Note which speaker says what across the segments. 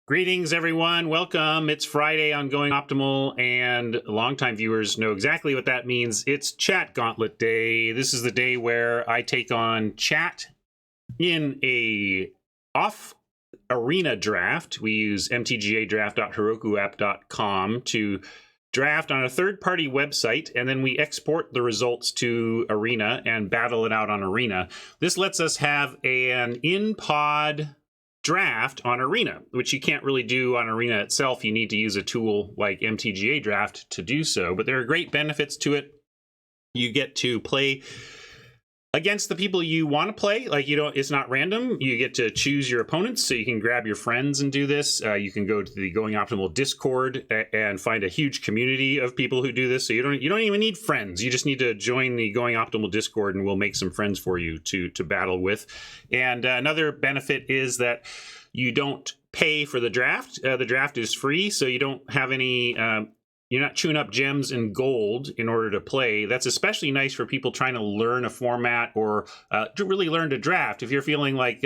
Speaker 1: Greetings, everyone. Welcome. It's Friday on Going Optimal, and longtime viewers know exactly what that means. It's Chat Gauntlet Day. This is the day where I take on chat in a off-arena draft. We use MTGAdraft.herokuapp.com to draft on a third-party website, and then we export the results to Arena and battle it out on Arena. This lets us have an in-pod draft on Arena, which you can't really do on Arena itself. You need to use a tool like MTGA Draft to do so, but there are great benefits to it. You get to play against the people you want to play. Like, it's not random. You get to choose your opponents, so you can grab your friends and do this. You can go to the Going Optimal Discord and find a huge community of people who do this. So you don't even need friends. You just need to join the Going Optimal Discord, and we'll make some friends for you to battle with. And another benefit is that you don't pay for the draft. The draft is free, so you don't have any. You're not chewing up gems and gold in order to play. That's especially nice for people trying to learn a format or to really learn to draft. If you're feeling like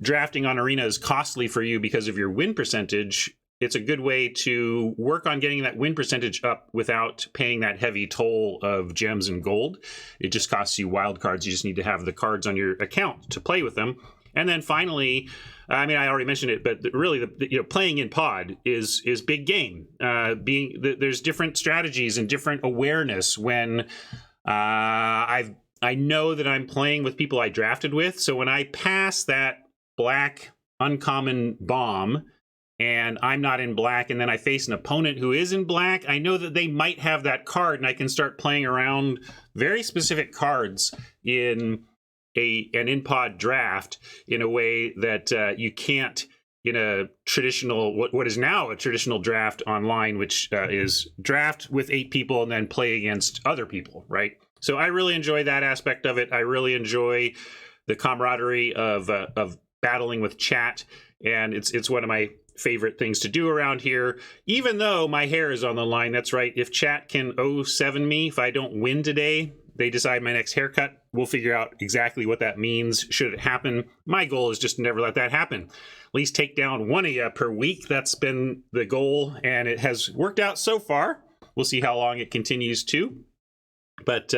Speaker 1: drafting on Arena is costly for you because of your win percentage, it's a good way to work on getting that win percentage up without paying that heavy toll of gems and gold. It just costs you wild cards. You just need to have the cards on your account to play with them. And then finally, I mean, I already mentioned it, but really, playing in pod is big game. There's different strategies and different awareness when I know that I'm playing with people I drafted with. So when I pass that black uncommon bomb and I'm not in black, and then I face an opponent who is in black, I know that they might have that card, and I can start playing around very specific cards in an in-pod draft in a way that you can't in a traditional, what is now a traditional draft online, which is draft with 8 people and then play against other people, right? So I really enjoy that aspect of it. I really enjoy the camaraderie of battling with chat, and it's one of my favorite things to do around here, even though my hair is on the line. That's right. If chat can 0-7 me, if I don't win today, they decide my next haircut. We'll figure out exactly what that means should it happen. My goal is just to never let that happen. At least take down one of you per week. That's been the goal, and it has worked out so far. We'll see how long it continues to. But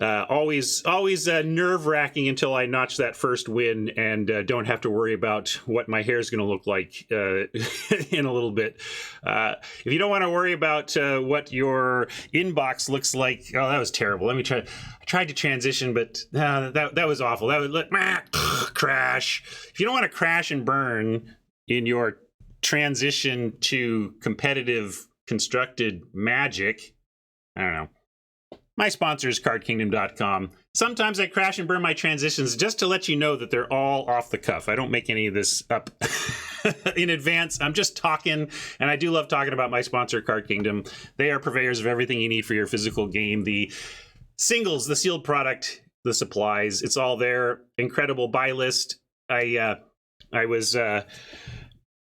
Speaker 1: always nerve-wracking until I notch that first win and don't have to worry about what my hair is going to look like in a little bit. If you don't want to worry about what your inbox looks like, oh, that was terrible. Let me try. I tried to transition, but that was awful. That would crash. If you don't want to crash and burn in your transition to competitive constructed Magic, I don't know. My sponsor is CardKingdom.com. Sometimes I crash and burn my transitions just to let you know that they're all off the cuff. I don't make any of this up in advance. I'm just talking, and I do love talking about my sponsor, Card Kingdom. They are purveyors of everything you need for your physical game. The singles, the sealed product, the supplies, it's all there. Incredible buy list. I was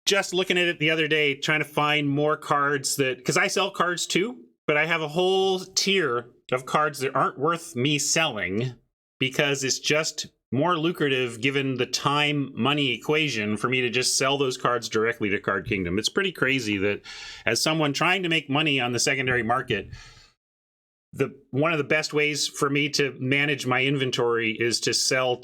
Speaker 1: just looking at it the other day, trying to find more cards because I sell cards too, but I have a whole tier of cards that aren't worth me selling because it's just more lucrative given the time-money equation for me to just sell those cards directly to Card Kingdom. It's pretty crazy that as someone trying to make money on the secondary market, one of the best ways for me to manage my inventory is to sell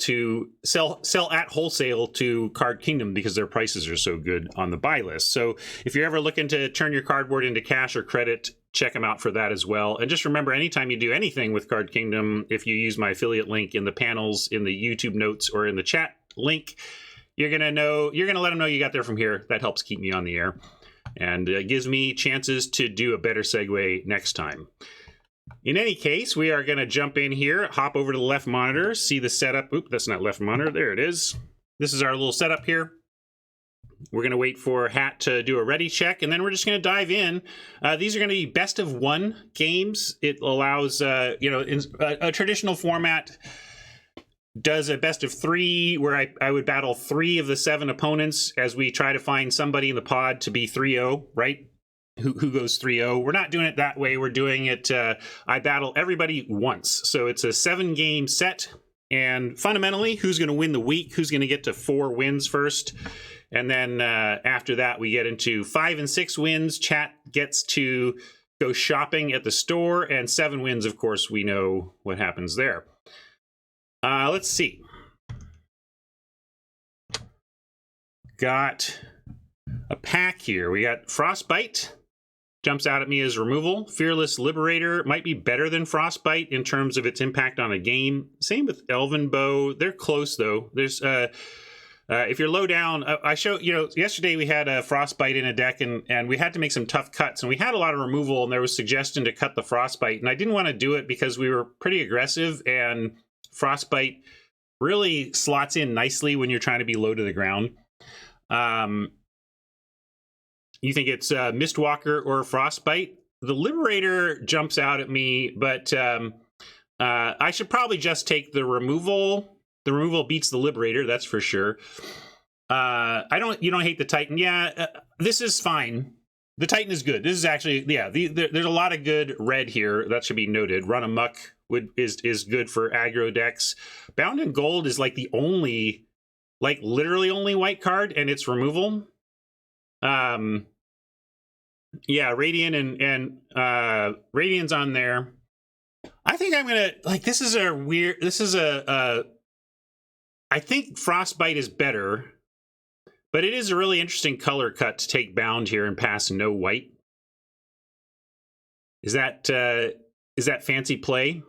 Speaker 1: at wholesale to Card Kingdom because their prices are so good on the buy list. So if you're ever looking to turn your cardboard into cash or credit, check them out for that as well. And just remember, anytime you do anything with Card Kingdom, if you use my affiliate link in the panels, in the YouTube notes, or in the chat link, you're gonna let them know you got there from here. That helps keep me on the air and gives me chances to do a better segue next time. In any case, we are going to jump in here, hop over to the left monitor, see the setup. Oop, that's not left monitor. There it is. This is our little setup here. We're going to wait for Hat to do a ready check, and then we're just going to dive in. These are going to be best of 1 games. It allows, in a traditional format does a best of 3 where I would battle 3 of the 7 opponents as we try to find somebody in the pod to be 3-0, right? Who goes 3-0. We're not doing it that way. We're doing it, I battle everybody once. So it's a 7-game set. And fundamentally, who's going to win the week? Who's going to get to 4 wins first? And then after that, we get into 5 and 6 wins. Chat gets to go shopping at the store. And 7 wins, of course, we know what happens there. Let's see. Got a pack here. We got Frostbite. Jumps out at me as removal. Fearless Liberator might be better than Frostbite in terms of its impact on a game. Same with Elven Bow. They're close, though. There's if you're low down, I show, yesterday we had a Frostbite in a deck, and we had to make some tough cuts, and we had a lot of removal, and there was suggestion to cut the Frostbite, and I didn't want to do it because we were pretty aggressive, and Frostbite really slots in nicely when you're trying to be low to the ground. You think it's Mistwalker or Frostbite? The Liberator jumps out at me, but I should probably just take the removal. The removal beats the Liberator, that's for sure. You don't hate the Titan. Yeah, this is fine. The Titan is good. This is actually, yeah, there's a lot of good red here. That should be noted. Run Amok is good for aggro decks. Bound in Gold is like the only, like literally only white card, and it's removal. Yeah, Radiant and Radiant's on there. I think I'm gonna, like, this is I think Frostbite is better, but it is a really interesting color cut to take Bound here and pass no white. Is that fancy play?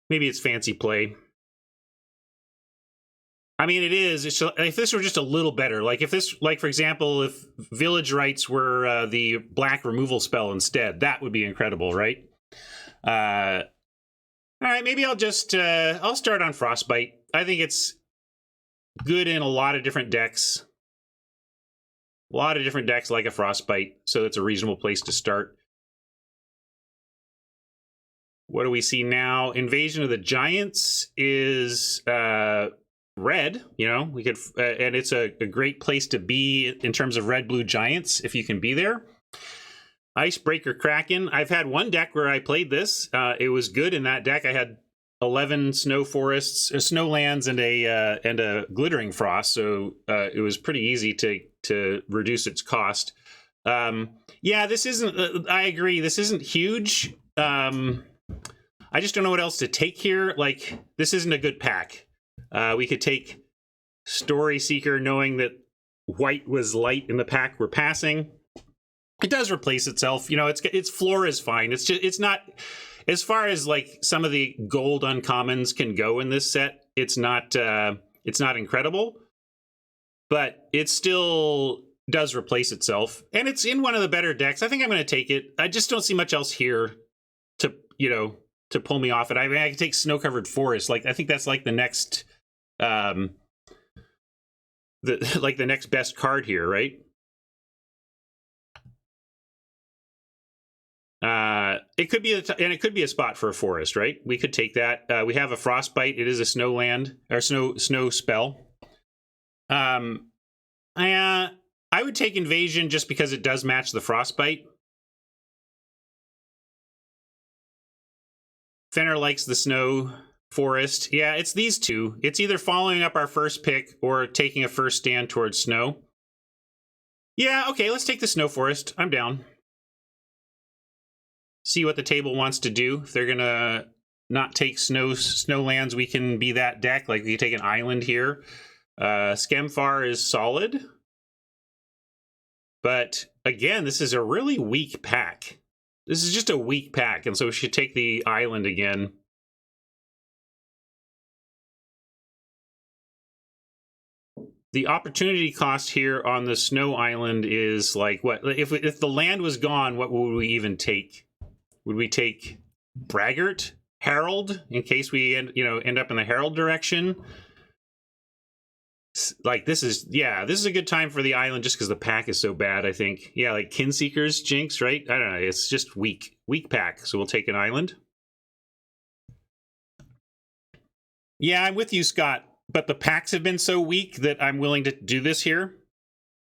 Speaker 1: Maybe it's fancy play. I mean, it is. If this were just a little better, like if this, like for example, if Village Rites were the black removal spell instead, that would be incredible, right? All right, maybe I'll just I'll start on Frostbite. I think it's good in a lot of different decks. A lot of different decks like a Frostbite, so it's a reasonable place to start. What do we see now? Invasion of the Giants is red, we could, and it's a great place to be in terms of red-blue giants if you can be there. Icebreaker Kraken. I've had one deck where I played this. It was good in that deck. I had 11 snow forests, snowlands, and a glittering frost, so it was pretty easy to reduce its cost. Yeah, this isn't. I agree. This isn't huge. I just don't know what else to take here. Like, this isn't a good pack. We could take Story Seeker, knowing that white was light in the pack we're passing. It does replace itself. Its floor is fine. It's not, as far as like some of the gold uncommons can go in this set, it's not incredible, but it still does replace itself, and it's in one of the better decks. I think I'm going to take it. I just don't see much else here to pull me off it. I mean, I can take Snow Covered Forest. Like, I think that's like the next, the next best card here, right? It could be and it could be a spot for a forest, right? We could take that. We have a Frostbite. It is a snowland or snow spell. I would take Invasion just because it does match the Frostbite. Fenner likes the snow forest. Yeah, it's these two. It's either following up our first pick or taking a first stand towards snow. Yeah, okay, let's take the snow forest. I'm down. See what the table wants to do. If they're gonna not take snowlands, we can be that deck. Like, we can take an island here. Skemfar is solid. But again, this is a really weak pack. This is just a weak pack, and so we should take the island again. The opportunity cost here on the snow island is like, what? If the land was gone, what would we even take? Would we take Braggart, Herald, in case we end up in the Herald direction? Like, this is a good time for the island just because the pack is so bad, I think. Yeah, like Kinseeker's Jinx, right? I don't know. It's just weak pack. So we'll take an island. Yeah, I'm with you, Scott. But the packs have been so weak that I'm willing to do this here.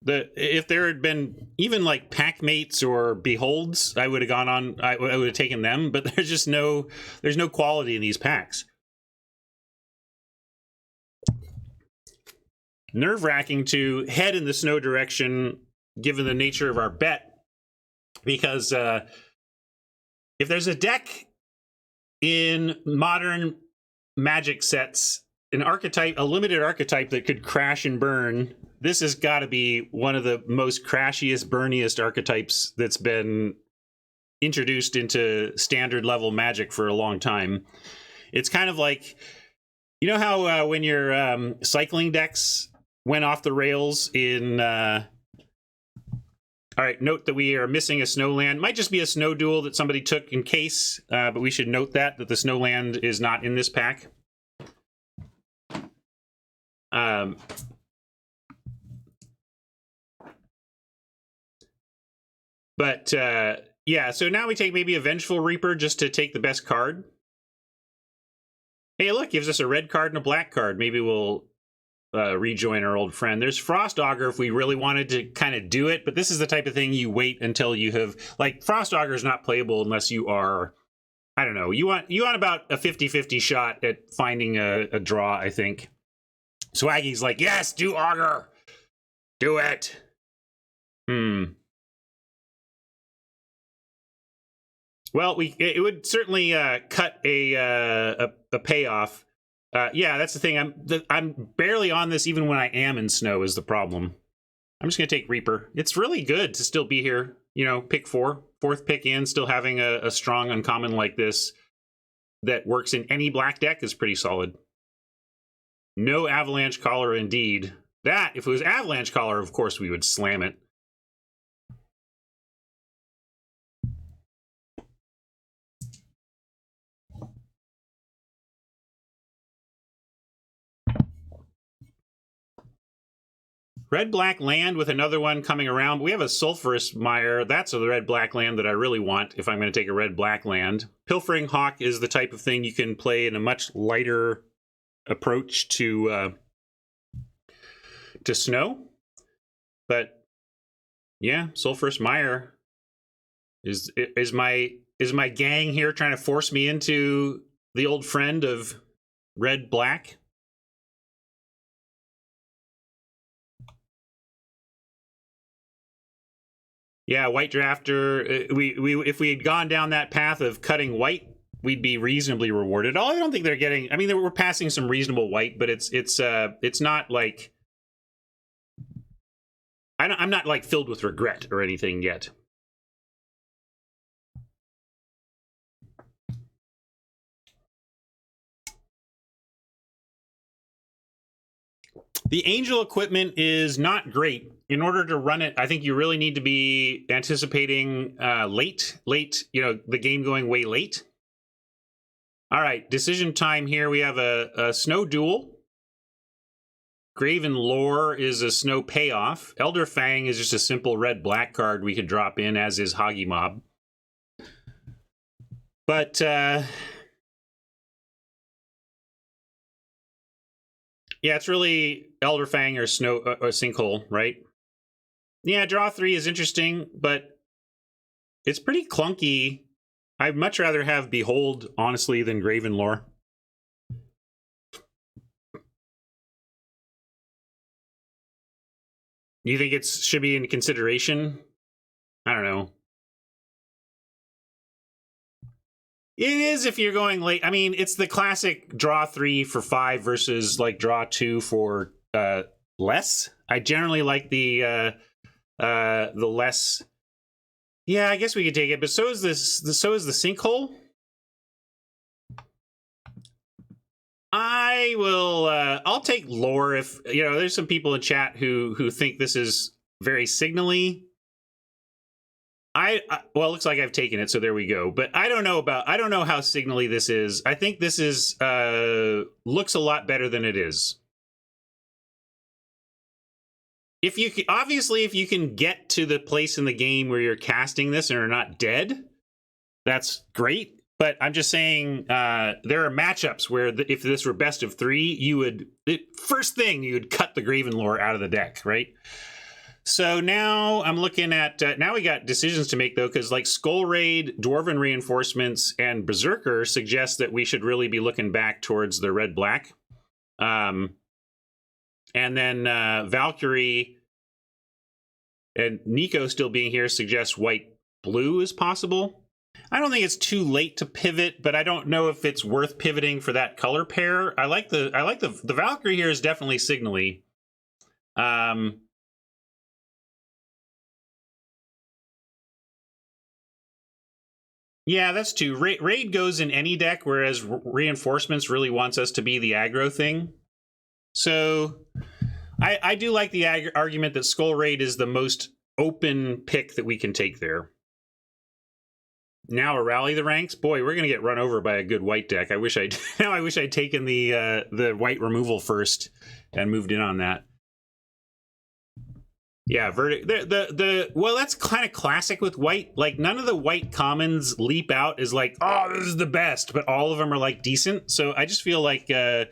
Speaker 1: If there had been even like pack mates or beholds, I would have gone on. I would have taken them. But there's no quality in these packs. nerve-wracking to head in the snow direction, given the nature of our bet, because if there's a deck in modern Magic sets, an archetype, a limited archetype that could crash and burn, this has got to be one of the most crashiest, burniest archetypes that's been introduced into standard level Magic for a long time. It's kind of like, you know how when your cycling decks went off the rails in... all right, note that we are missing a snowland. Might just be a snow duel that somebody took in case, but we should note that the snowland is not in this pack. But yeah, so now we take maybe a Vengeful Reaper just to take the best card. Hey, look, gives us a red card and a black card. Maybe we'll rejoin our old friend. There's Frost Augur if we really wanted to kind of do it, but this is the type of thing you wait until you have, like, Frost Augur is not playable unless you are, I don't know, you want about a 50-50 shot at finding a draw, I think. Swaggy's like, yes, do Augur. Do it. Well, it would certainly cut a payoff. Yeah, that's the thing. I'm barely on this even when I am in snow is the problem. I'm just going to take Reaper. It's really good to still be here. You know, pick fourth pick in, still having a strong uncommon like this that works in any black deck is pretty solid. No Avalanche Caller indeed. That, if it was Avalanche Caller, of course we would slam it. Red-black land with another one coming around. We have a Sulphurous Mire. That's a red-black land that I really want if I'm going to take a red-black land. Pilfering Hawk is the type of thing you can play in a much lighter approach to snow. But yeah, Sulphurous Mire is my gang here trying to force me into the old friend of red-black. Yeah, White Drafter. If we had gone down that path of cutting white, we'd be reasonably rewarded. I don't think they're getting. I mean, we're passing some reasonable white, but it's not like I'm not like filled with regret or anything yet. The Angel equipment is not great. In order to run it, I think you really need to be anticipating late, you know, the game going way late. All right, decision time here. We have a snow duel. Graven Lore is a snow payoff. Elder Fang is just a simple red-black card we could drop in, as is Hoggy Mob. But yeah, it's really Elder Fang or Snow or Sinkhole, right? Yeah, draw 3 is interesting, but it's pretty clunky. I'd much rather have Behold, honestly, than Graven Lore. You think it should be in consideration? I don't know. It is if you're going late. I mean, it's the classic draw 3 for 5 versus like draw 2 for less. I generally like the less. Yeah, I guess we could take it, but so is this. So is the Sinkhole. I will. I'll take Lore if you know. There's some people in chat who think this is very signally. Well, it looks like I've taken it, so there we go. But I don't know how signally this is. I think this is looks a lot better than it is. If you can get to the place in the game where you're casting this and are not dead, that's great. But I'm just saying there are matchups where if this were best of 3, you would cut the Graven Lore out of the deck, right? So now I'm looking at now we got decisions to make though, because like Skull Raid, Dwarven Reinforcements, and Berserker suggest that we should really be looking back towards the red-black. And then Valkyrie and Nico still being here suggests white-blue is possible. I don't think it's too late to pivot, but I don't know if it's worth pivoting for that color pair. I like the Valkyrie here is definitely signally. Yeah, that's two. Raid goes in any deck, whereas Reinforcements really wants us to be the aggro thing. So I do like the argument that Skull Raid is the most open pick that we can take there. Now a Rally the Ranks. Boy, we're gonna get run over by a good white deck. I wish I'd taken the white removal first and moved in on that. Yeah, verdict. Well, that's kind of classic with white. Like, none of the white commons leap out as like, oh, this is the best, but all of them are like decent. So I just feel like the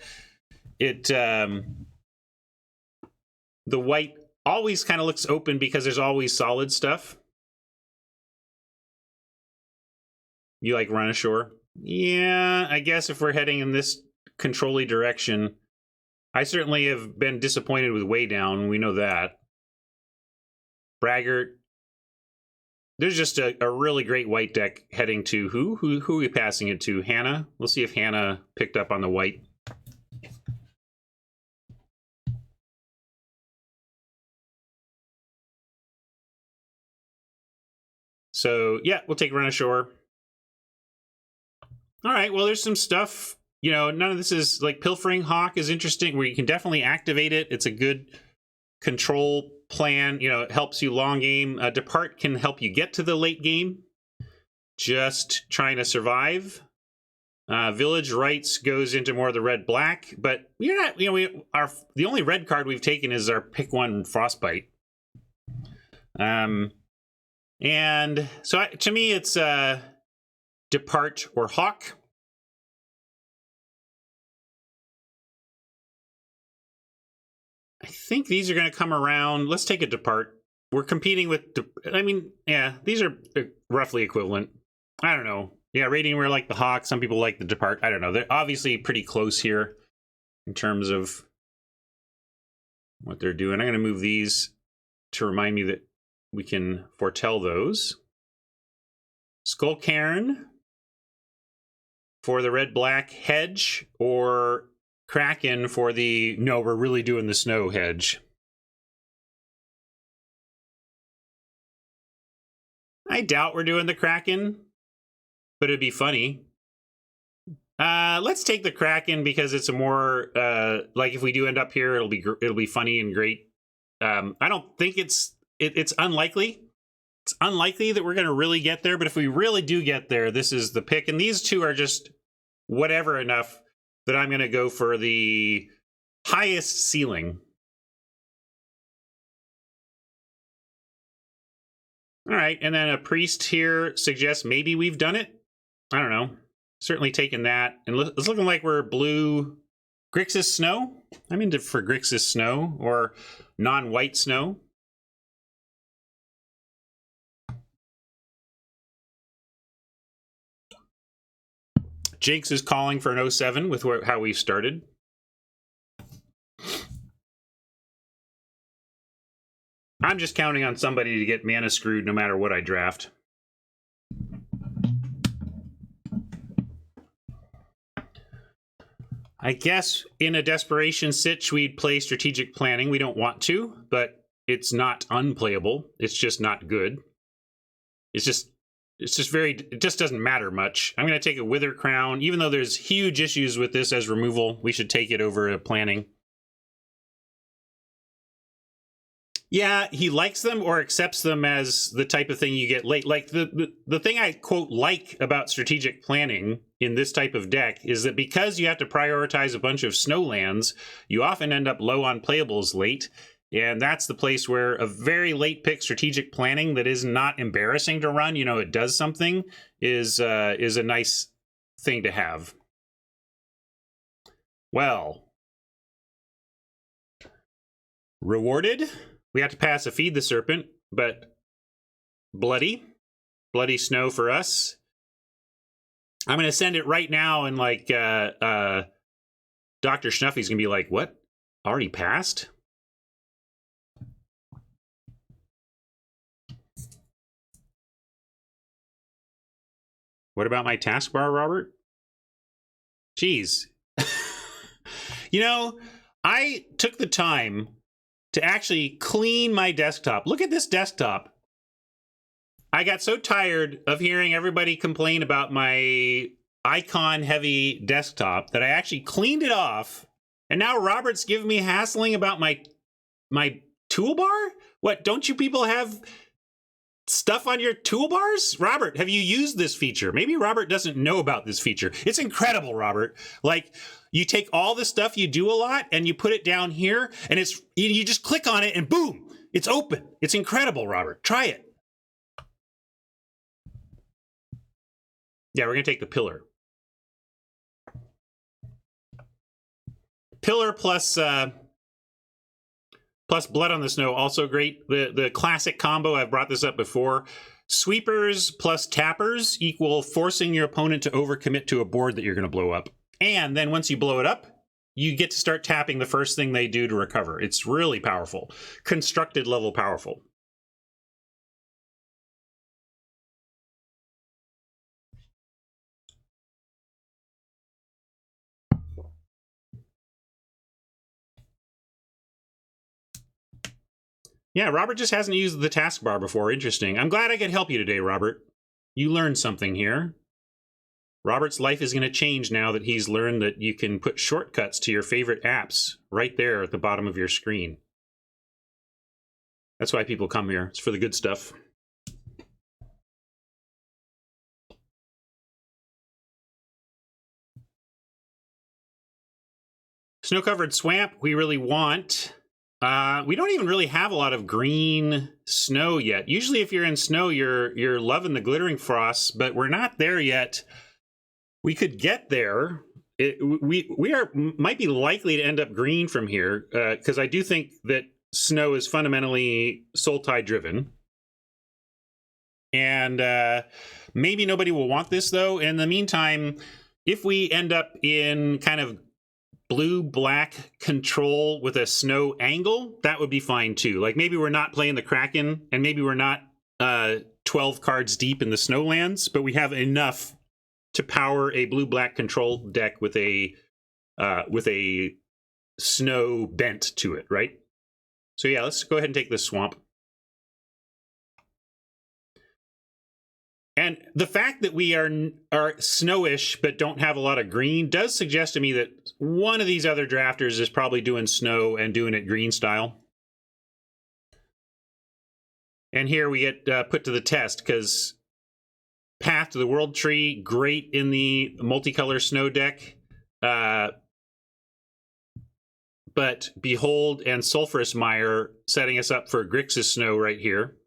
Speaker 1: white always kind of looks open because there's always solid stuff. You like run ashore? Yeah, I guess if we're heading in this control-y direction, I certainly have been disappointed with Way Down. We know that. Braggart. There's just a really great white deck heading to who are we passing it to? Hannah? We'll see if Hannah picked up on the white. So, yeah, we'll take Run Ashore. All right, well, there's some stuff. You know, none of this is like Pilfering Hawk is interesting, where you can definitely activate it. It's a good control plan. You know, it helps you long game. Depart can help you get to the late game. Just trying to survive. Village Rites goes into more of the red-black, but you're not. You know, the only red card we've taken is our pick one Frostbite. And so to me, it's Depart or Hawk. I think these are going to come around. Let's take a Depart. We're competing with, I mean, yeah, these are roughly equivalent. I don't know. Yeah, rating we're like the Hawk. Some people like the Depart. I don't know. They're obviously pretty close here in terms of what they're doing. I'm going to move these to remind me that we can foretell those. Skull Cairn for the red-black hedge, or Kraken for the, no, we're really doing the snow hedge. I doubt we're doing the Kraken, but it'd be funny. Let's take the Kraken because it's a more, like if we do end up here, it'll be funny and great. I don't think it's unlikely. It's unlikely that we're going to really get there, but if we really do get there, this is the pick. And these two are just whatever enough that I'm going to go for the highest ceiling. All right, and then a priest here suggests maybe we've done it. I don't know. Certainly taking that. And it's looking like we're blue Grixis Snow. I'm into for Grixis Snow or non-white snow. Jinx is calling for an 07 with how we've started. I'm just counting on somebody to get mana screwed no matter what I draft. I guess in a desperation sitch, we'd play strategic planning. We don't want to, but it's not unplayable. It's just not good. It just doesn't matter much. I'm going to take a Wither Crown. Even though there's huge issues with this as removal, we should take it over a planning. Yeah, he likes them or accepts them as the type of thing you get late. Like the thing I quote like about strategic planning in this type of deck is that because you have to prioritize a bunch of snowlands, you often end up low on playables late. And that's the place where a very late pick strategic planning that is not embarrassing to run, you know, it does something, is a nice thing to have. Well, rewarded. We have to pass a Feed the Serpent, but bloody snow for us. I'm going to send it right now, and like Dr. Schnuffy's going to be like, what? Already passed? What about my taskbar, Robert? Jeez. You know, I took the time to actually clean my desktop. Look at this desktop. I got so tired of hearing everybody complain about my icon-heavy desktop that I actually cleaned it off. And now Robert's giving me hassling about my toolbar? What, don't you people have stuff on your toolbars? Robert, have you used this feature? Maybe Robert doesn't know about this feature. It's incredible, Robert. Like, you take all the stuff you do a lot and you put it down here, and you just click on it and boom, it's open. It's incredible, Robert. Try it. Yeah, we're gonna take the pillar. Pillar plus Blood on the Snow, also great. The classic combo, I've brought this up before. Sweepers plus tappers equal forcing your opponent to overcommit to a board that you're going to blow up. And then once you blow it up, you get to start tapping the first thing they do to recover. It's really powerful. Constructed level powerful. Yeah, Robert just hasn't used the taskbar before. Interesting. I'm glad I could help you today, Robert. You learned something here. Robert's life is going to change now that he's learned that you can put shortcuts to your favorite apps right there at the bottom of your screen. That's why people come here. It's for the good stuff. Snow-covered swamp, we really want. We don't even really have a lot of green snow yet. Usually if you're in snow, you're loving the glittering frosts, but we're not there yet. We could get there. We might be likely to end up green from here, because I do think that snow is fundamentally soul tide driven. And maybe nobody will want this, though. In the meantime, if we end up in kind of blue-black control with a snow angle, that would be fine too. Like maybe we're not playing the Kraken, and maybe we're not 12 cards deep in the snowlands, but we have enough to power a blue-black control deck with a snow bent to it, right? So yeah, let's go ahead and take this swamp. And the fact that we are snowish but don't have a lot of green does suggest to me that one of these other drafters is probably doing snow and doing it green style. And here we get put to the test because Path to the World Tree, great in the multicolor snow deck. But Behold and Sulphurous Mire setting us up for Grixis Snow right here.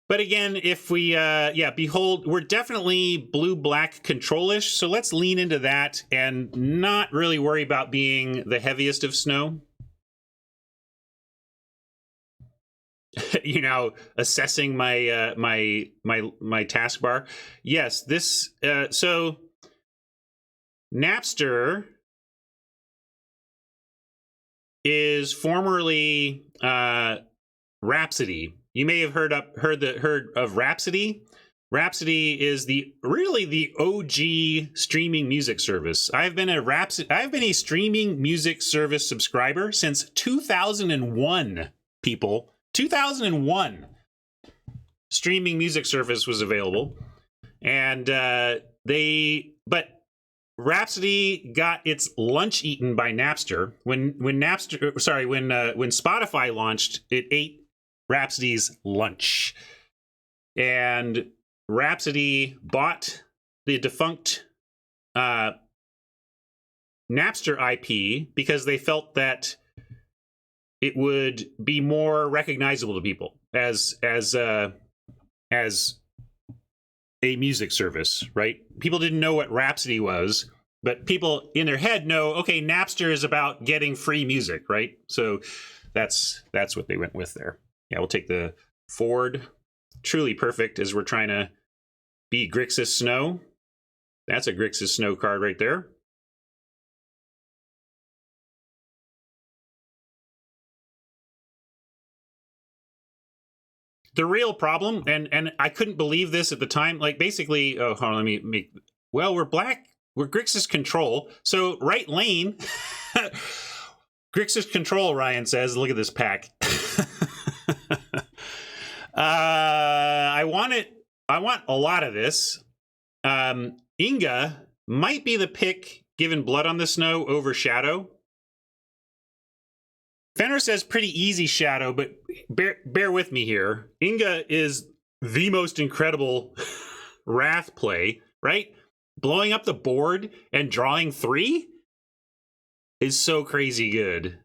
Speaker 1: But again, if we, Behold, we're definitely blue-black control-ish, so let's lean into that and not really worry about being the heaviest of snow. You know, assessing my my taskbar. Yes, this so Napster is formerly Rhapsody. You may have heard of Rhapsody. Rhapsody is really the OG streaming music service. I've been a streaming music service subscriber since 2001, people. 2001. Streaming music service was available. And but Rhapsody got its lunch eaten by Napster. When Spotify launched, it ate Rhapsody's lunch. And Rhapsody bought the defunct Napster IP because they felt that it would be more recognizable to people as a music service, right? People didn't know what Rhapsody was, but people in their head know, okay, Napster is about getting free music, right? So that's what they went with there. Yeah, we'll take the Ford. Truly perfect as we're trying to be Grixis Snow. That's a Grixis Snow card right there. The real problem, and I couldn't believe this at the time, like basically, oh, hold on, let me make, well, we're black, we're Grixis control, so right lane, Grixis control, Ryan says, look at this pack. I want a lot of this. Inga might be the pick given Blood on the Snow over Shadow. Fenrir says pretty easy Shadow, but bear with me here. Inga is the most incredible Wrath play, right? Blowing up the board and drawing 3 is so crazy good.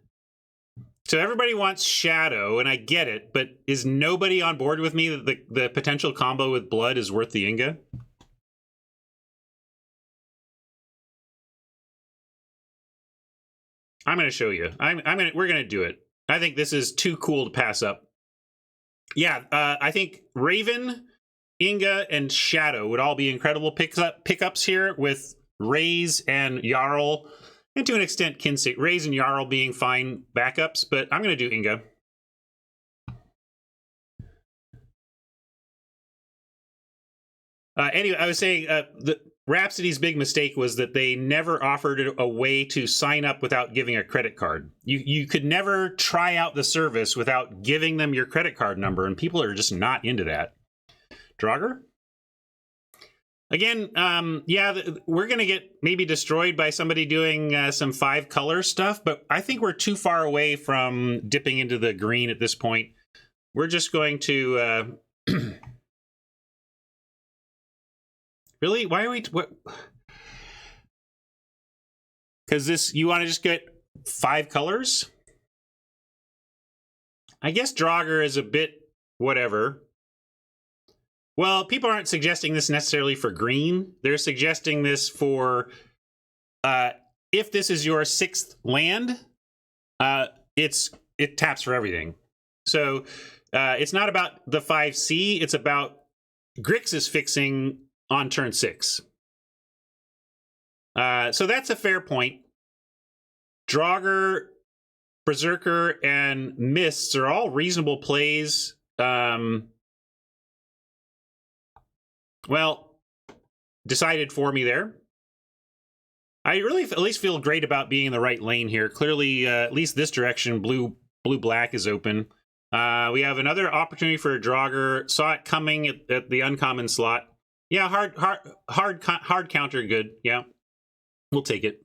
Speaker 1: So everybody wants Shadow, and I get it, but is nobody on board with me that the potential combo with Blood is worth the Inga? I'm going to show you. We're going to do it. I think this is too cool to pass up. Yeah, I think Raven, Inga, and Shadow would all be incredible pickups here, with Raze and Jarl, and to an extent Kinsey. Raze and Jarl being fine backups, but I'm going to do Inga. Anyway, I was saying the Rhapsody's big mistake was that they never offered a way to sign up without giving a credit card. You could never try out the service without giving them your credit card number, and people are just not into that. Draugr? Again, yeah, we're going to get maybe destroyed by somebody doing some 5-color stuff, but I think we're too far away from dipping into the green at this point. We're just going to... Really? Why are we... What? Because this... You want to just get 5 colors? I guess Draugr is a bit whatever. Well, people aren't suggesting this necessarily for green. They're suggesting this for... if this is your 6th land, it taps for everything. So it's not about the 5C. It's about Grixis fixing on turn 6. So that's a fair point. Draugr, Berserker, and Mists are all reasonable plays. Well, decided for me there. I really at least feel great about being in the right lane here. Clearly, at least this direction, blue-black is open. We have another opportunity for a Draugr. Saw it coming at the uncommon slot. Yeah, hard counter, good. Yeah, we'll take it.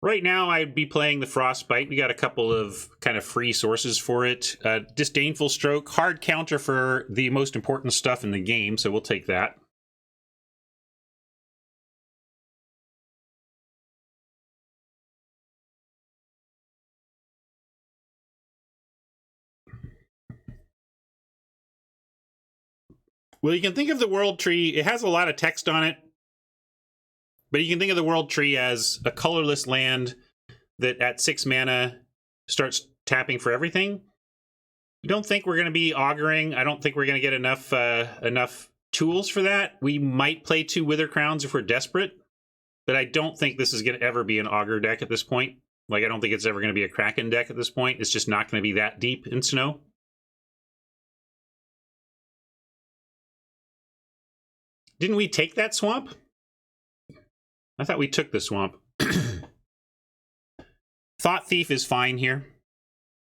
Speaker 1: Right now, I'd be playing the Frostbite. We got a couple of kind of free sources for it. Disdainful Stroke, hard counter for the most important stuff in the game, so we'll take that. Well, you can think of the World Tree. It has a lot of text on it. But you can think of the World Tree as a colorless land that at 6 mana starts tapping for everything. I don't think we're going to be auguring. I don't think we're going to get enough tools for that. We might play 2 Wither Crowns if we're desperate. But I don't think this is going to ever be an augur deck at this point. Like, I don't think it's ever going to be a Kraken deck at this point. It's just not going to be that deep in snow. Didn't we take that swamp? I thought we took the swamp. Thought Thief is fine here.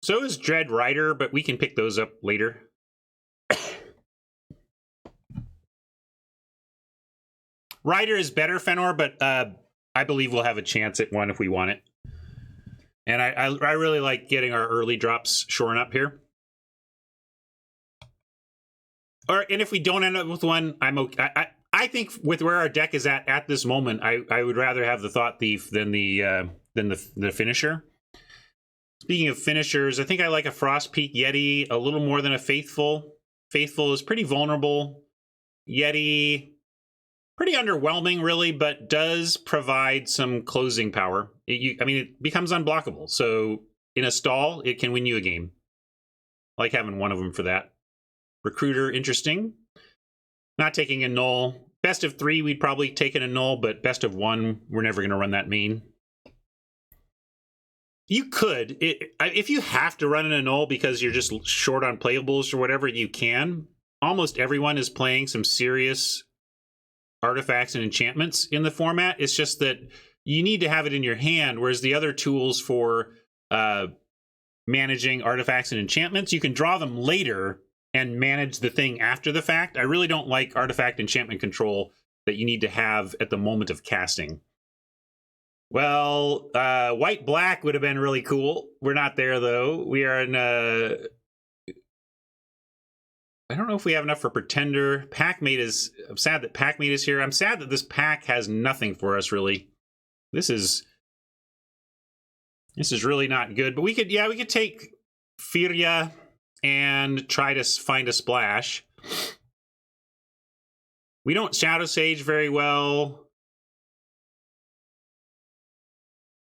Speaker 1: So is Dread Rider, but we can pick those up later. Rider is better, Fenor, but I believe we'll have a chance at one if we want it. And I really like getting our early drops shoring up here. And if we don't end up with one, I'm okay. I think with where our deck is at this moment, I would rather have the Thought Thief than the finisher. Speaking of finishers, I think I like a Frostpeak Yeti a little more than a Faithful. Faithful is pretty vulnerable. Yeti, pretty underwhelming, really, but does provide some closing power. It becomes unblockable. So in a stall, it can win you a game. I like having one of them for that. Recruiter, interesting. Not taking a null. Best of 3, we'd probably take in a null, but best of 1, we're never going to run that main. You could. If you have to run in a null because you're just short on playables or whatever, you can. Almost everyone is playing some serious artifacts and enchantments in the format. It's just that you need to have it in your hand, whereas the other tools for managing artifacts and enchantments, you can draw them later and manage the thing after the fact. I really don't like artifact enchantment control that you need to have at the moment of casting. Well, white-black would have been really cool. We're not there, though. We are in I don't know if we have enough for Pretender. Packmate is... I'm sad that Packmate is here. I'm sad that this pack has nothing for us, really. This is really not good. But we could take Firya and try to find a splash. We don't Shadow Sage very well.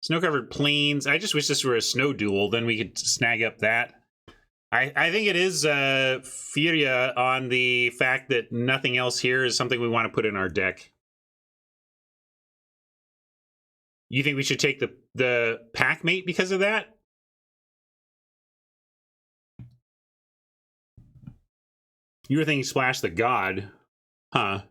Speaker 1: Snow-covered plains. I just wish this were a snow duel. Then we could snag up that. I think it is Firya on the fact that nothing else here is something we want to put in our deck. You think we should take the Packmate because of that? You were thinking Splash the God. Huh.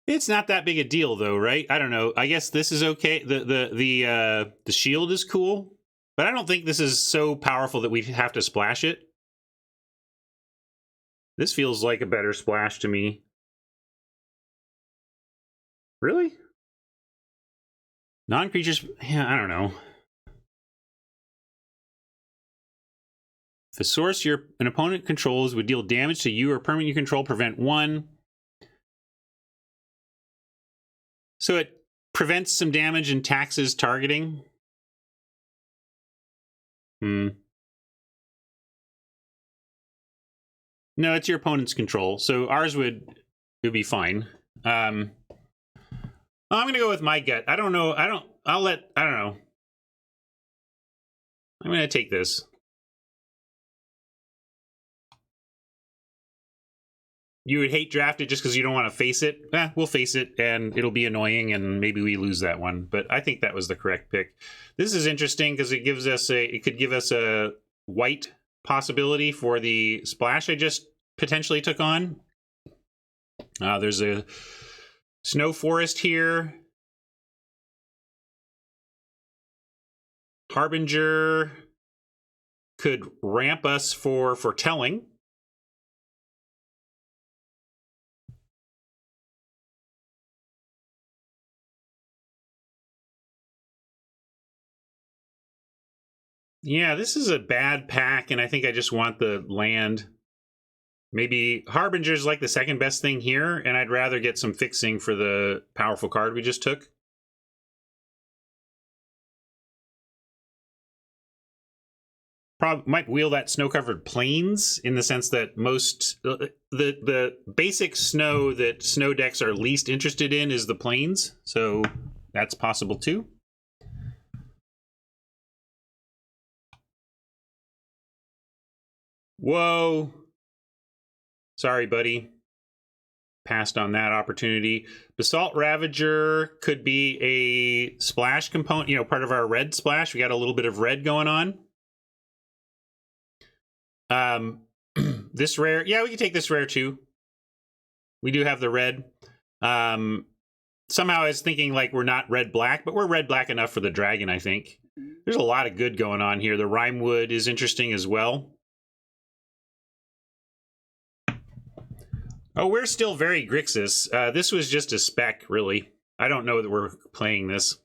Speaker 1: It's not that big a deal, though, right? I don't know. I guess this is okay. The shield is cool, but I don't think this is so powerful that we have to splash it. This feels like a better splash to me. Really? Non-creatures? Yeah, I don't know. If a source an opponent controls would deal damage to you or permanent you control, prevent 1. So it prevents some damage and taxes targeting. No, it's your opponent's control. So ours would be fine. I'm going to go with my gut. I don't know. I don't know. I'm going to take this. You would hate draft it just because you don't want to face it. We'll face it, and it'll be annoying, and maybe we lose that one. But I think that was the correct pick. This is interesting because it gives us it could give us a white possibility for the splash I just potentially took on. There's a snow forest here. Harbinger could ramp us for foretelling. Yeah, this is a bad pack, and I think I just want the land. Maybe Harbinger's like the second best thing here, and I'd rather get some fixing for the powerful card we just took. Probably might wheel that snow-covered plains in the sense that most the basic snow that snow decks are least interested in is the plains, so that's possible too. Whoa. Sorry, buddy. Passed on that opportunity. Basalt Ravager could be a splash component, part of our red splash. We got a little bit of red going on. This rare, yeah, we can take this rare too. We do have the red. Somehow I was thinking like we're not red-black, but we're red-black enough for the dragon, I think. There's a lot of good going on here. The Rimewood is interesting as well. Oh, we're still very Grixis. This was just a spec, really. I don't know that we're playing this.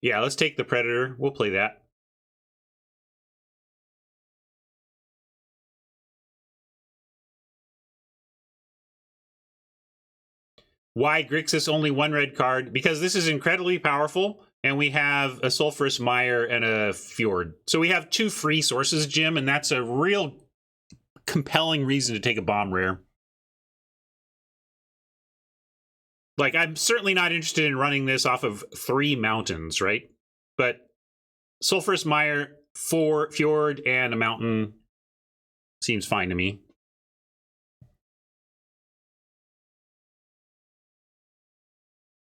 Speaker 1: Yeah, let's take the Predator. We'll play that. Why Grixis only one red card? Because this is incredibly powerful, and we have a Sulphurous Mire and a Fjord. So we have 2 free sources, Jim, and that's a real compelling reason to take a bomb rare. Like, I'm certainly not interested in running this off of 3 mountains, right? but Sulphurous Mire, Fjord, and a mountain seems fine to me.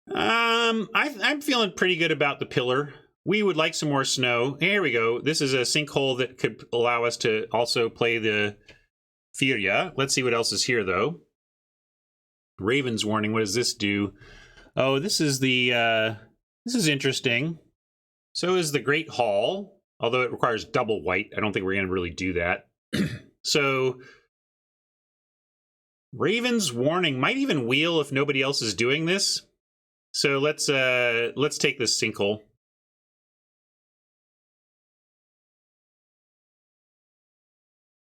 Speaker 1: I'm feeling pretty good about the pillar. We would like some more snow. Here we go. This is a sinkhole that could allow us to also play the Furia. Let's see what else is here, though. Raven's Warning. What does this do? Oh, this is the... this is interesting. So is the Great Hall, although it requires double white. I don't think we're going to really do that. So... Raven's Warning might even wheel if nobody else is doing this. So let's take this sinkhole.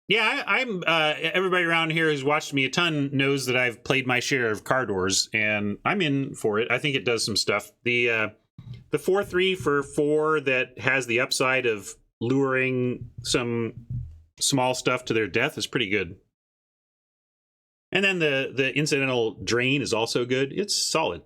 Speaker 1: Yeah, I'm everybody around here who's watched me a ton knows that I've played my share of Cardors, and I'm in for it. I think it does some stuff. The 4/3 for 4 that has the upside of luring some small stuff to their death is pretty good. And then the incidental drain is also good. It's solid.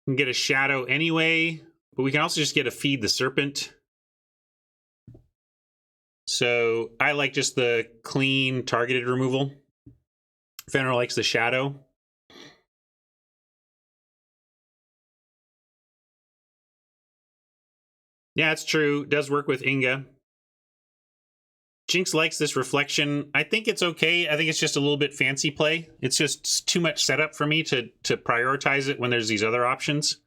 Speaker 1: We can get a shadow anyway, but we can also just get a Feed the Serpent. So I like just the clean targeted removal. Fenrir likes the shadow. Yeah, it's true. It does work with Inga. Jinx likes this reflection. I think it's okay. I think it's just a little bit fancy play. It's just too much setup for me to prioritize it when there's these other options.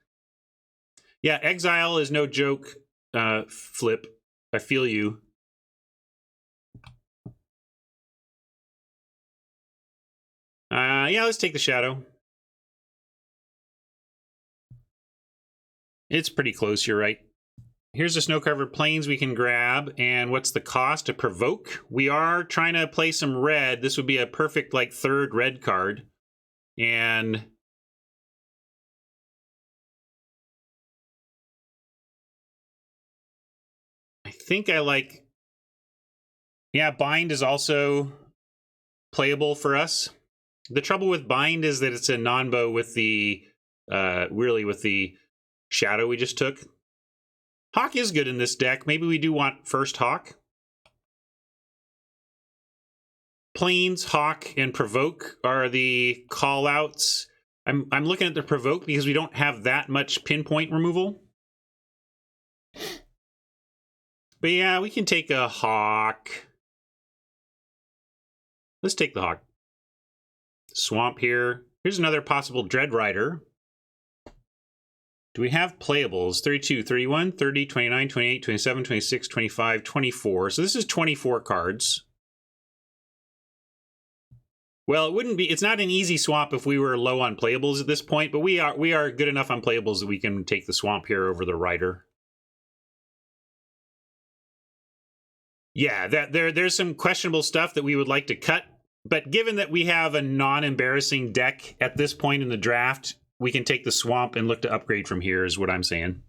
Speaker 1: Yeah, Exile is no joke, Flip. I feel you. Yeah, let's take the Shadow. It's pretty close, you're right. Here's the snow-covered plains we can grab, and what's the cost to provoke? We are trying to play some red. This would be a perfect, like, third red card. And I think I like... Yeah, Bind is also playable for us. The trouble with Bind is that it's a non-bow with the... really with the Shadow we just took. Hawk is good in this deck. Maybe we do want first Hawk. Plains, Hawk, and Provoke are the call-outs. I'm looking at the Provoke because we don't have that much pinpoint removal. But yeah, we can take a Hawk. Let's take the Hawk. Swamp here. Here's another possible Dread Rider. Do we have playables? 32, 31, 30, 29, 28, 27, 26, 25, 24. So this is 24 cards. Well, it wouldn't be, it's not an easy swamp if we were low on playables at this point, but we are good enough on playables that we can take the swamp here over the rider. Yeah, there's some questionable stuff that we would like to cut, but given that we have a non-embarrassing deck at this point in the draft, we can take the swamp and look to upgrade from here, is what I'm saying.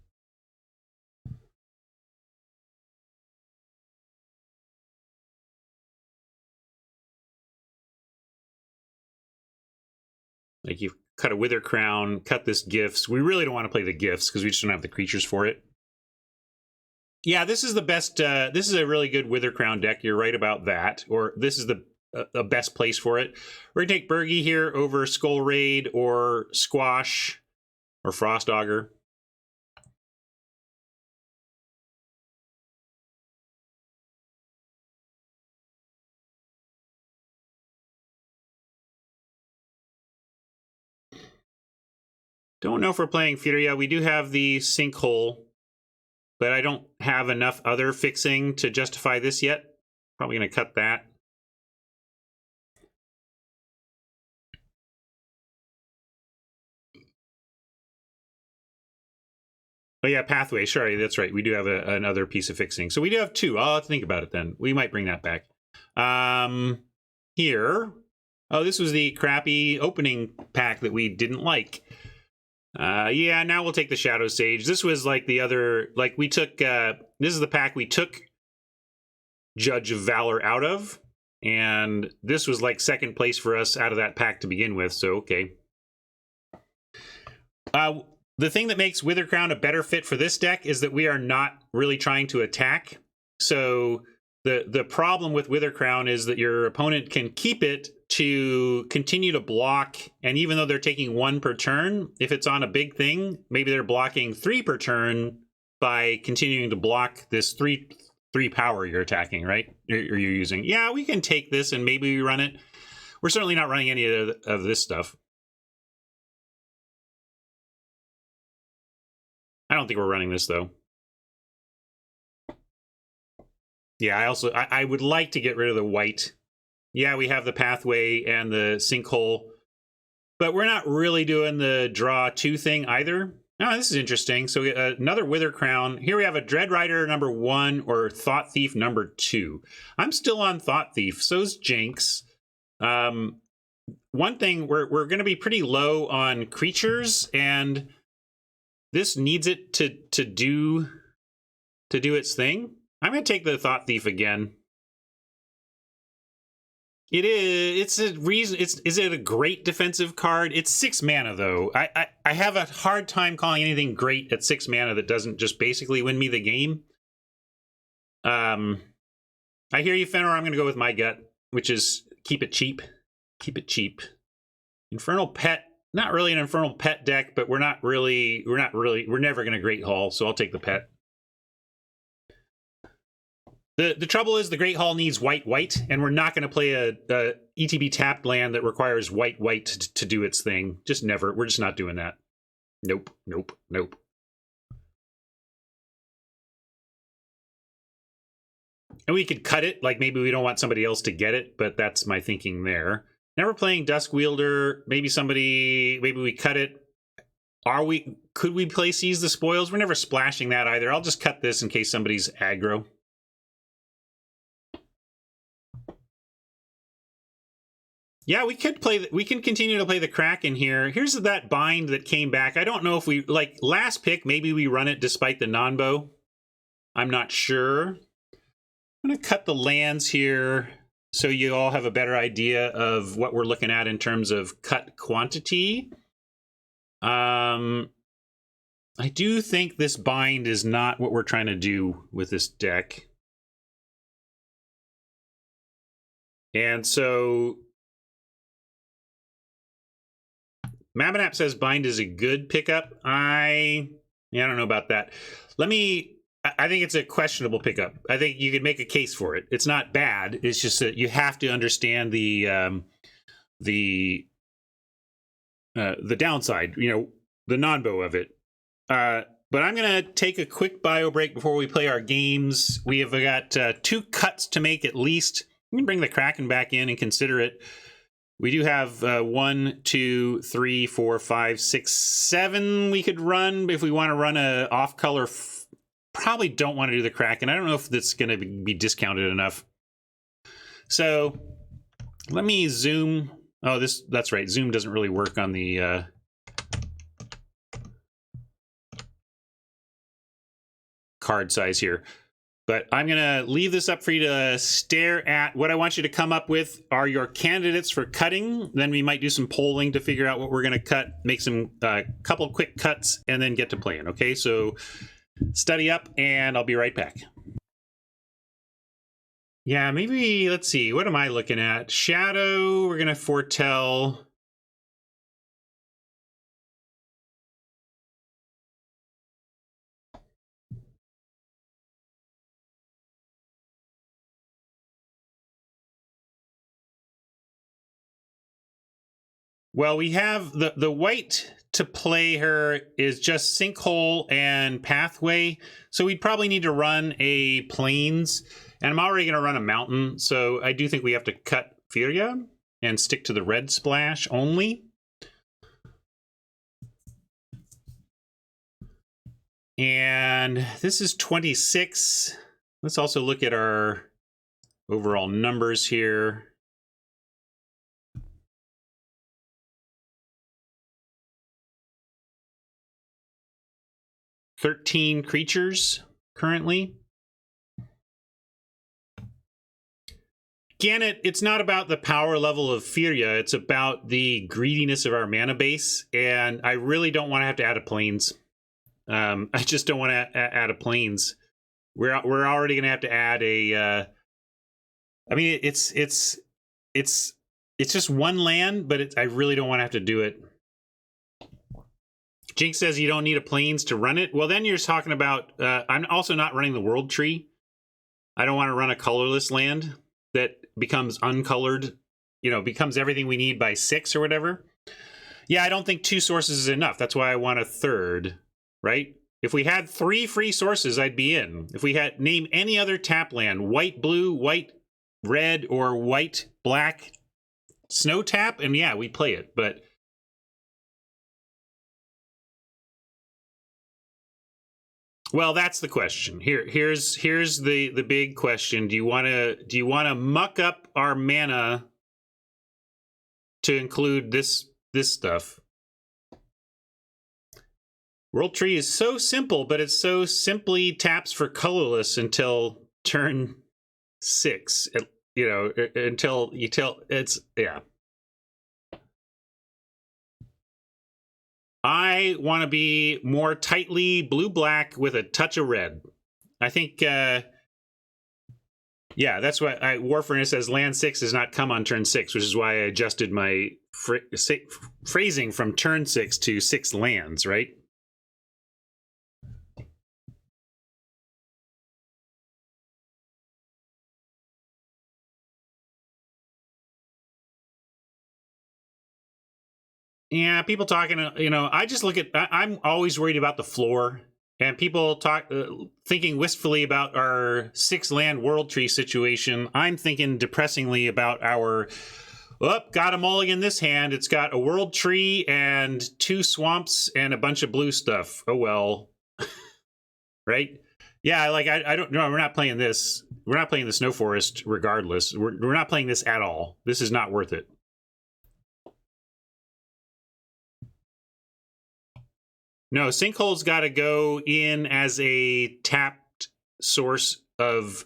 Speaker 1: Like, you cut a Wither Crown, cut this Gifts. We really don't want to play the Gifts because we just don't have the creatures for it. Yeah, this is the best. This is a really good Wither Crown deck. You're right about that. Or this is the best place for it. We're going to take Bergie here over Skull Raid or Squash or Frost Augur. Don't know if we're playing Furia. We do have the Sinkhole, but I don't have enough other fixing to justify this yet. Probably going to cut that. Oh yeah, Pathway. Sorry, that's right. We do have another piece of fixing. So we do have two. I'll have to think about it then. We might bring that back. Here. Oh, this was the crappy opening pack that we didn't like. Yeah, now we'll take the Shadow Sage. This was like the other, like we took, this is the pack we took Judge of Valor out of. And this was like second place for us out of that pack to begin with, so okay. The thing that makes Wither Crown a better fit for this deck is that we are not really trying to attack. So the problem with Wither Crown is that your opponent can keep it to continue to block, and even though they're taking 1 per turn, if it's on a big thing, maybe they're blocking 3 per turn by continuing to block this 3 power you're attacking, right? Or you're using. Yeah, we can take this and maybe we run it. We're certainly not running any of this stuff. I don't think we're running this though. Yeah, I would like to get rid of the white. Yeah, we have the pathway and the sinkhole, but we're not really doing the draw 2 thing either. Oh, this is interesting. So another Wither Crown. Here we have a Dread Rider number 1 or Thought Thief number 2. I'm still on Thought Thief. So's Jinx. One thing, we're going to be pretty low on creatures, and this needs it to do its thing. I'm going to take the Thought Thief again. It is. It's a reason. Is it a great defensive card? It's 6 mana though. I have a hard time calling anything great at 6 mana that doesn't just basically win me the game. I hear you, Fenor. I'm going to go with my gut, which is keep it cheap. Keep it cheap. Infernal Pet. Not really an Infernal Pet deck, but we're never going to Great Hall, so I'll take the Pet. The trouble is the Great Hall needs white, and we're not going to play a ETB tapped land that requires white to do its thing. Just never. We're just not doing that. Nope. And we could cut it, like maybe we don't want somebody else to get it, but that's my thinking there. Never playing Dusk Wielder. Maybe we cut it. Could we play Seize the Spoils? We're never splashing that either. I'll just cut this in case somebody's aggro. Yeah, we can continue to play the Kraken here. Here's that bind that came back. I don't know if we, like, last pick, maybe we run it despite the non-bow. I'm not sure. I'm going to cut the lands here so you all have a better idea of what we're looking at in terms of cut quantity. I do think this bind is not what we're trying to do with this deck. And so Mabinap says bind is a good pickup. I don't know about that. I think it's a questionable pickup. I think you could make a case for it. It's not bad. It's just that you have to understand the downside, the non-bow of it. But I'm going to take a quick bio break before we play our games. We have got 2 cuts to make at least. We can bring the Kraken back in and consider it. We do have 1, 2, 3, 4, 5, 6, 7 we could run if we want to run a off-color. Probably don't want to do the Kraken. I don't know if that's going to be discounted enough. So let me zoom. Oh, that's right. Zoom doesn't really work on the card size here. But I'm going to leave this up for you to stare at. What I want you to come up with are your candidates for cutting. Then we might do some polling to figure out what we're going to cut, make some couple quick cuts, and then get to playing. Okay, so study up, and I'll be right back. Yeah, maybe, let's see. What am I looking at? Shadow, we're going to foretell. Well, we have the white to play her is just Sinkhole and Pathway. So we'd probably need to run a Plains. And I'm already going to run a Mountain. So I do think we have to cut Furia and stick to the red splash only. And this is 26. Let's also look at our overall numbers here. $13 creatures currently. Gannett, it's not about the power level of Firya. It's about the greediness of our mana base, and I really don't want to have to add a Plains. I just don't want to add a Plains. We're already going to have to add a. I mean, it's just one land, but I really don't want to have to do it. Jinx says you don't need a Plains to run it. Well, then you're talking about. I'm also not running the World Tree. I don't want to run a colorless land that becomes uncolored, becomes everything we need by 6 or whatever. Yeah, I don't think 2 sources is enough. That's why I want a third, right? If we had 3 free sources, I'd be in. If we had name any other tap land, white, blue, white, red, or white, black, snow tap, and yeah, we play it. But well, that's the question. Here's the big question. Do you want to muck up our mana to include this stuff? World Tree is so simple, but it's so simply taps for colorless until turn 6. Until you tell it's yeah. I want to be more tightly blue-black with a touch of red. I think, yeah, that's what War Furnace says. Land 6 does not come on turn 6, which is why I adjusted my phrasing from turn 6 to 6 lands, right? Yeah, people talking, I just look at, I'm always worried about the floor, and people thinking wistfully about our 6-land World Tree situation. I'm thinking depressingly about our, got a mulligan this hand. It's got a World Tree and 2 swamps and a bunch of blue stuff. Oh, well. Right? Yeah, like, I don't know. We're not playing this. We're not playing the Snow Forest regardless. We're not playing this at all. This is not worth it. No, Sinkhole's got to go in as a tapped source of,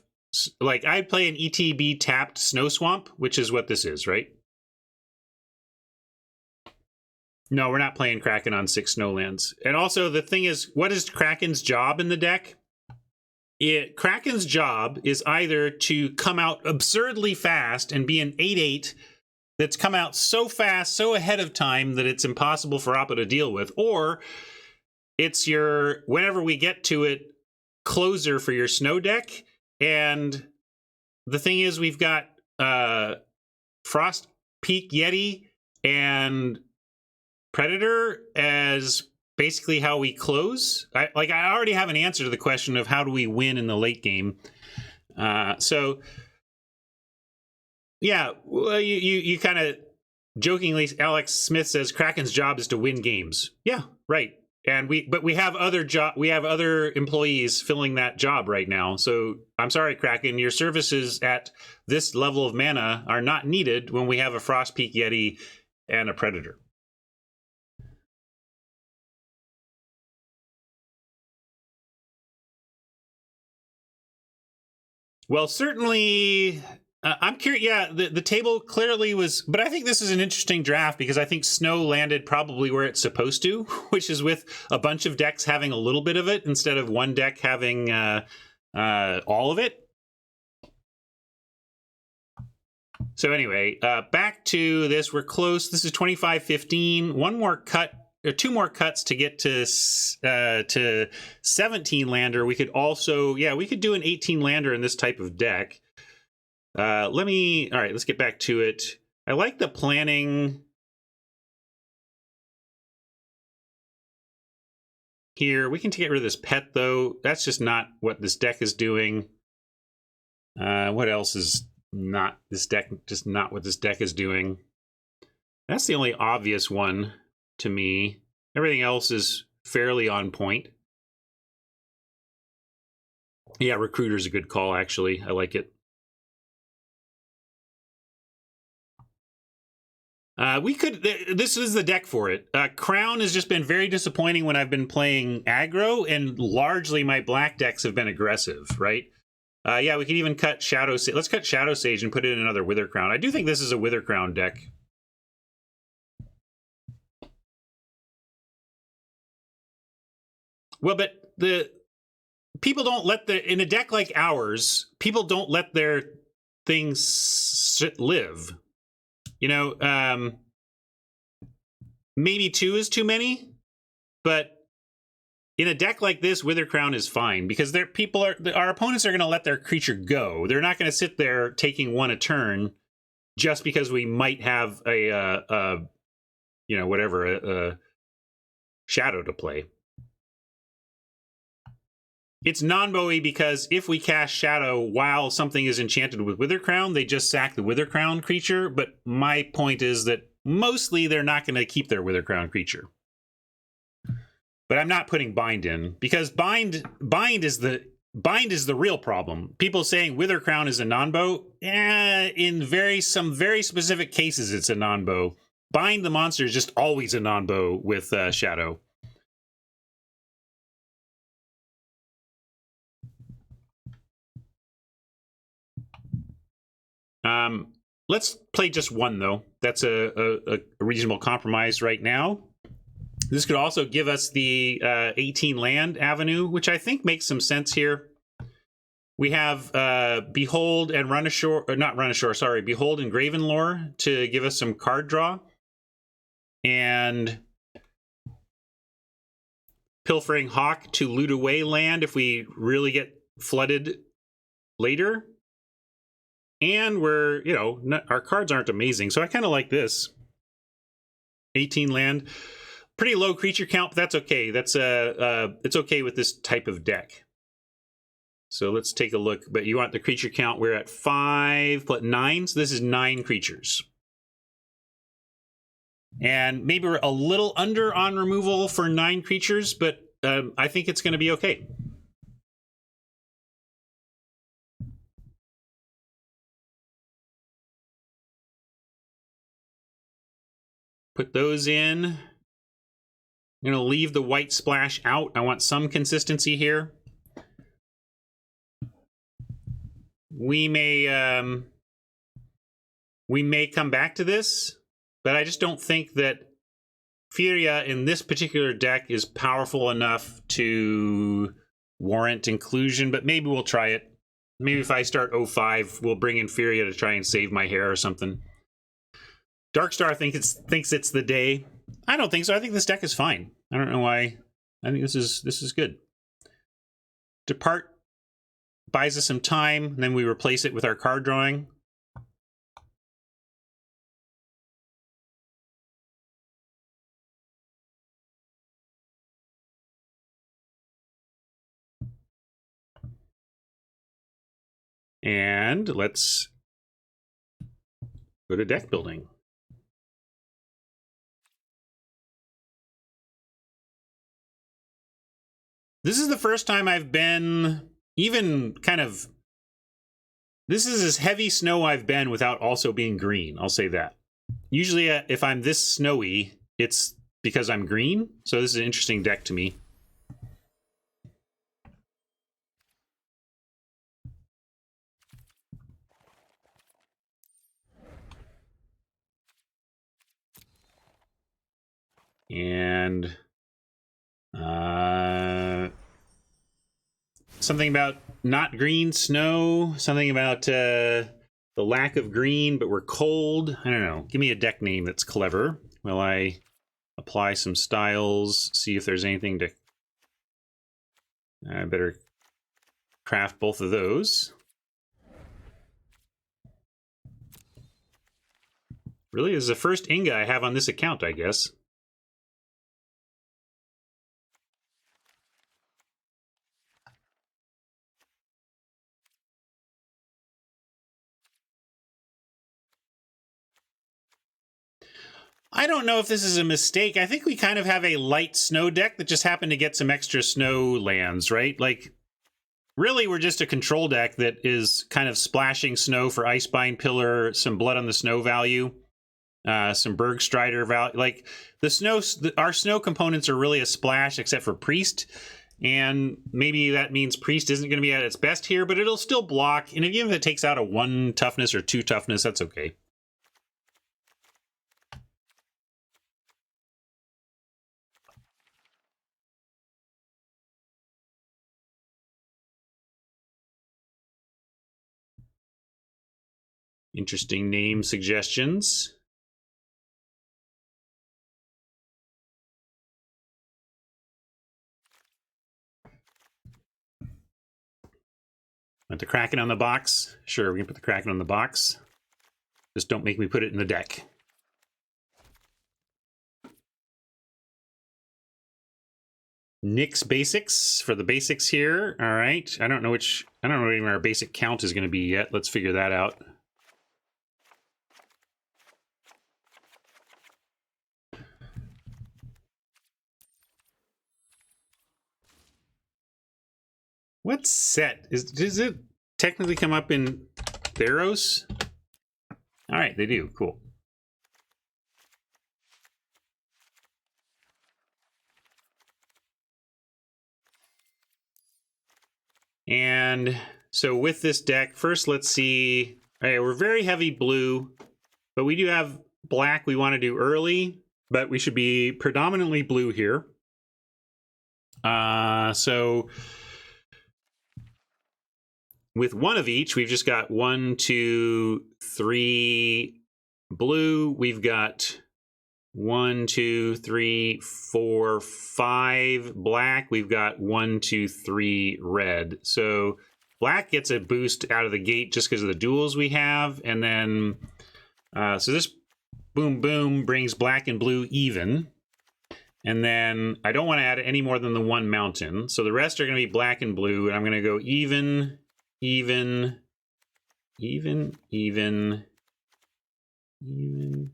Speaker 1: like, I'd play an ETB tapped Snow Swamp, which is what this is, right? No, we're not playing Kraken on 6 snowlands. And also, the thing is, what is Kraken's job in the deck? Kraken's job is either to come out absurdly fast and be an 8/8 that's come out so fast, so ahead of time that it's impossible for Oppo to deal with, or it's your, whenever we get to it, closer for your snow deck. And the thing is, we've got Frost Peak Yeti and Predator as basically how we close. I already have an answer to the question of how do we win in the late game. So, yeah, well, you kind of jokingly, Alex Smith says Kraken's job is to win games. Yeah, right. And we have other employees filling that job right now. So I'm sorry, Kraken, your services at this level of mana are not needed when we have a Frost Peak Yeti and a Predator. Well, certainly, I'm curious. Yeah, the table clearly was, but I think this is an interesting draft because I think Snow landed probably where it's supposed to, which is with a bunch of decks having a little bit of it instead of one deck having all of it. So anyway, back to this. We're close. This is 25-15. One more cut, or 2 more cuts to get to 17 lander. We could also, yeah, we could do an 18 lander in this type of deck. All right, let's get back to it. I like the planning here. We can get rid of this pet, though. That's just not what this deck is doing. What else is not this deck? Just not what this deck is doing. That's the only obvious one to me. Everything else is fairly on point. Yeah, Recruiter's a good call, actually. I like it. This is the deck for it. Crown has just been very disappointing when I've been playing aggro, and largely my black decks have been aggressive, right? Yeah, we could even cut Shadow Sage. Let's cut Shadow Sage and put it in another Wither Crown. I do think this is a Wither Crown deck. Well, but the people don't let in a deck like ours, people don't let their things live. You know, maybe 2 is too many, but in a deck like this, Wither Crown is fine because our opponents are going to let their creature go. They're not going to sit there taking 1 a turn just because we might have a shadow to play. It's non-Bowie because if we cast Shadow while something is enchanted with Wither Crown, they just sack the Wither Crown creature. But my point is that mostly they're not going to keep their Wither Crown creature. But I'm not putting Bind in because bind is the real problem. People saying Wither Crown is a non-bow, in some very specific cases it's a non-bow. Bind the monster is just always a non-bow with Shadow. Let's play just 1 though. That's a reasonable compromise right now. This could also give us the 18 land avenue, which I think makes some sense here. We have Behold and Behold and Gravenlore to give us some card draw. And Pilfering Hawk to loot away land if we really get flooded later. And our cards aren't amazing, so I kind of like this. 18 land. Pretty low creature count, but that's okay. It's okay with this type of deck. So let's take a look. But you want the creature count? We're at 5 plus 9, so this is 9 creatures. And maybe we're a little under on removal for 9 creatures, but I think it's going to be okay. Put those in. I'm going to leave the white splash out. I want some consistency here. We may come back to this, but I just don't think that Furia in this particular deck is powerful enough to warrant inclusion, but maybe we'll try it. Maybe if I start 05, we'll bring in Furia to try and save my hair or something. Darkstar thinks it's the day. I don't think so. I think this deck is fine. I don't know why. I think this is good. Depart buys us some time, and then we replace it with our card drawing. And let's go to deck building. This is the first time I've been even kind of... This is as heavy snow I've been without also being green. I'll say that. Usually if I'm this snowy, it's because I'm green. So this is an interesting deck to me. And... something about not green snow, something about the lack of green, but we're cold. I don't know. Give me a deck name that's clever. Will I apply some styles, see if there's anything to... I better craft both of those. Really, this is the first Inga I have on this account, I guess. I don't know if this is a mistake. I think we kind of have a light snow deck that just happened to get some extra snow lands, right? Like, really, we're just a control deck that is kind of splashing snow for Icebind Pillar, some Blood on the Snow value, some Bergstrider value. Like, our snow components are really a splash, except for Priest. And maybe that means Priest isn't going to be at its best here, but it'll still block. And even if it takes out a 1 toughness or 2 toughness, that's okay. Interesting name suggestions. Want the Kraken on the box? Sure, we can put the Kraken on the box. Just don't make me put it in the deck. Nick's basics for the basics here. All right. I don't know what even our basic count is going to be yet. Let's figure that out. What set? Does it technically come up in Theros? All right, they do. Cool. And so with this deck, first let's see. All right, we're very heavy blue, but we do have black we want to do early, but we should be predominantly blue here. So with one of each, we've just got 1, 2, 3 blue. We've got 1, 2, 3, 4, 5 black. We've got 1, 2, 3 red. So black gets a boost out of the gate just because of the duels we have. And then, so this boom, boom brings black and blue even. And then I don't want to add any more than the 1 mountain. So the rest are going to be black and blue. And I'm going to go even, even, even, even, even,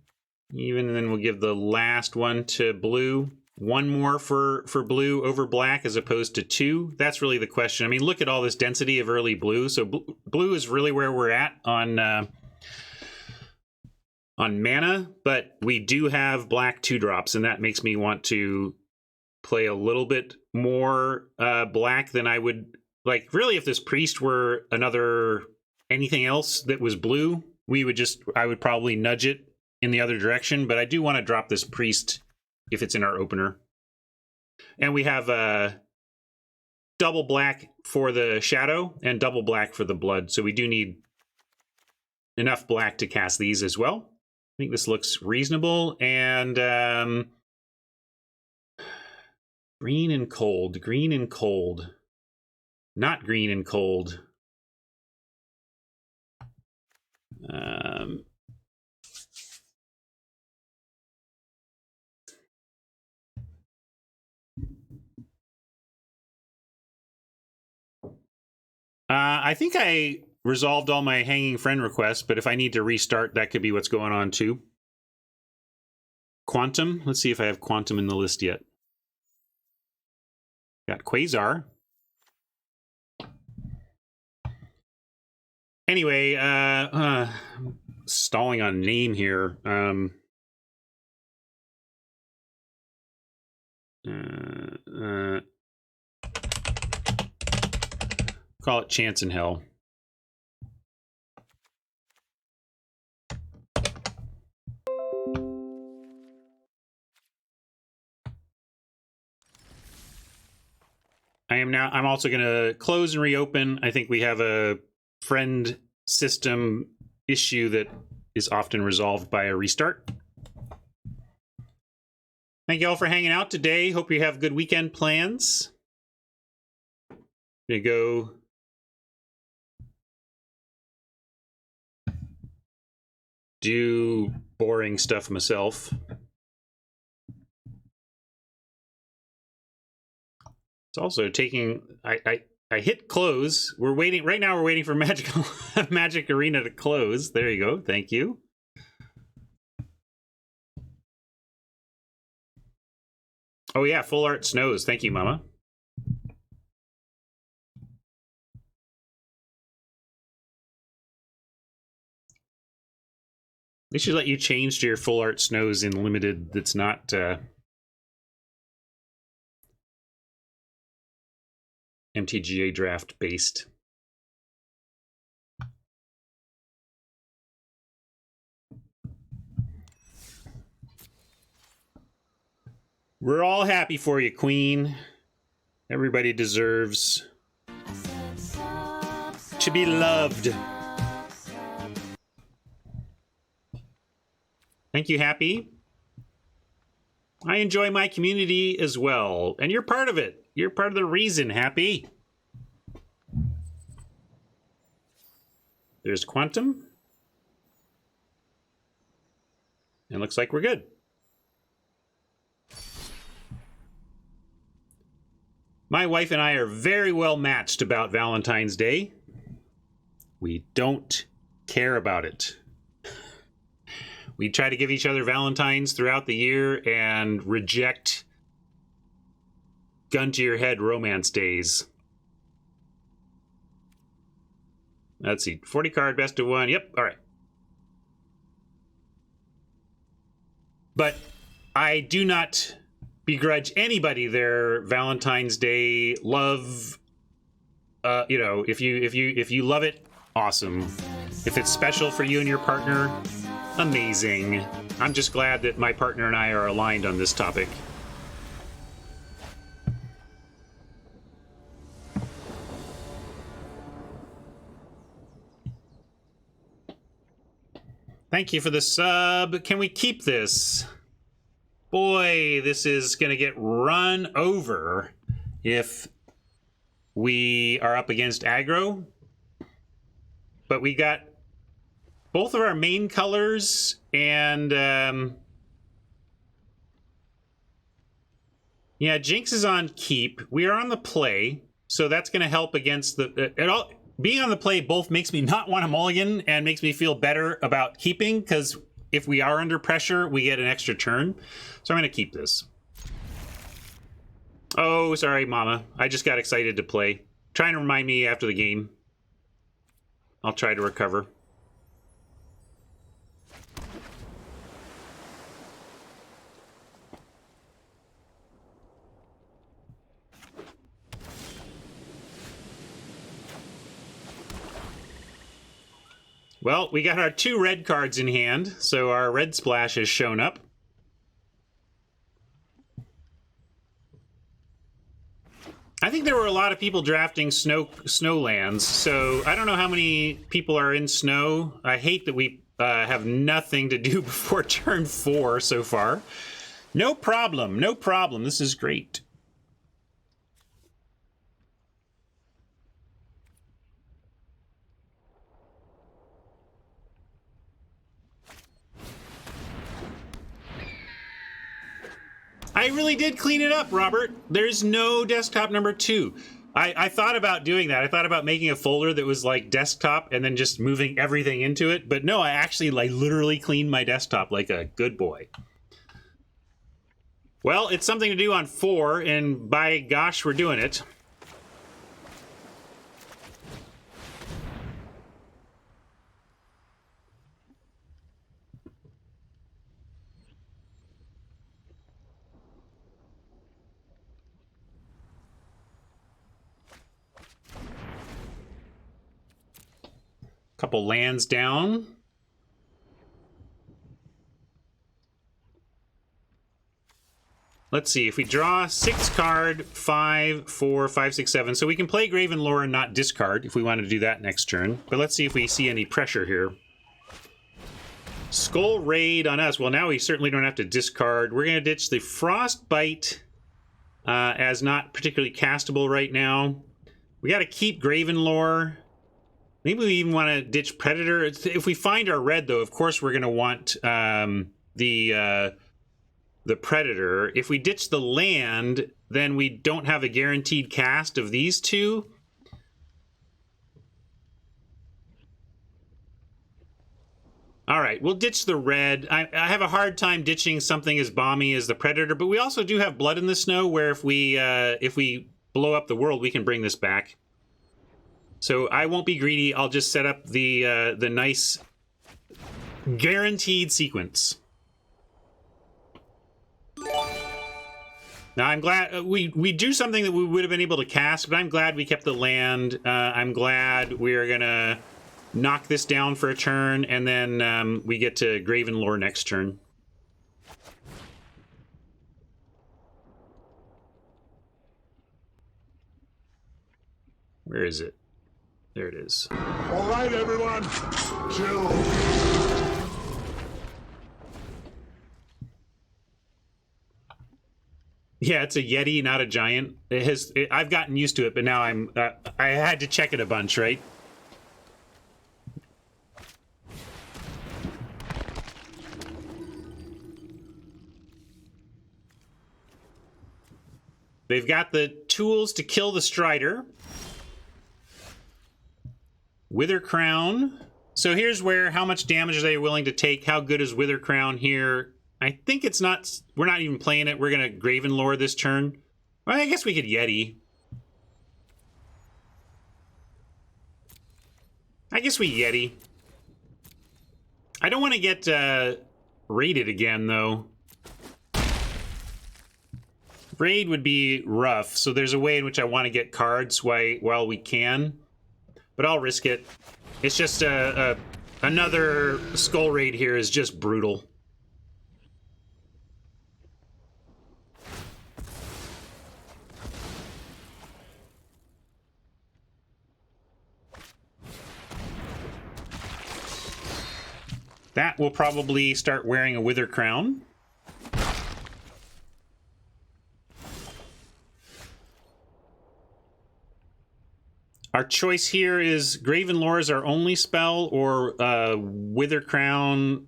Speaker 1: even, and then we'll give the last one to blue. 1 more for blue over black as opposed to 2. That's really the question. I mean, look at all this density of early blue. So blue is really where we're at on mana, but we do have black 2-drops, and that makes me want to play a little bit more black than I would like. Really, if this priest were anything else that was blue, I would probably nudge it in the other direction, but I do want to drop this priest if it's in our opener. And we have double black for the shadow and double black for the blood, so we do need enough black to cast these as well. I think this looks reasonable. And green and cold, not green and cold. I think I resolved all my hanging friend requests, but if I need to restart, that could be what's going on too. Quantum. Let's see if I have Quantum in the list yet. Got Quasar. Anyway, stalling on name here. Call it Chance in Hell. I'm also going to close and reopen. I think we have a friend system issue that is often resolved by a restart. Thank you all for hanging out today. Hope you have good weekend plans. I'm going to go do boring stuff myself. It's also taking, I hit close. We're waiting, right now we're waiting for Magic Arena to close. There you go, thank you. Oh yeah, Full Art Snows, thank you, Mama. They should let you change to your Full Art Snows in limited that's not MTGA draft based. We're all happy for you, Queen. Everybody deserves to be loved. Thank you, Happy. I enjoy my community as well, and you're part of it. You're part of the reason, Happy. There's Quantum. And looks like we're good. My wife and I are very well matched about Valentine's Day. We don't care about it. We try to give each other Valentines throughout the year and reject gun-to-your-head romance days. Let's see. 40 card, best of one. Yep, all right. But I do not begrudge anybody their Valentine's Day love. You know, if you love it, awesome. If it's special for you and your partner, amazing. I'm just glad that my partner and I are aligned on this topic. Thank you for the sub. Can we keep this? Boy, this is going to get run over if we are up against aggro. But we got both of our main colors and yeah, Jinx is on keep. We are on the play, so that's going to help against the being on the play both makes me not want to mulligan and makes me feel better about keeping, because if we are under pressure, we get an extra turn. So I'm going to keep this. Oh, sorry, Mama. I just got excited to play. Trying to remind me after the game. I'll try to recover. Well, we got our 2 red cards in hand, so our red splash has shown up. I think there were a lot of people drafting snowlands, so I don't know how many people are in snow. I hate that we have nothing to do before turn 4 so far. No problem, no problem. This is great. I really did clean it up, Robert. There's no desktop number 2. I thought about doing that. I thought about making a folder that was like desktop and then just moving everything into it. But no, I actually literally cleaned my desktop like a good boy. Well, it's something to do on 4, and by gosh, we're doing it. Couple lands down. Let's see, if we draw 6 card, 5, 4, 5, 6, 7. So we can play Graven Lore and not discard if we want to do that next turn. But let's see if we see any pressure here. Skull Raid on us. Well, now we certainly don't have to discard. We're going to ditch the Frostbite as not particularly castable right now. We got to keep Graven Lore. Maybe we even want to ditch Predator. If we find our red, though, of course we're going to want the Predator. If we ditch the land, then we don't have a guaranteed cast of these 2. All right, we'll ditch the red. I have a hard time ditching something as bomby as the Predator, but we also do have Blood in the Snow, where if we blow up the world, we can bring this back. So I won't be greedy. I'll just set up the nice guaranteed sequence. Now, I'm glad we do something that we would have been able to cast, but I'm glad we kept the land. I'm glad we're going to knock this down for a turn, and then we get to Graven Lore next turn. Where is it? There it is.
Speaker 2: All right, everyone. Chill.
Speaker 1: Yeah, it's a Yeti, not a giant. I've gotten used to it, but now I had to check it a bunch, right? They've got the tools to kill the Strider. Wither Crown. So here's where, how much damage are they willing to take? How good is Wither Crown here? I think it's not, we're not even playing it. We're going to Graven Lore this turn. Well, I guess we could Yeti. I guess we Yeti. I don't want to get raided again, though. Raid would be rough, so there's a way in which I want to get cards while we can. But I'll risk it. It's just another Skull Raid here is just brutal. That will probably start wearing a Wither Crown. Our choice here is Graven Lore is our only spell, or Wither Crown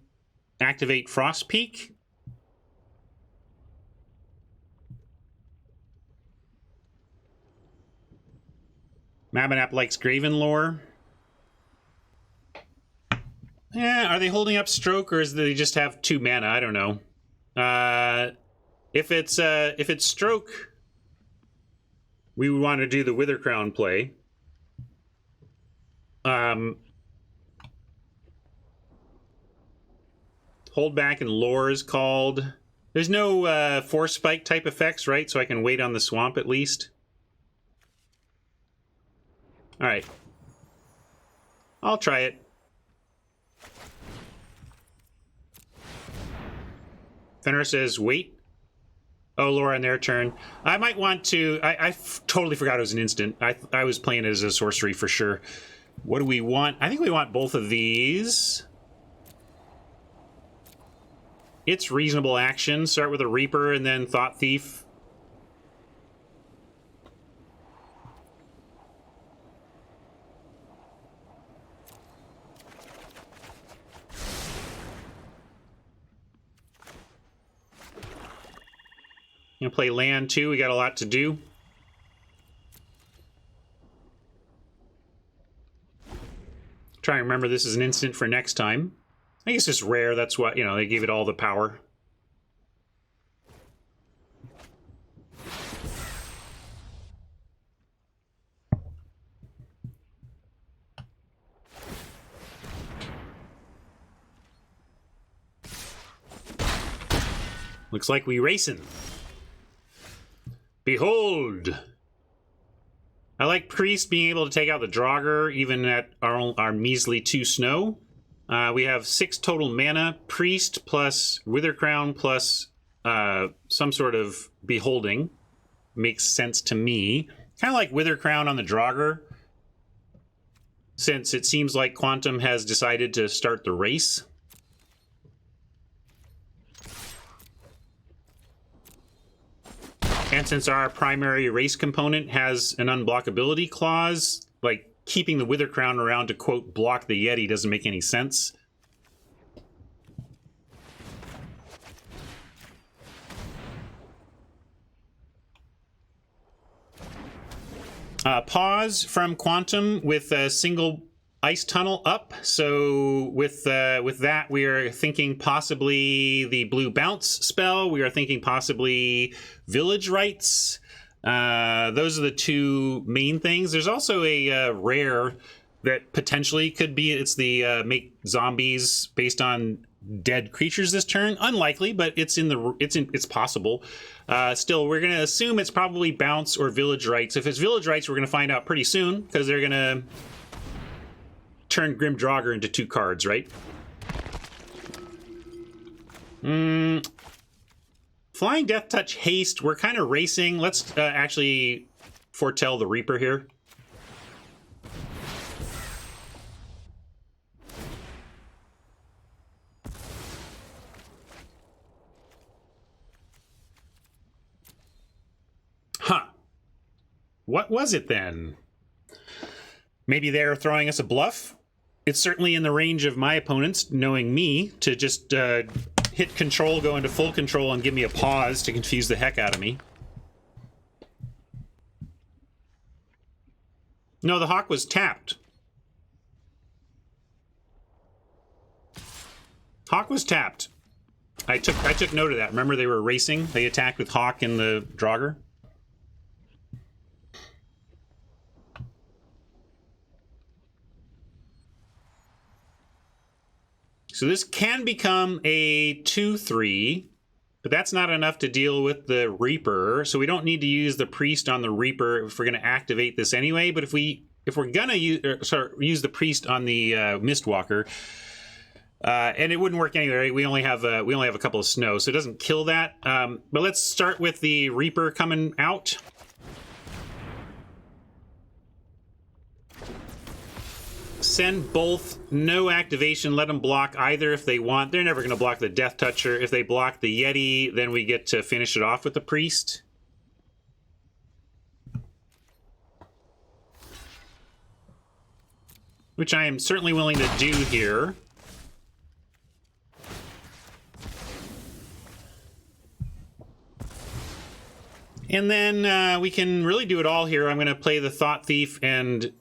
Speaker 1: activate Frost Peak. Mabinap likes Graven Lore. Yeah, are they holding up Stroke, or is they just have 2 mana? I don't know. If it's Stroke, we would want to do the Wither Crown play. Hold back and Lore is called. There's no Force Spike type effects, right? So I can wait on the swamp at least. All right. I'll try it. Fenrir says, wait. Oh, Lore on their turn. I might want to... I totally forgot it was an instant. I was playing it as a sorcery for sure. What do we want? I think we want both of these. It's reasonable action. Start with a Reaper and then Thought Thief. Gonna play land too. We got a lot to do. Try and remember this is an instant for next time. I guess it's rare. That's what, you know, they gave it all the power. Looks like we racing. Behold! I like Priest being able to take out the Draugr, even at our measly 2 snow. We have 6 total mana. Priest plus Wither Crown plus some sort of Beholding. Makes sense to me. Kind of like Wither Crown on the Draugr, since it seems like Quantum has decided to start the race. And since our primary race component has an unblockability clause, like keeping the Wither Crown around to, quote, block the Yeti doesn't make any sense. Pause from Quantum with a single Ice Tunnel up. So with that, we are thinking possibly the Blue Bounce spell. We are thinking possibly Village Rites. Those are the 2 main things. There's also a rare that potentially could be, it's the make zombies based on dead creatures this turn. Unlikely, but it's possible. Still, we're gonna assume it's probably bounce or village rites. If it's village rites, we're gonna find out pretty soon because they're gonna turn Grim Draugr into 2 cards, right? Flying Death Touch Haste. We're kind of racing. Let's actually foretell the Reaper here. Huh. What was it then? Maybe they're throwing us a bluff? It's certainly in the range of my opponents, knowing me, to just hit control, go into full control, and give me a pause to confuse the heck out of me. No, the Hawk was tapped. Hawk was tapped. I took note of that. Remember, they were racing? They attacked with Hawk and the Draugr. So this can become a 2/3, but that's not enough to deal with the Reaper. So we don't need to use the Priest on the Reaper if we're going to activate this anyway. But if we're going to use the Priest on the Mistwalker, and it wouldn't work anyway. Right? We only have a couple of snow, so it doesn't kill that. But let's start with the Reaper coming out. Send both, no activation, let them block either if they want. They're never going to block the Death Toucher. If they block the Yeti, then we get to finish it off with the Priest. Which I am certainly willing to do here. And then we can really do it all here. I'm going to play the Thought Thief and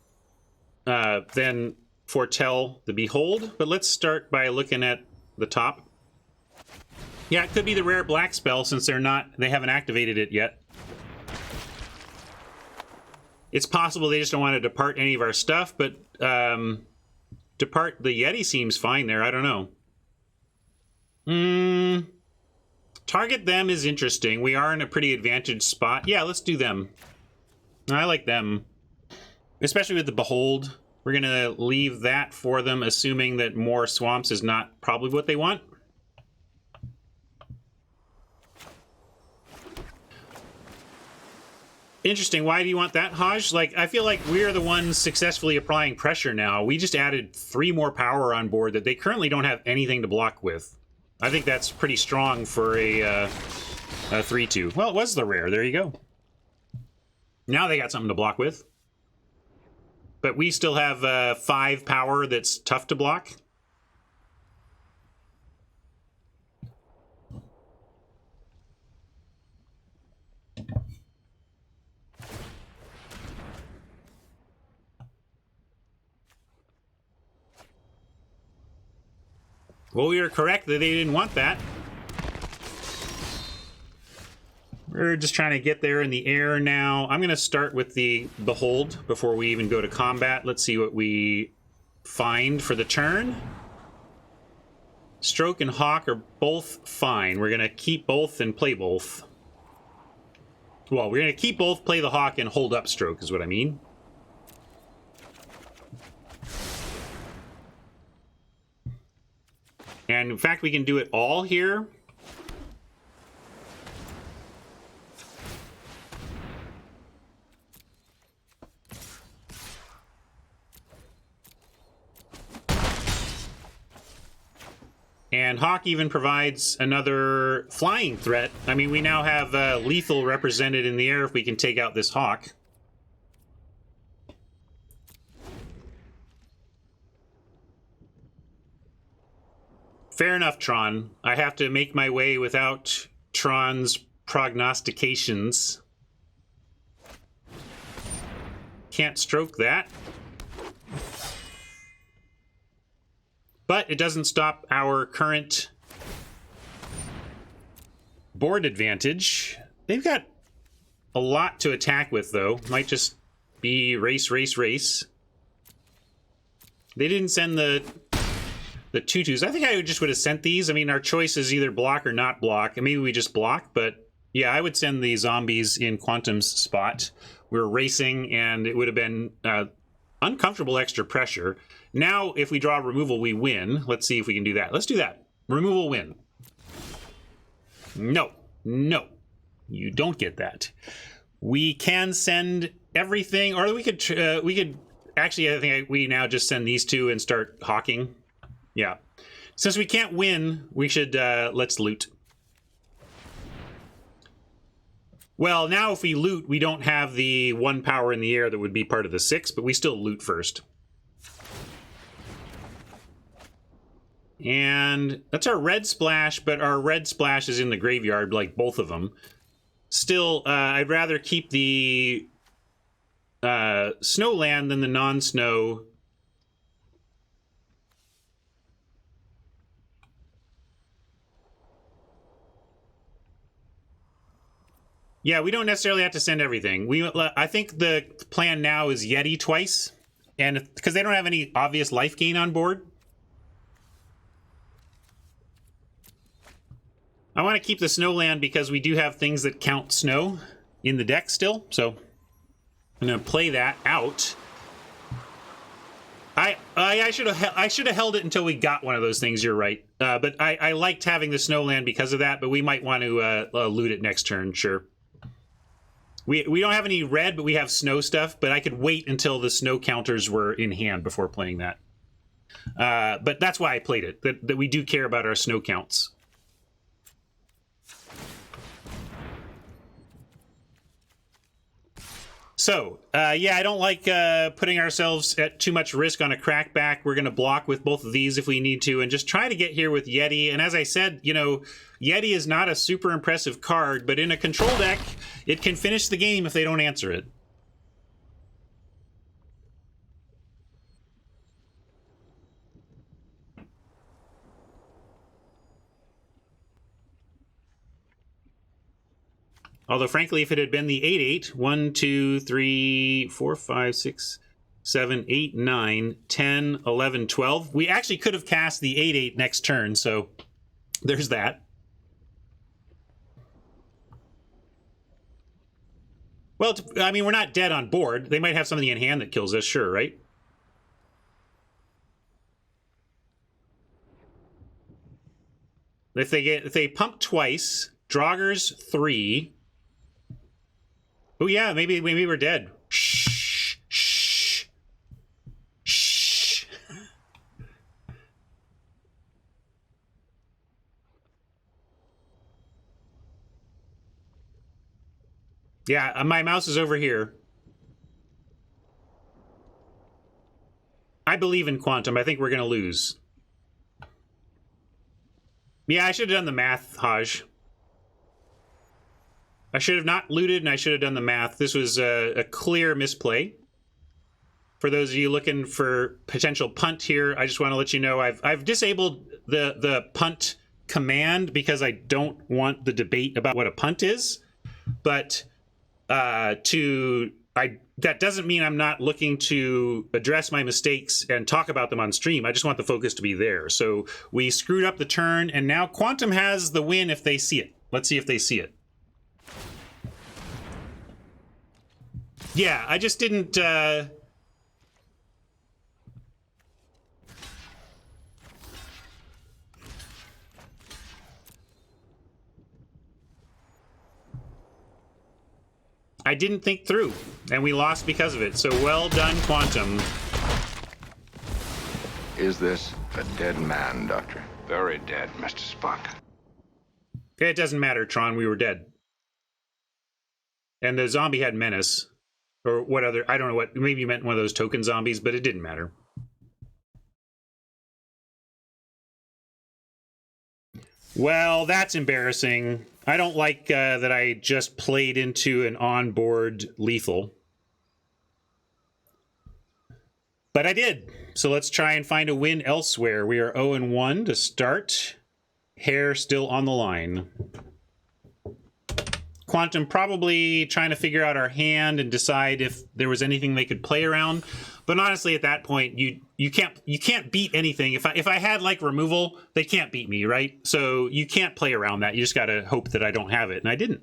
Speaker 1: then foretell the Behold, but let's start by looking at the top. Yeah, it could be the rare black spell since they haven't activated it yet. It's possible they just don't want to depart any of our stuff, but depart the Yeti seems fine there. I don't know. Target them is interesting. We are in a pretty advantaged spot. Yeah, let's do them. I like them. Especially with the Behold. We're going to leave that for them, assuming that more swamps is not probably what they want. Interesting. Why do you want that, Haj? Like, I feel like we're the ones successfully applying pressure now. We just added 3 more power on board that they currently don't have anything to block with. I think that's pretty strong for a 3/2. Well, it was the rare. There you go. Now they got something to block with. But we still have 5 power that's tough to block. Well, we were correct that they didn't want that. We're just trying to get there in the air now. I'm going to start with the Behold before we even go to combat. Let's see what we find for the turn. Stroke and Hawk are both fine. We're going to keep both and play both. Well, we're going to keep both, play the Hawk, and hold up Stroke is what I mean. And in fact, we can do it all here. And Hawk even provides another flying threat. I mean, we now have lethal represented in the air if we can take out this Hawk. Fair enough, Tron. I have to make my way without Tron's prognostications. Can't stroke that. But it doesn't stop our current board advantage. They've got a lot to attack with, though. Might just be race, race, race. They didn't send the the tutus. I think I just would have sent these. I mean, our choice is either block or not block. And maybe we just block, but yeah, I would send the zombies in Quantum's spot. We're racing, and it would have been uncomfortable extra pressure. Now, if we draw removal, we win. Let's see if we can do that. Let's do that. Removal win. No, no, you don't get that. We can send everything, or we could actually, I think we now just send these two and start hawking. Yeah. Since we can't win, we should, let's loot. Well, now if we loot, we don't have the 1 power in the air that would be part of the 6, but we still loot first. And that's our red splash, but our red splash is in the graveyard, like both of them. Still, I'd rather keep the snow land than the non-snow. Yeah, we don't necessarily have to send everything. I think the plan now is Yeti twice, and because they don't have any obvious life gain on board. I want to keep the snow land because we do have things that count snow in the deck still, so I'm going to play that out. I should have held it until we got one of those things. You're right, but I liked having the snow land because of that. But we might want to loot it next turn. Sure. We don't have any red, but we have snow stuff. But I could wait until the snow counters were in hand before playing that. But that's why I played it. That we do care about our snow counts. So, yeah, I don't like putting ourselves at too much risk on a crackback. We're going to block with both of these if we need to, and just try to get here with Yeti. And as I said, you know, Yeti is not a super impressive card, but in a control deck, it can finish the game if they don't answer it. Although, frankly, if it had been the 8-8, 1, 2, 3, 4, 5, 6, 7, 8, 9, 10, 11, 12, we actually could have cast the 8-8 next turn, so there's that. Well, I mean, we're not dead on board. They might have something in hand that kills us, sure, right? If they pump twice, Draugrs 3. Oh yeah, maybe we're dead. Shh, shh, shh. Yeah, my mouse is over here. I believe in Quantum. I think we're gonna lose. Yeah, I should have done the math, Haj. I should have not looted, and I should have done the math. This was a clear misplay. For those of you looking for potential punt here, I just want to let you know I've disabled the punt command because I don't want the debate about what a punt is. But that doesn't mean I'm not looking to address my mistakes and talk about them on stream. I just want the focus to be there. So we screwed up the turn, and now Quantum has the win if they see it. Let's see if they see it. Yeah, I just didn't... I didn't think through, and we lost because of it. So well done, Quantum.
Speaker 3: Is this a dead man, Doctor?
Speaker 4: Very dead, Mr. Spock.
Speaker 1: Okay, it doesn't matter, Tron. We were dead. And the zombie had menace. Or what other... I don't know what... Maybe you meant one of those token zombies, but it didn't matter. Well, that's embarrassing. I don't like that I just played into an onboard lethal. But I did. So let's try and find a win elsewhere. We are 0-1 to start. Hair still on the line. Quantum probably trying to figure out our hand and decide if there was anything they could play around. But honestly, at that point, you can't beat anything. If I had like removal, they can't beat me, right? So you can't play around that. You just got to hope that I don't have it, and I didn't.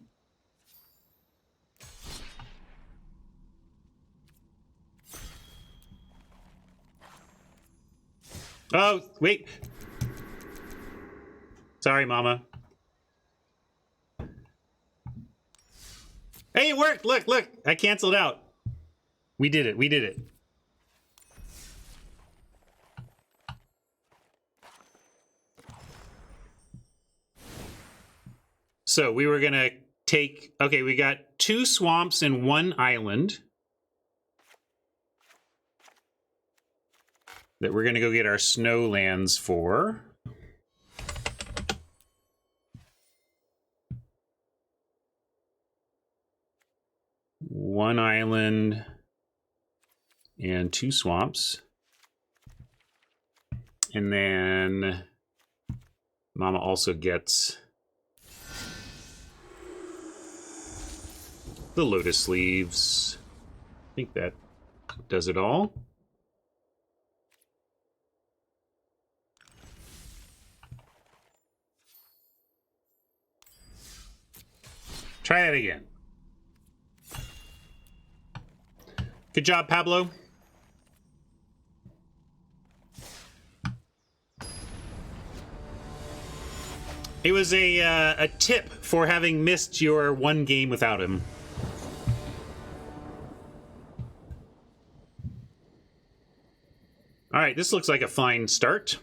Speaker 1: Oh, wait. Sorry, Mama. Hey, it worked. Look. I canceled out. We did it. So we were going to take... Okay, we got 2 swamps and 1 island that we're going to go get our snow lands for. One island and 2 swamps. And then Mama also gets the lotus leaves. I think that does it all. Try it again. Good job, Pablo. It was a tip for having missed your 1 game without him. All right, this looks like a fine start.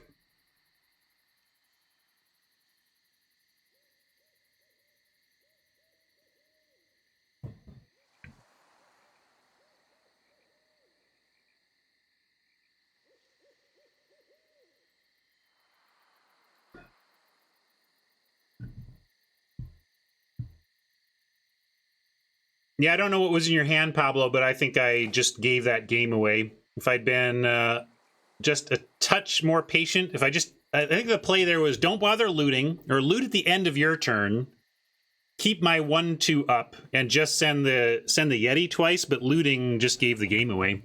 Speaker 1: Yeah, I don't know what was in your hand, Pablo, but I think I just gave that game away. If I'd been just a touch more patient, I think the play there was don't bother looting, or loot at the end of your turn, keep my 1/2 up, and just send the Yeti twice, but looting just gave the game away.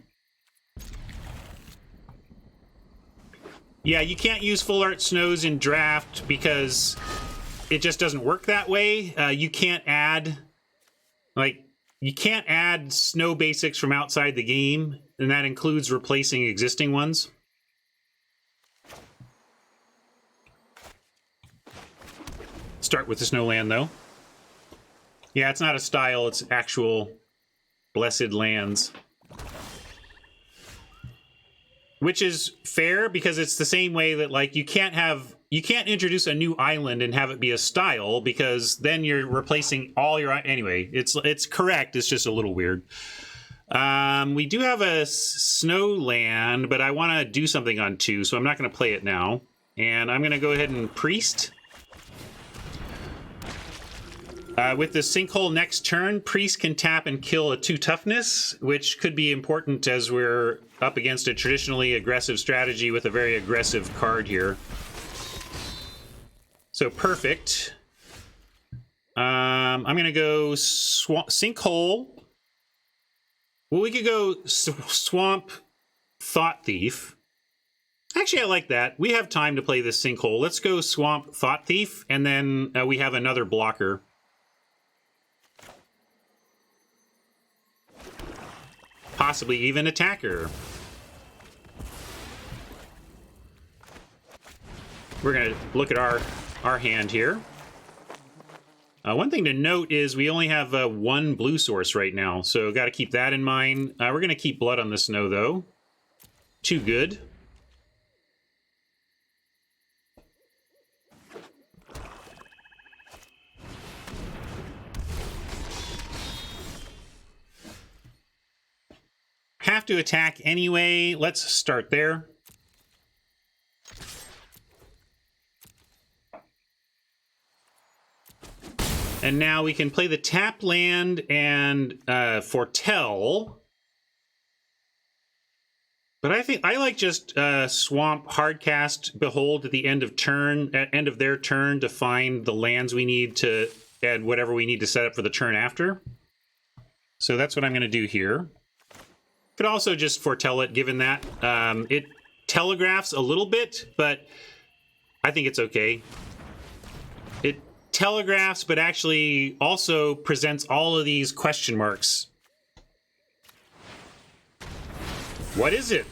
Speaker 1: Yeah, you can't use full art snows in draft because it just doesn't work that way. You can't add, you can't add snow basics from outside the game, and that includes replacing existing ones. Start with the snowland, though. Yeah, it's not a style, it's actual blessed lands. Which is fair, because it's the same way that, like, you can't introduce a new island and have it be a style, because then you're replacing all your... Anyway, it's correct, it's just a little weird. We do have a snow land, but I want to do something on 2, so I'm not going to play it now. And I'm going to go ahead and priest. With the sinkhole next turn, priest can tap and kill a 2 toughness, which could be important as we're up against a traditionally aggressive strategy with a very aggressive card here. So perfect. I'm going to go sinkhole. Well, we could go swamp Thought Thief. Actually, I like that. We have time to play this sinkhole. Let's go swamp Thought Thief, and then we have another blocker. Possibly even attacker. We're going to look at our hand here. One thing to note is we only have 1 blue source right now, so got to keep that in mind. We're going to keep blood on the snow, though. Too good. Have to attack anyway. Let's start there. And now we can play the tap land and foretell. But I think I like just swamp hardcast behold at the end of their turn to find the lands we need to add whatever we need to set up for the turn after. So that's what I'm going to do here. Could also just foretell it, given that. It telegraphs a little bit, but I think it's okay. It telegraphs, but actually also presents all of these question marks. What is it?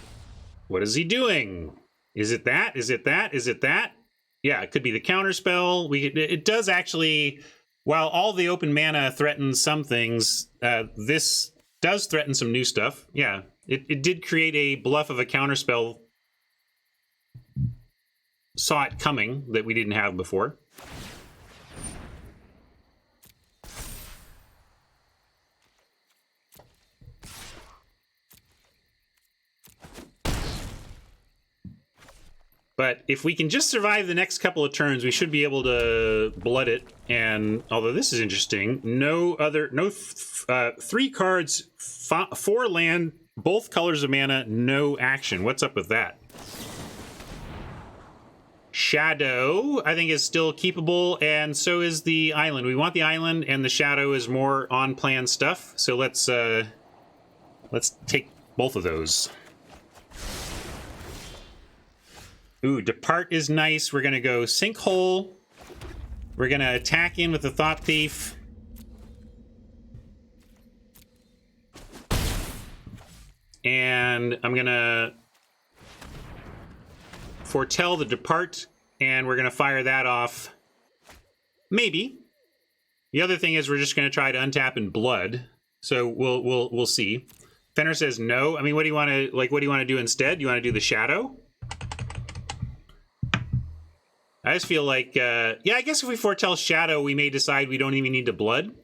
Speaker 1: What is he doing? Is it that? Is it that? Is it that? Yeah, it could be the counterspell. It does actually, while all the open mana threatens some things, this does threaten some new stuff. Yeah, it did create a bluff of a counterspell. Saw it coming that we didn't have before. But if we can just survive the next couple of turns, we should be able to blood it. And although this is interesting, three cards, 4 land, both colors of mana, no action. What's up with that? Shadow, I think, is still keepable, and so is the island. We want the island, and the shadow is more on-plan stuff. So let's take both of those. Ooh, Depart is nice. We're going to go Sinkhole. We're going to attack in with the Thought Thief. And I'm going to foretell the Depart, and we're going to fire that off. Maybe. The other thing is we're just going to try to untap in Blood. So we'll see. Fenner says no. I mean, what do you want to do instead? You want to do the Shadow? I just feel like, yeah, I guess if we foretell Shadow, we may decide we don't even need to Blood.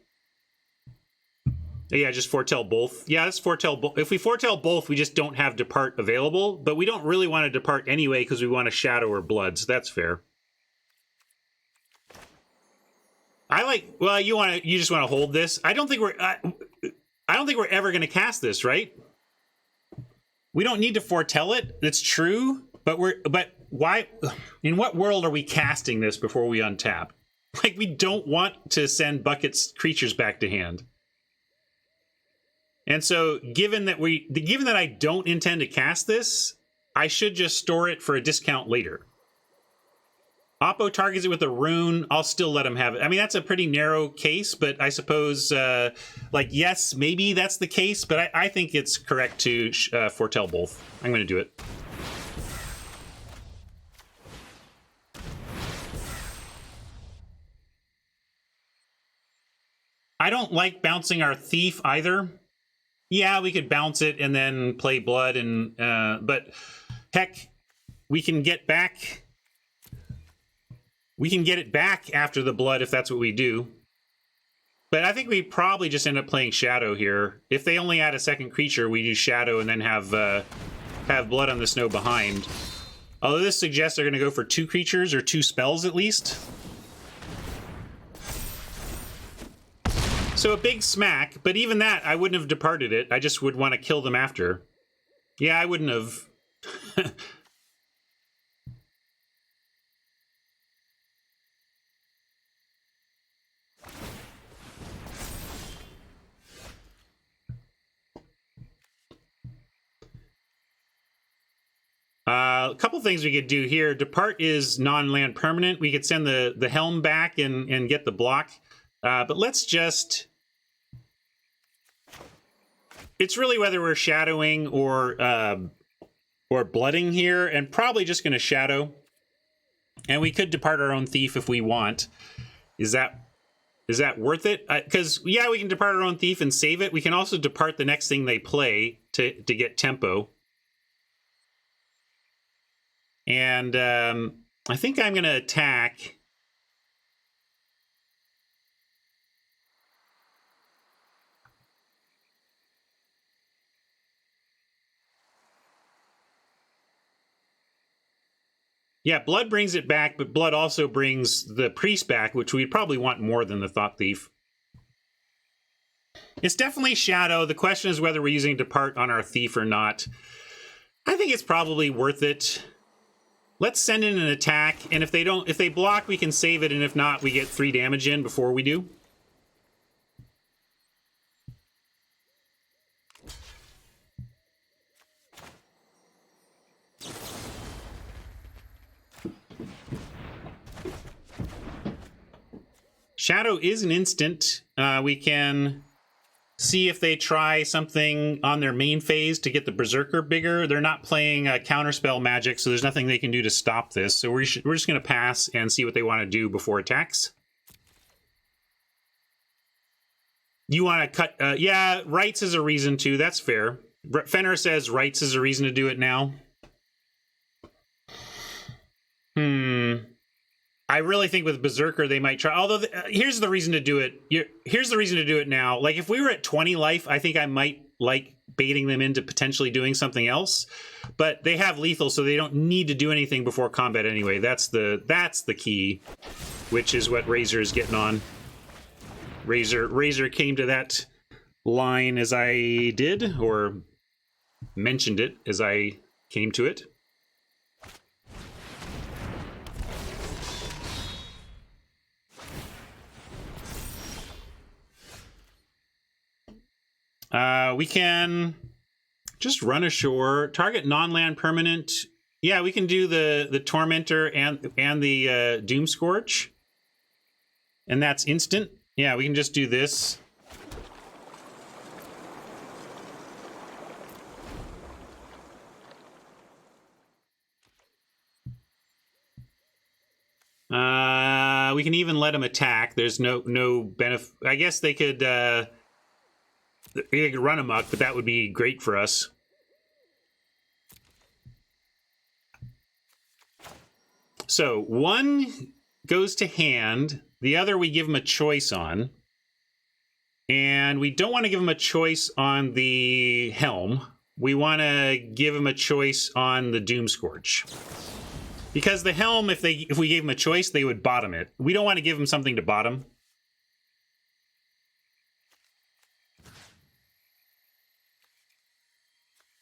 Speaker 1: Yeah, just foretell both. Yeah, let's foretell both. If we foretell both, we just don't have Depart available, but we don't really want to Depart anyway because we want a Shadow or Blood, so that's fair. Well, you just want to hold this. I don't think we're ever going to cast this, right? We don't need to foretell it. It's true, but why? In what world are we casting this before we untap? Like, we don't want to send Bucket's creatures back to hand. And so, given that I don't intend to cast this, I should just store it for a discount later. Oppo targets it with a rune. I'll still let him have it. I mean, that's a pretty narrow case, but I suppose, yes, maybe that's the case, but I think it's correct to foretell both. I'm going to do it. I don't like bouncing our Thief either. Yeah, we could bounce it and then play Blood, and but heck, we can get back. We can get it back after the Blood if that's what we do. But I think we probably just end up playing Shadow here. If they only add a second creature, we do Shadow and then have Blood on the Snow behind. Although this suggests they're going to go for 2 creatures or 2 spells at least. So a big smack, but even that, I wouldn't have departed it. I just would want to kill them after. Yeah, I wouldn't have. A couple things we could do here. Depart is non-land permanent. We could send the Helm back and get the block. But let's just... It's really whether we're shadowing or blooding here, and probably just going to shadow. And we could depart our own Thief if we want. Is that worth it? Because, yeah, we can depart our own Thief and save it. We can also depart the next thing they play to get tempo. And I think I'm going to attack... Yeah, Blood brings it back, but Blood also brings the Priest back, which we'd probably want more than the Thought Thief. It's definitely Shadow. The question is whether we're using Depart on our Thief or not. I think it's probably worth it. Let's send in an attack, and if they block, we can save it, and if not, we get 3 damage in before we do. Shadow is an instant. We can see if they try something on their main phase to get the Berserker bigger. They're not playing counterspell magic, so there's nothing they can do to stop this. So we're just going to pass and see what they want to do before attacks. You want to cut... yeah, Rights is a reason to. That's fair. Fenner says Rights is a reason to do it now. I really think with Berserker they might try. Although here's the reason to do it. Here's the reason to do it now. Like if we were at 20 life, I think I might like baiting them into potentially doing something else. But they have lethal, so they don't need to do anything before combat anyway. That's the key, which is what Razor is getting on. Razor came to that line as I did, or mentioned it as I came to it. We can just run ashore, target non-land permanent. Yeah, we can do the Tormentor and the Doom Scourge, and that's instant. Yeah, we can just do this. We can even let them attack. There's no benefit. I guess they could run amok, but that would be great for us. So one goes to hand, the other we give them a choice on, and we don't want to give them a choice on the Helm. We want to give them a choice on the Doom Scourge. Because the Helm, if we gave them a choice, they would bottom it. We don't want to give them something to bottom.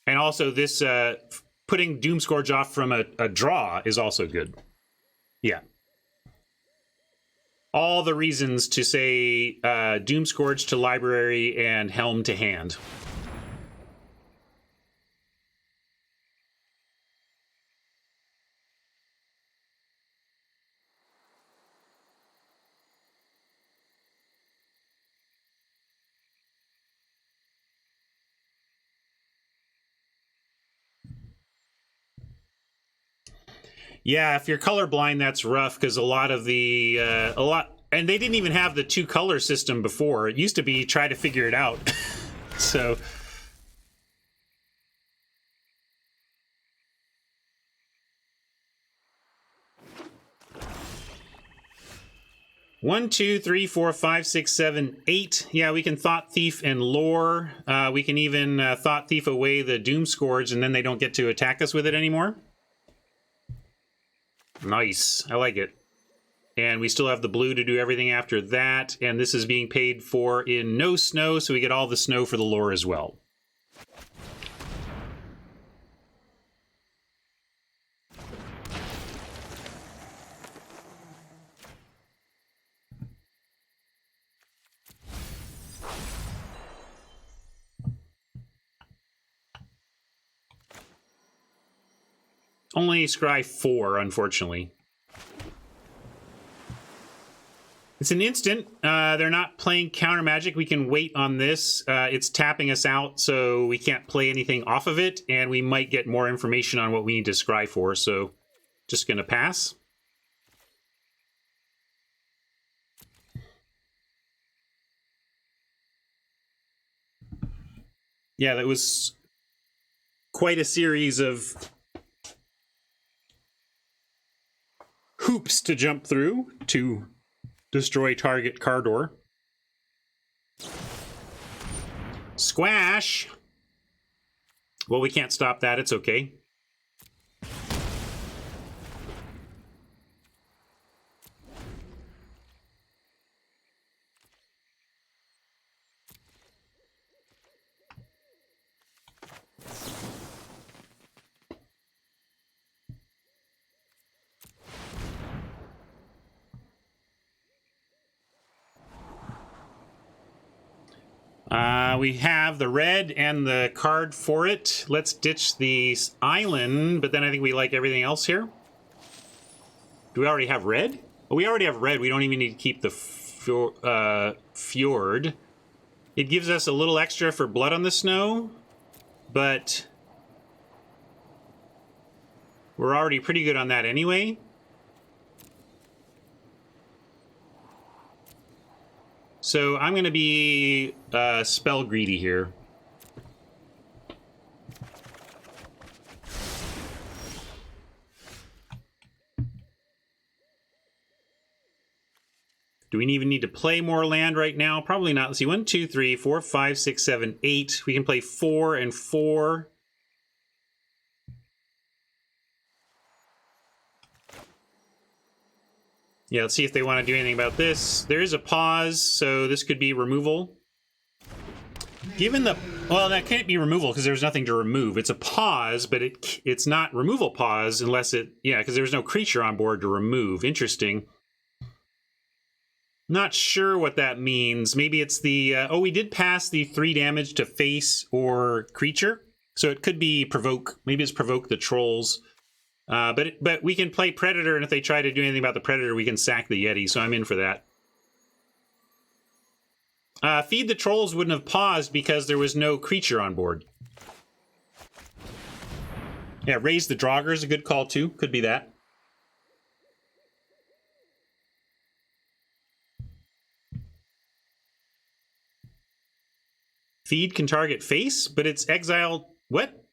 Speaker 1: And also this, putting Doom Scourge off from a draw is also good. Yeah. All the reasons to say Doom Scourge to library and Helm to hand. Yeah, if you're colorblind, that's rough because a lot of the and they didn't even have the 2-color system before. It used to be try to figure it out. So one, 2, 3, 4, 5, 6, 7, 8. Yeah, we can Thought Thief and Lore. We can even Thought Thief away the Doom Scourge, and then they don't get to attack us with it anymore. Nice. I like it. And we still have the blue to do everything after that. And this is being paid for in no snow, so we get all the snow for the lore as well. Only scry 4, unfortunately. It's an instant. They're not playing counter magic. We can wait on this. It's tapping us out, so we can't play anything off of it, and we might get more information on what we need to scry for, so just going to pass. Yeah, that was quite a series of hoops to jump through to destroy target Cardor. Squash! Well, we can't stop that. It's okay. We have the red and the card for it. Let's ditch the island, but then I think we like everything else here. Do we already have red? Oh, we already have red. We don't even need to keep the Fjord. It gives us a little extra for Blood on the Snow, but we're already pretty good on that anyway. So I'm going to be spell greedy here. Do we even need to play more land right now? Probably not. Let's see. 1, 2, 3, 4, 5, 6, 7, 8. We can play 4 and 4. Yeah, let's see if they want to do anything about this. There is a pause, so this could be removal. Given the... Well, that can't be removal because there's nothing to remove. It's a pause, but it's not removal pause unless it... Yeah, because there's no creature on board to remove. Interesting. Not sure what that means. Maybe it's the... oh, we did pass the 3 damage to face or creature. So it could be provoke. Maybe it's provoke the trolls. But we can play Predator, and if they try to do anything about the Predator, we can sack the Yeti, so I'm in for that. Feed the Trolls wouldn't have paused because there was no creature on board. Yeah, Raise the Draugr is a good call, too. Could be that. Feed can target face, but it's exile... What?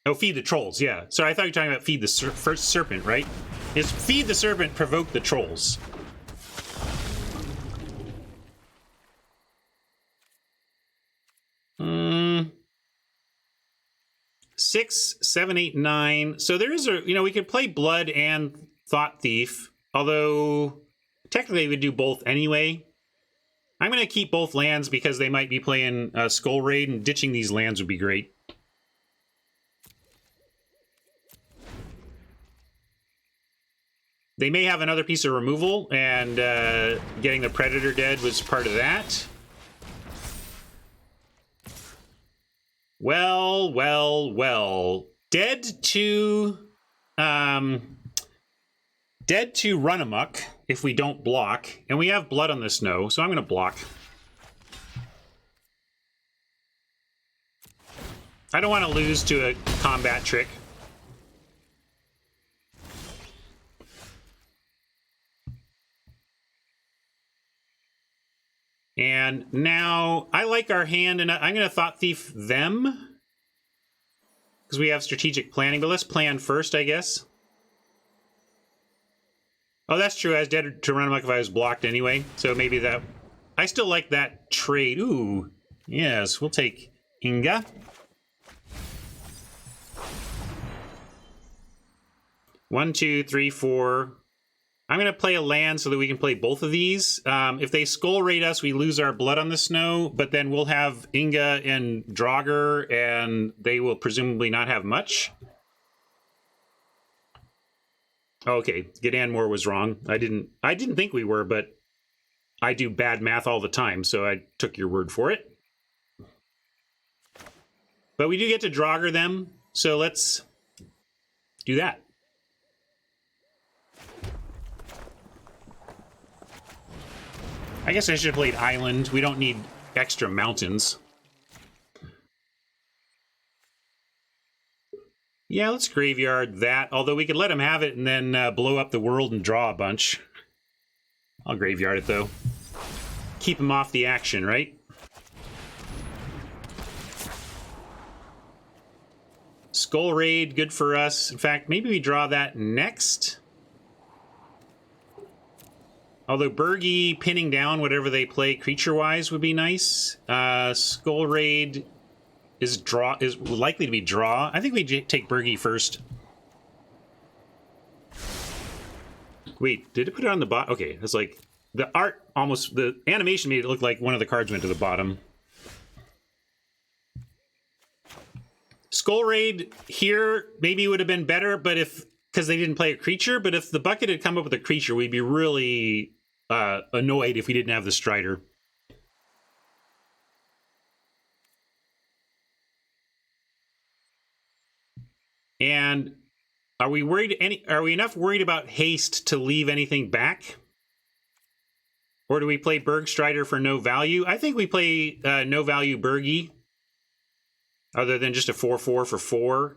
Speaker 1: Oh, Feed the Trolls, yeah. So I thought you were talking about Feed the first Serpent, right? Is Feed the Serpent, provoke the Trolls. Six, 7, 8, 9. So there is a... You know, we could play Blood and Thought Thief, although technically we do both anyway. I'm going to keep both lands because they might be playing Skull Raid, and ditching these lands would be great. They may have another piece of removal, and getting the Predator dead was part of that. Well, well, well. Dead to Run Amok if we don't block. And we have Blood on the Snow, so I'm going to block. I don't want to lose to a combat trick. And now, I like our hand, and I'm going to Thought Thief them. Because we have strategic planning, but let's plan first, I guess. Oh, that's true. I was dead to Run Amok if I was blocked anyway. So maybe that... I still like that trade. Ooh. Yes, we'll take Inga. One, two, three, four... I'm going to play a land so that we can play both of these. If they Skull Raid us, we lose our Blood on the Snow, but then we'll have Inga and Draugr, and they will presumably not have much. Okay, G'danmore was wrong. I didn't think we were, but I do bad math all the time, so I took your word for it. But we do get to Draugr them, so let's do that. I guess I should have played Island. We don't need extra mountains. Yeah, let's Graveyard that. Although we could let him have it and then blow up the world and draw a bunch. I'll Graveyard it, though. Keep him off the action, right? Skull Raid, good for us. In fact, maybe we draw that next. Although Bergie pinning down whatever they play creature-wise would be nice. Skull Raid is likely to be draw. I think we take Bergie first. Wait, did it put it on the bottom? Okay, it's like the art almost, the animation made it look like one of the cards went to the bottom. Skull Raid here maybe would have been better, but because they didn't play a creature, but if the bucket had come up with a creature, we'd be really annoyed if we didn't have the Strider. And are we enough worried about haste to leave anything back? Or do we play Bergstrider for no value? I think we play no value Bergie, other than just a 4/4 for 4.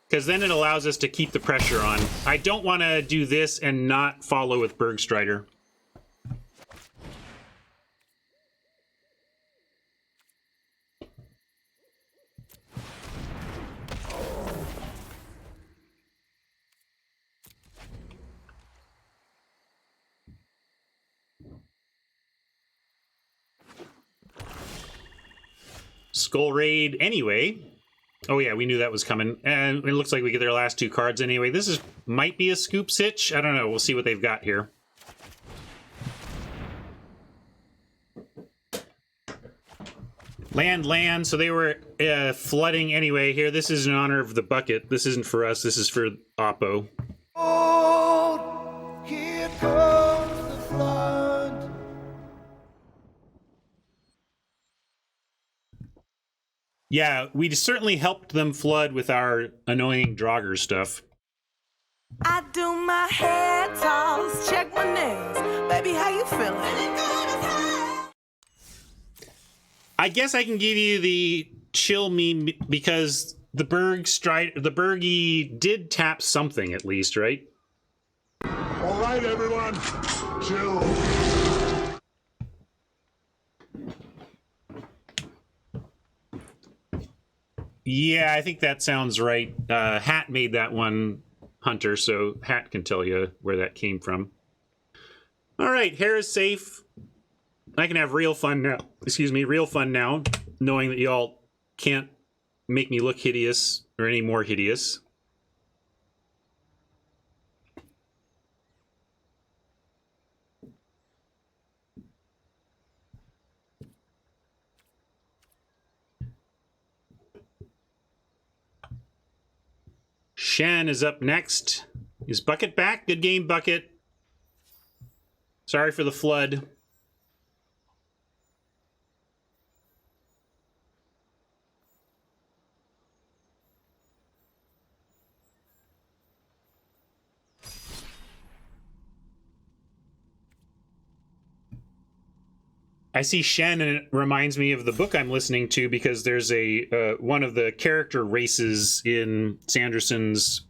Speaker 1: Because then it allows us to keep the pressure on. I don't want to do this and not follow with Bergstrider. Skull Raid anyway. Oh yeah, we knew that was coming. And it looks like we get their last 2 cards anyway. This might be a scoop sitch. I don't know. We'll see what they've got here. Land. So they were flooding anyway here. This is in honor of the bucket. This isn't for us. This is for Oppo.
Speaker 5: Oh, here comes the flood.
Speaker 1: Yeah, we certainly helped them flood with our annoying Draugr stuff.
Speaker 5: I do my hair toss, check my nails. Baby, how you feeling?
Speaker 1: I guess I can give you the chill meme because the Bergie did tap something at least, right?
Speaker 2: All right, everyone. Chill.
Speaker 1: Yeah, I think that sounds right. Hat made that one, Hunter, so Hat can tell you where that came from. All right, hair is safe. I can have real fun now. Excuse me, real fun now, knowing that y'all can't make me look hideous or any more hideous. Shen is up next. Is Bucket back? Good game, Bucket. Sorry for the flood. I see Shen, and it reminds me of the book I'm listening to because there's a one of the character races in Sanderson's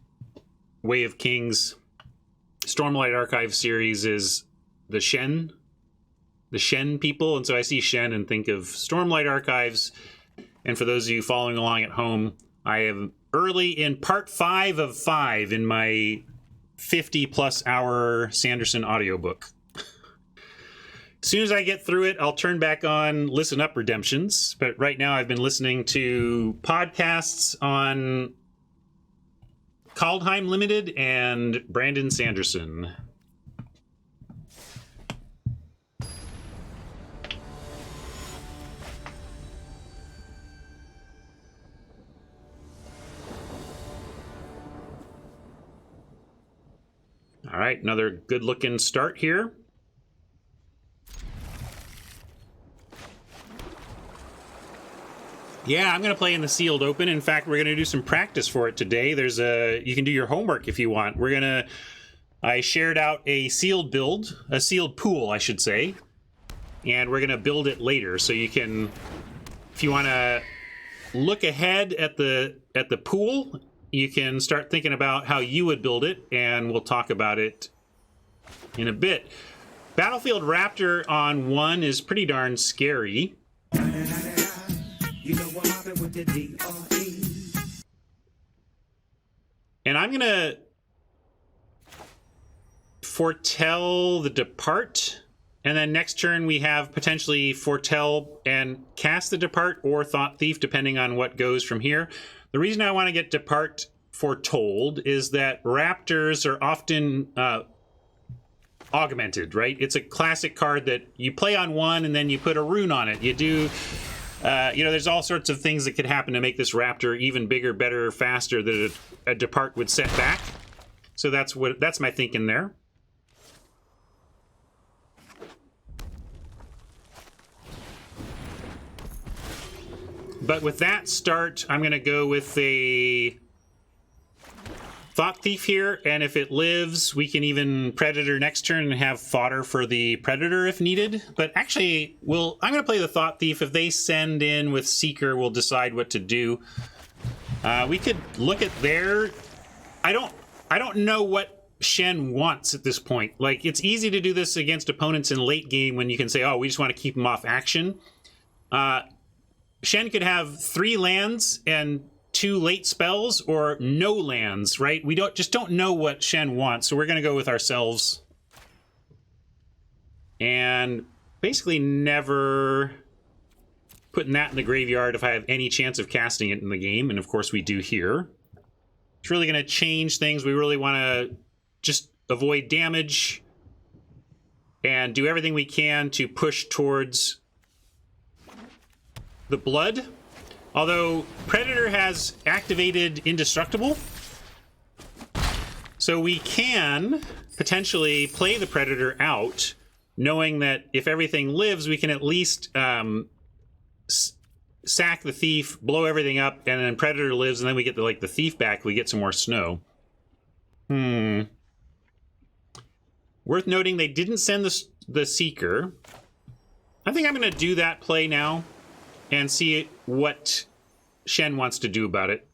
Speaker 1: Way of Kings Stormlight Archive series is the Shen people, and so I see Shen and think of Stormlight Archives. And for those of you following along at home, I am early in part 5 of 5 in my 50+ hour Sanderson audiobook. As soon as I get through it, I'll turn back on Listen Up Redemptions. But right now I've been listening to podcasts on Kaldheim Limited and Brandon Sanderson. All right, another good-looking start here. Yeah, I'm going to play in the sealed open. In fact, we're going to do some practice for it today. You can do your homework if you want. I shared out a sealed pool, I should say, and we're going to build it later. So you can, if you want to look ahead at the pool, you can start thinking about how you would build it, and we'll talk about it in a bit. Battlefield Raptor on 1 is pretty darn scary. You know what happened with the DRE. And I'm going to foretell the Depart. And then next turn we have potentially foretell and cast the Depart or Thought Thief, depending on what goes from here. The reason I want to get Depart foretold is that Raptors are often augmented, right? It's a classic card that you play on 1 and then you put a rune on it. You do... there's all sorts of things that could happen to make this Raptor even bigger, better, faster that a Depart would set back. So that's my thinking there. But with that start, I'm going to go with a Thought Thief here, and if it lives, we can even Predator next turn and have fodder for the Predator if needed. But actually, I'm going to play the Thought Thief. If they send in with Seeker, we'll decide what to do. We could look at their... I don't know what Shen wants at this point. Like, it's easy to do this against opponents in late game when you can say, oh, we just want to keep them off action. Shen could have 3 lands and 2 late spells or no lands, right? We don't know what Shen wants, so we're going to go with ourselves. And basically never putting that in the graveyard if I have any chance of casting it in the game, and of course we do here. It's really going to change things. We really want to just avoid damage and do everything we can to push towards the blood. Although Predator has activated Indestructible, so we can potentially play the Predator out, knowing that if everything lives, we can at least sack the Thief, blow everything up, and then Predator lives, and then we get the Thief back, we get some more snow. Worth noting, they didn't send the Seeker. I think I'm going to do that play now and see what Shen wants to do about it.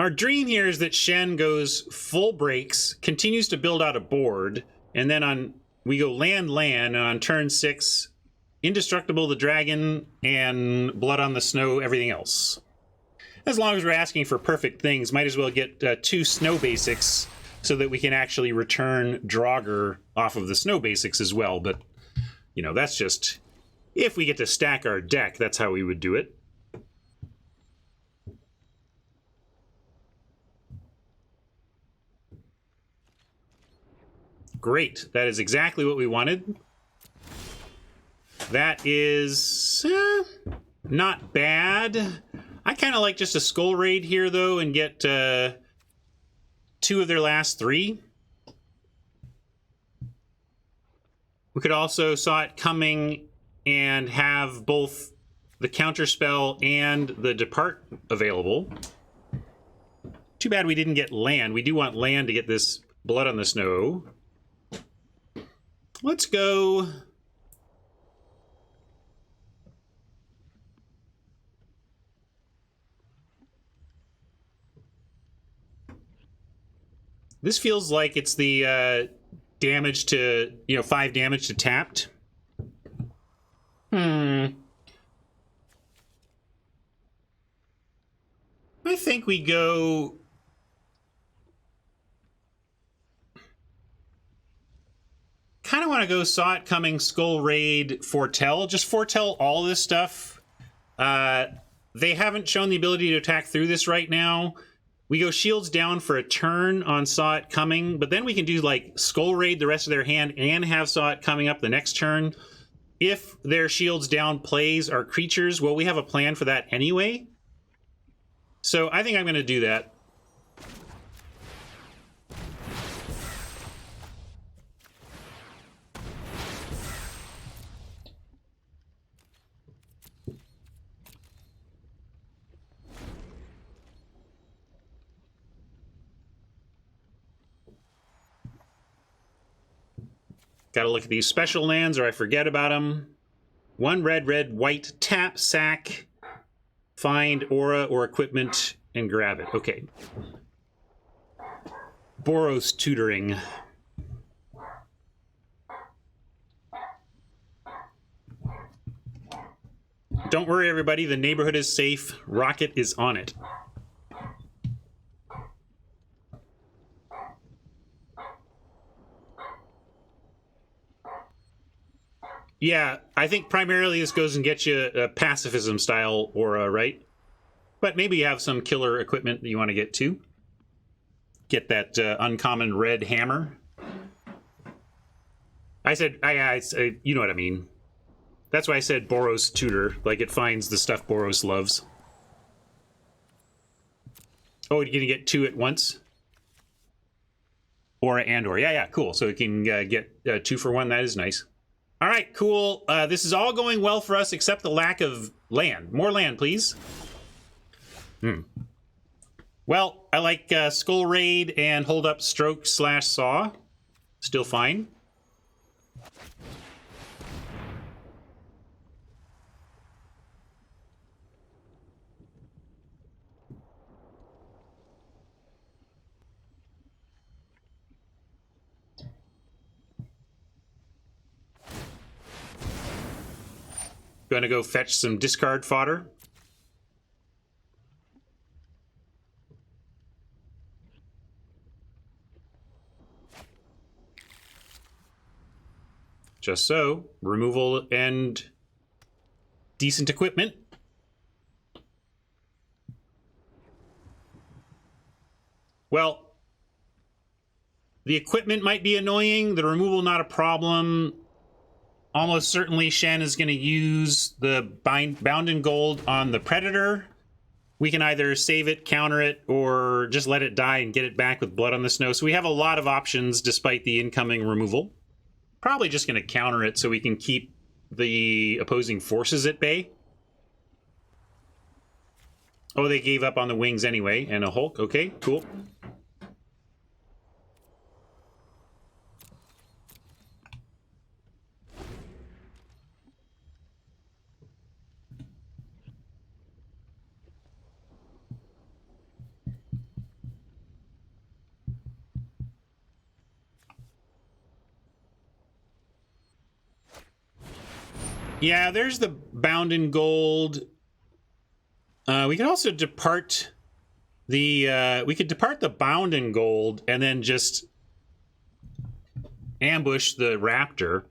Speaker 1: Our dream here is that Shen goes full breaks, continues to build out a board, and then we go land, and on turn 6, Indestructible the dragon, and Blood on the Snow, everything else. As long as we're asking for perfect things, might as well get 2 snow basics so that we can actually return Draugr off of the snow basics as well. But, you know, that's just... if we get to stack our deck, that's how we would do it. Great. That is exactly what we wanted. That is not bad. I kind of like just a Skull Raid here, though, and get 2 of their last 3. We could also saw it coming and have both the Counterspell and the Depart available. Too bad we didn't get land. We do want land to get this Blood on the Snow. Let's go... This feels like it's the damage to, 5 damage to tapped. I think we go... kind of want to go Saw It Coming, Skull Raid, Foretell. Just foretell all this stuff. They haven't shown the ability to attack through this right now. We go Shields down for a turn on Saw It Coming, but then we can do like Skull Raid the rest of their hand and have Saw It Coming up the next turn. If their Shields down plays our creatures, well, we have a plan for that anyway. So I think I'm going to do that. Got to look at these special lands or I forget about them. 1 red, red, white, tap, sack, find aura or equipment, and grab it. Okay. Boros Tutoring. Don't worry, everybody. The neighborhood is safe. Rocket is on it. Yeah, I think primarily this goes and gets you a pacifism style aura, right? But maybe you have some killer equipment that you want to get too. Get that uncommon red hammer. I said, you know what I mean. That's why I said Boros tutor, like it finds the stuff Boros loves. Oh, you're gonna get 2 at once? Aura and Aura. Yeah, cool. So we can get 2 for 1. That is nice. All right, cool. This is all going well for us except the lack of land. More land, please. Well, I like Skull Raid and Hold Up Stroke / Saw. Still fine. Gonna go fetch some discard fodder. Just so. Removal and decent equipment. Well, the equipment might be annoying. The removal not a problem. Almost certainly Shen is going to use the Bound in Gold on the Predator. We can either save it, counter it, or just let it die and get it back with Blood on the Snow. So we have a lot of options despite the incoming removal. Probably just going to counter it so we can keep the opposing forces at bay. Oh, they gave up on the wings anyway, and a Hulk. Okay, cool. Yeah, there's the Bound in Gold. We can also depart the... we could depart the Bound in Gold and then just ambush the Raptor.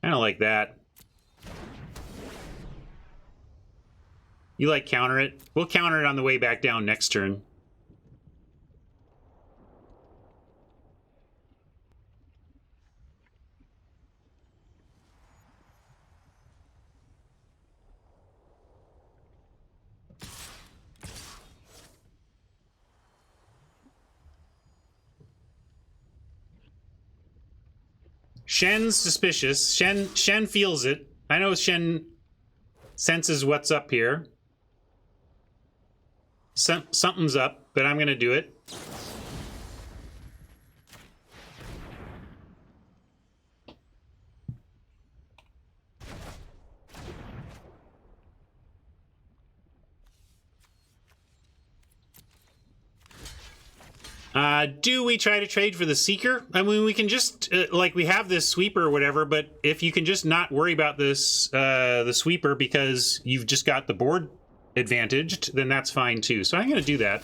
Speaker 1: Kind of like that. You like counter it? We'll counter it on the way back down next turn. Shen's suspicious. Shen feels it. I know Shen senses what's up here. Something's up, but I'm gonna do it. Do we try to trade for the Seeker? I mean, we can just, like, we have this Sweeper or whatever, but if you can just not worry about this, the Sweeper because you've just got the board advantaged, then that's fine too. So I'm going to do that.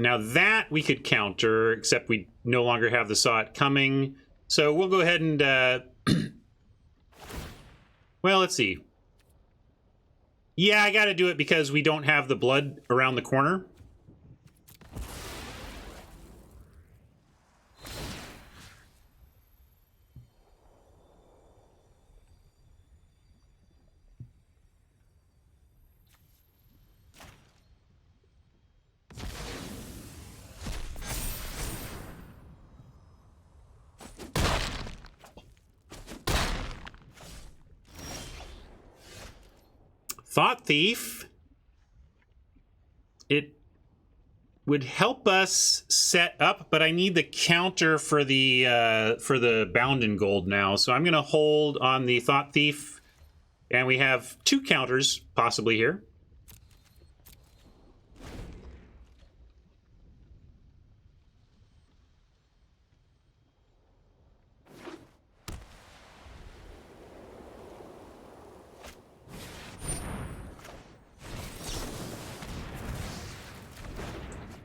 Speaker 1: Now that we could counter, except we no longer have the Saw It Coming. So we'll go ahead and, well, let's see. Yeah, I gotta do it because we don't have the blood around the corner. Thought Thief. It would help us set up, but I need the counter for the Bound in Gold now. So I'm going to hold on the Thought Thief, and we have 2 counters possibly here.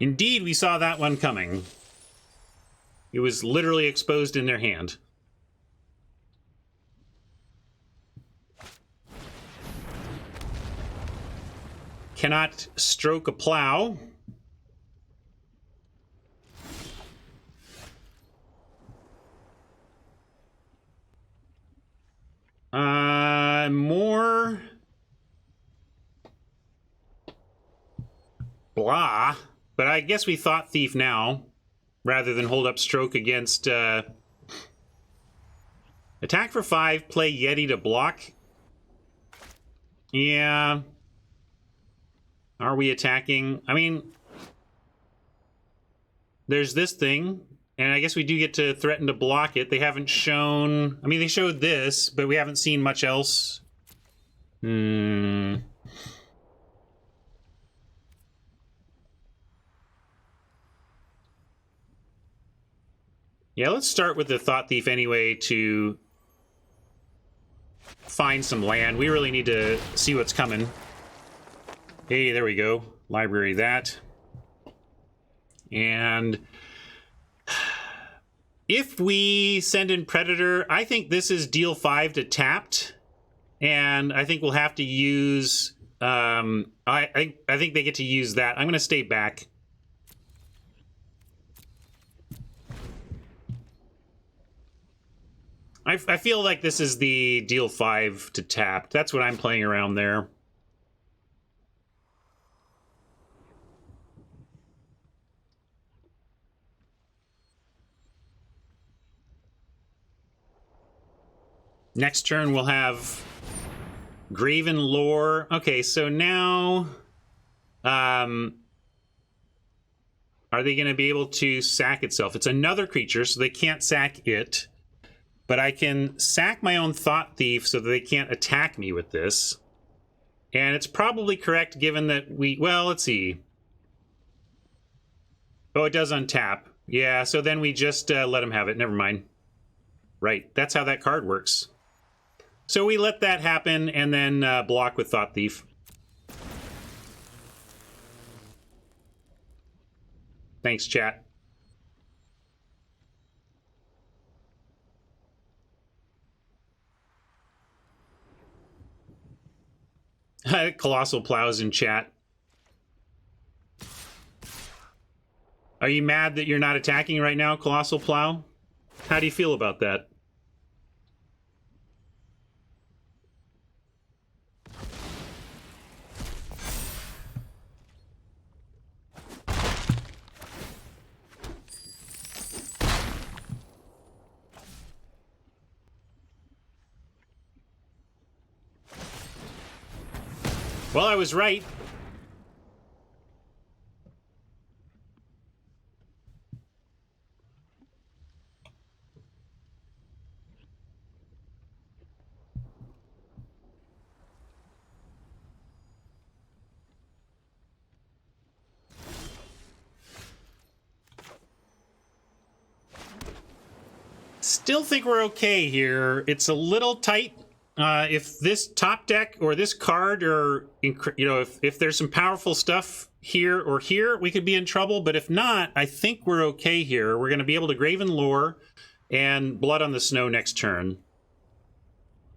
Speaker 1: Indeed, we saw that one coming. It was literally exposed in their hand. Cannot stroke a plow. More blah, but I guess we Thought Thief now, rather than hold up stroke against attack for 5, play Yeti to block. Yeah. Are we attacking? I mean, there's this thing, and I guess we do get to threaten to block it. They haven't shown... I mean, they showed this, but we haven't seen much else. Yeah, let's start with the Thought Thief anyway to find some land. We really need to see what's coming. Hey, there we go. Library that. And if we send in Predator, I think this is deal 5 to tapped. And I think we'll have to use... I think they get to use that. I'm going to stay back. I feel like this is the deal 5 to tapped. That's what I'm playing around there. Next turn we'll have Graven Lore. Okay, so now are they going to be able to sack itself? It's another creature, so they can't sack it. But I can sack my own Thought Thief so that they can't attack me with this. And it's probably correct given that we... Well, let's see. Oh, it does untap. Yeah, so then we just let them have it. Never mind. Right, that's how that card works. So we let that happen and then block with Thought Thief. Thanks, chat. Colossal Plows in chat. Are you mad that you're not attacking right now, Colossal Plow? How do you feel about that? Well, I was right. Still think we're okay here. It's a little tight. If this top deck or this card or, you know, if there's some powerful stuff here or here, we could be in trouble. But if not, I think we're okay here. We're going to be able to Graven Lore and Blood on the Snow next turn.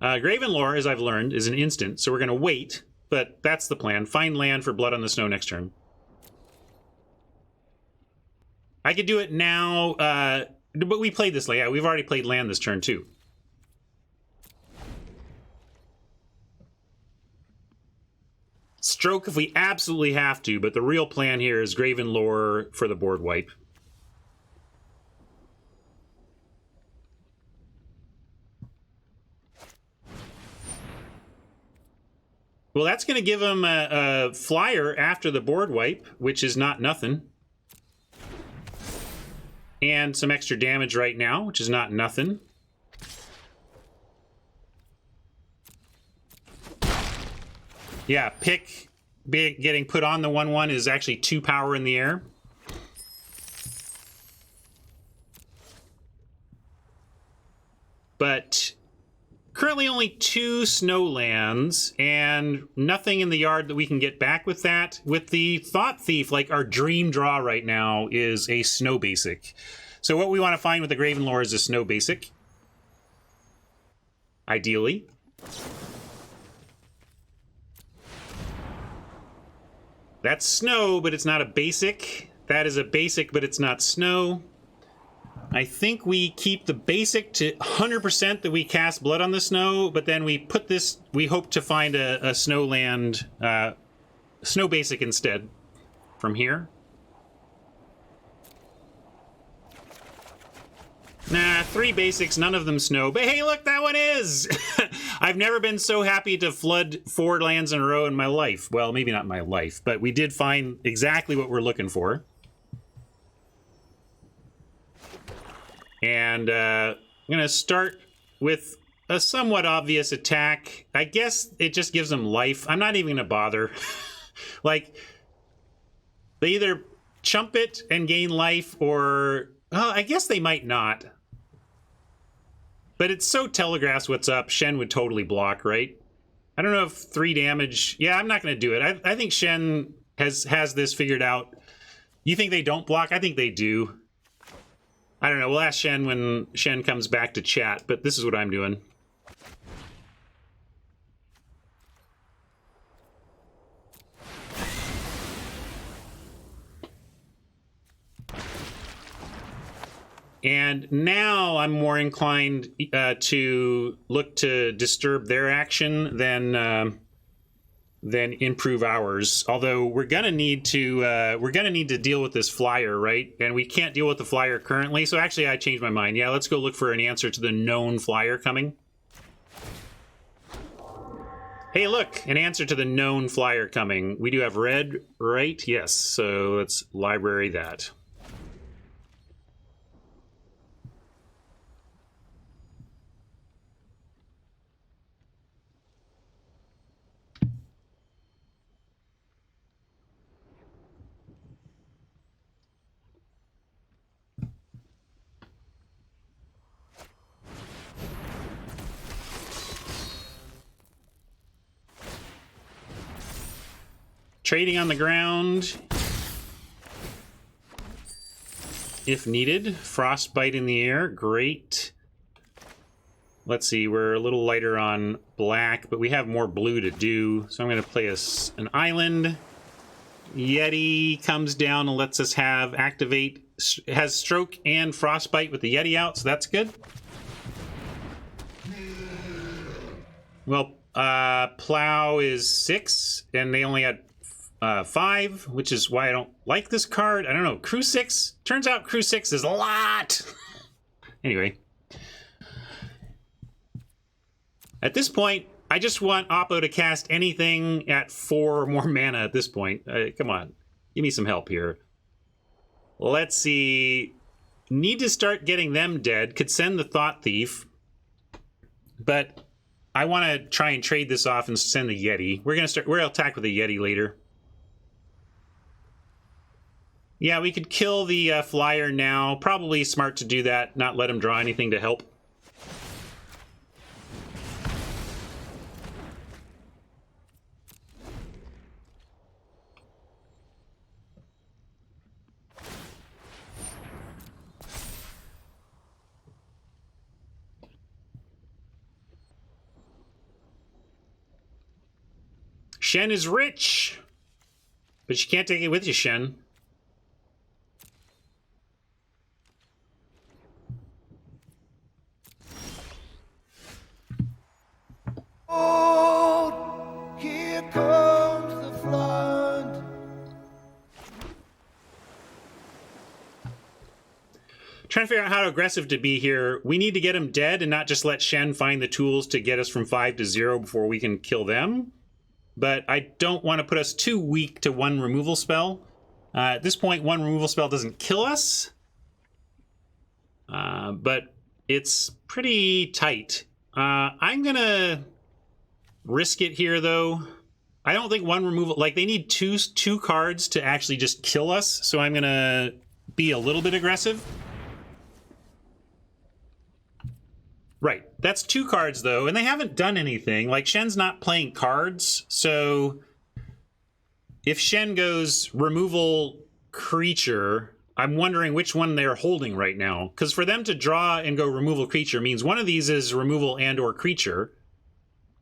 Speaker 1: Graven Lore, as I've learned, is an instant, so we're going to wait. But that's the plan. Find land for Blood on the Snow next turn. I could do it now, but we played this land. Yeah, we've already played land this turn, too. Stroke if we absolutely have to, but the real plan here is Graven Lore for the board wipe. Well, that's going to give him a flyer after the board wipe, which is not nothing. And some extra damage right now, which is not nothing. Yeah, pick getting put on the 1/1 is actually 2 power in the air. But currently only 2 snow lands and nothing in the yard that we can get back with that. With the Thought Thief, like our dream draw right now is a snow basic. So what we want to find with the Gravenlore is a snow basic. Ideally. That's snow, but it's not a basic. That is a basic, but it's not snow. I think we keep the basic to 100% that we cast blood on the snow, but then we put this, we hope to find a snow land, snow basic instead from here. Nah, 3 basics, none of them snow. But hey, look, that one is! I've never been so happy to flood 4 lands in a row in my life. Well, maybe not my life, but we did find exactly what we're looking for. And I'm going to start with a somewhat obvious attack. I guess it just gives them life. I'm not even going to bother. Like, they either chump it and gain life, or... well, I guess they might not. But it's so telegraphs what's up, Shen would totally block, right? I don't know if 3 damage... yeah, I'm not going to do it. I think Shen has this figured out. You think they don't block? I think they do. I don't know. We'll ask Shen when Shen comes back to chat, but this is what I'm doing. And now I'm more inclined to look to disturb their action than improve ours. Although we're gonna need to deal with this flyer, right? And we can't deal with the flyer currently. So actually, I changed my mind. Yeah, let's go look for an answer to the known flyer coming. Hey, look, an answer to the known flyer coming. We do have red, right? Yes. So let's library that. Trading on the ground, if needed. Frostbite in the air, great. Let's see, we're a little lighter on black, but we have more blue to do. So I'm going to play an island. Yeti comes down and lets us have activate. Has stroke and frostbite with the Yeti out, so that's good. Well, plow is 6, and they only had 5, which is why I don't like this card. I don't know. Crew 6? Turns out Crew 6 is a lot! Anyway. At this point, I just want Oppo to cast anything at 4 or more mana at this point. Come on. Give me some help here. Let's see. Need to start getting them dead. Could send the Thought Thief. But I want to try and trade this off and send the Yeti. We're gonna attack with the Yeti later. Yeah, we could kill the flyer now. Probably smart to do that, not let him draw anything to help. Shen is rich, but you can't take it with you, Shen.
Speaker 5: Oh, here comes the flood.
Speaker 1: Trying to figure out how aggressive to be here. We need to get him dead and not just let Shen find the tools to get us from 5 to 0 before we can kill them. But I don't want to put us too weak to 1 removal spell. At this point, 1 removal spell doesn't kill us. But it's pretty tight. I'm going to risk it here, though. I don't think 1 removal... like, they need two cards to actually just kill us. So I'm going to be a little bit aggressive. Right. That's 2 cards, though, and they haven't done anything. Like, Shen's not playing cards, so if Shen goes removal creature, I'm wondering which one they're holding right now. Because for them to draw and go removal creature means one of these is removal and or creature,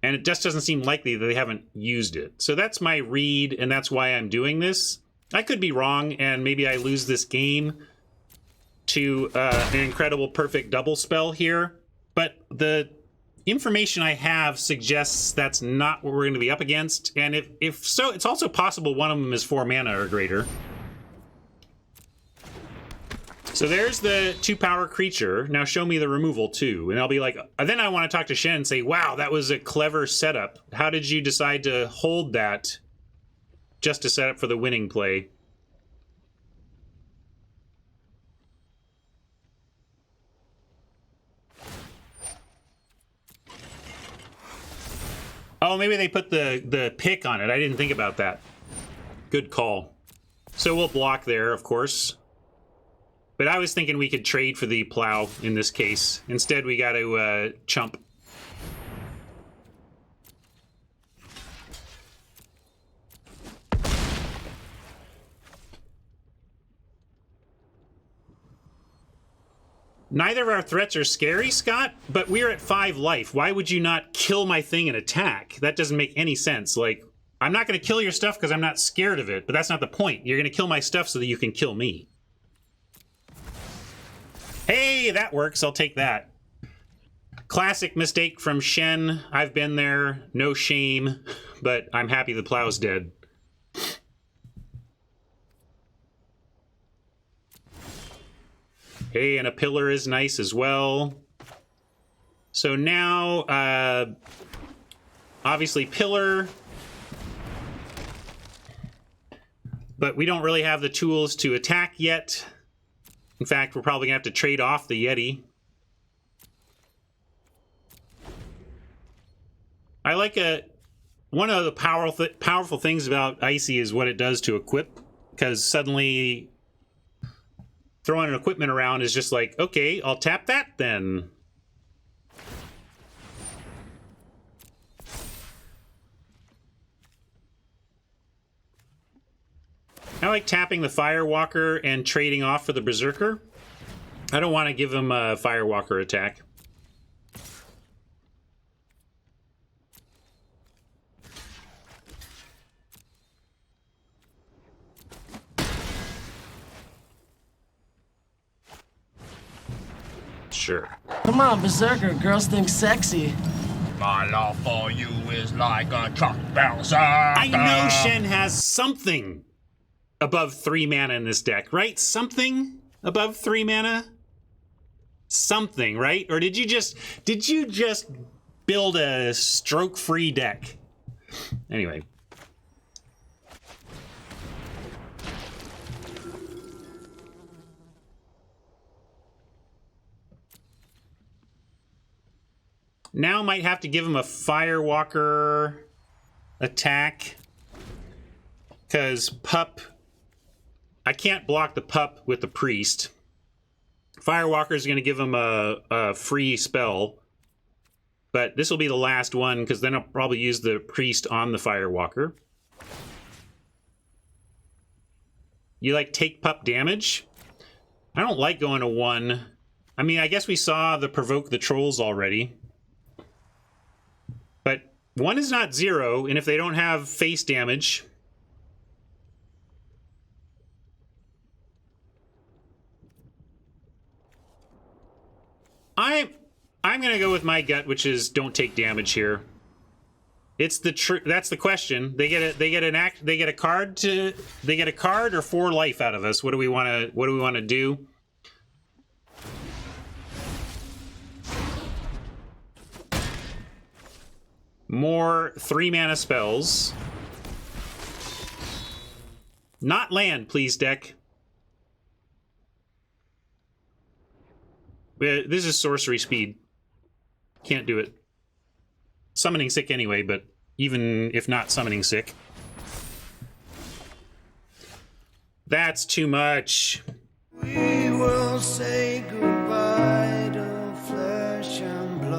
Speaker 1: and it just doesn't seem likely that they haven't used it. So that's my read, and that's why I'm doing this. I could be wrong, and maybe I lose this game to an incredible perfect double spell here. But the information I have suggests that's not what we're going to be up against. And if so, it's also possible one of them is 4 mana or greater. So there's the 2-power creature. Now show me the removal too. And I'll be like, then I want to talk to Shen and say, wow, that was a clever setup. How did you decide to hold that just to set up for the winning play? Oh, maybe they put the pick on it. I didn't think about that. Good call. So we'll block there, of course. But I was thinking we could trade for the plow in this case. Instead, we got to chump. Neither of our threats are scary, Scott, but we're at 5 life. Why would you not kill my thing and attack? That doesn't make any sense. Like, I'm not going to kill your stuff because I'm not scared of it, but that's not the point. You're going to kill my stuff so that you can kill me. Hey, that works. I'll take that. Classic mistake from Shen. I've been there. No shame, but I'm happy the plow's dead. Hey, and a pillar is nice as well. So now, obviously pillar. But we don't really have the tools to attack yet. In fact, we're probably going to have to trade off the Yeti. I like one of the powerful things about Icy is what it does to equip. Because suddenly throwing an equipment around is just like, okay, I'll tap that then. I like tapping the Firewalker and trading off for the Berserker. I don't want to give him a Firewalker attack. Sure.
Speaker 6: Come on, Berserker. Girls think sexy.
Speaker 2: My love for you is like a truck bouncer.
Speaker 1: I know Shen has something above 3 mana in this deck, right? Something above 3 mana? Something, right? Or did you just build a stroke-free deck? Anyway. Now might have to give him a Firewalker attack. Because Pup... I can't block the Pup with the Priest. Firewalker is going to give him a free spell. But this will be the last one, because then I'll probably use the Priest on the Firewalker. You like take Pup damage? I don't like going to 1. I mean, I guess we saw the Provoke the Trolls already. But 1 is not 0, and if they don't have face damage... I'm gonna go with my gut, which is don't take damage here. It's that's the question. They get a card or 4 life out of us. What do we want to do? More 3 mana spells. Not land, please, deck. This is sorcery speed. Can't do it. Summoning sick anyway, but even if not summoning sick. That's too much.
Speaker 7: We will say goodbye to flesh and blood.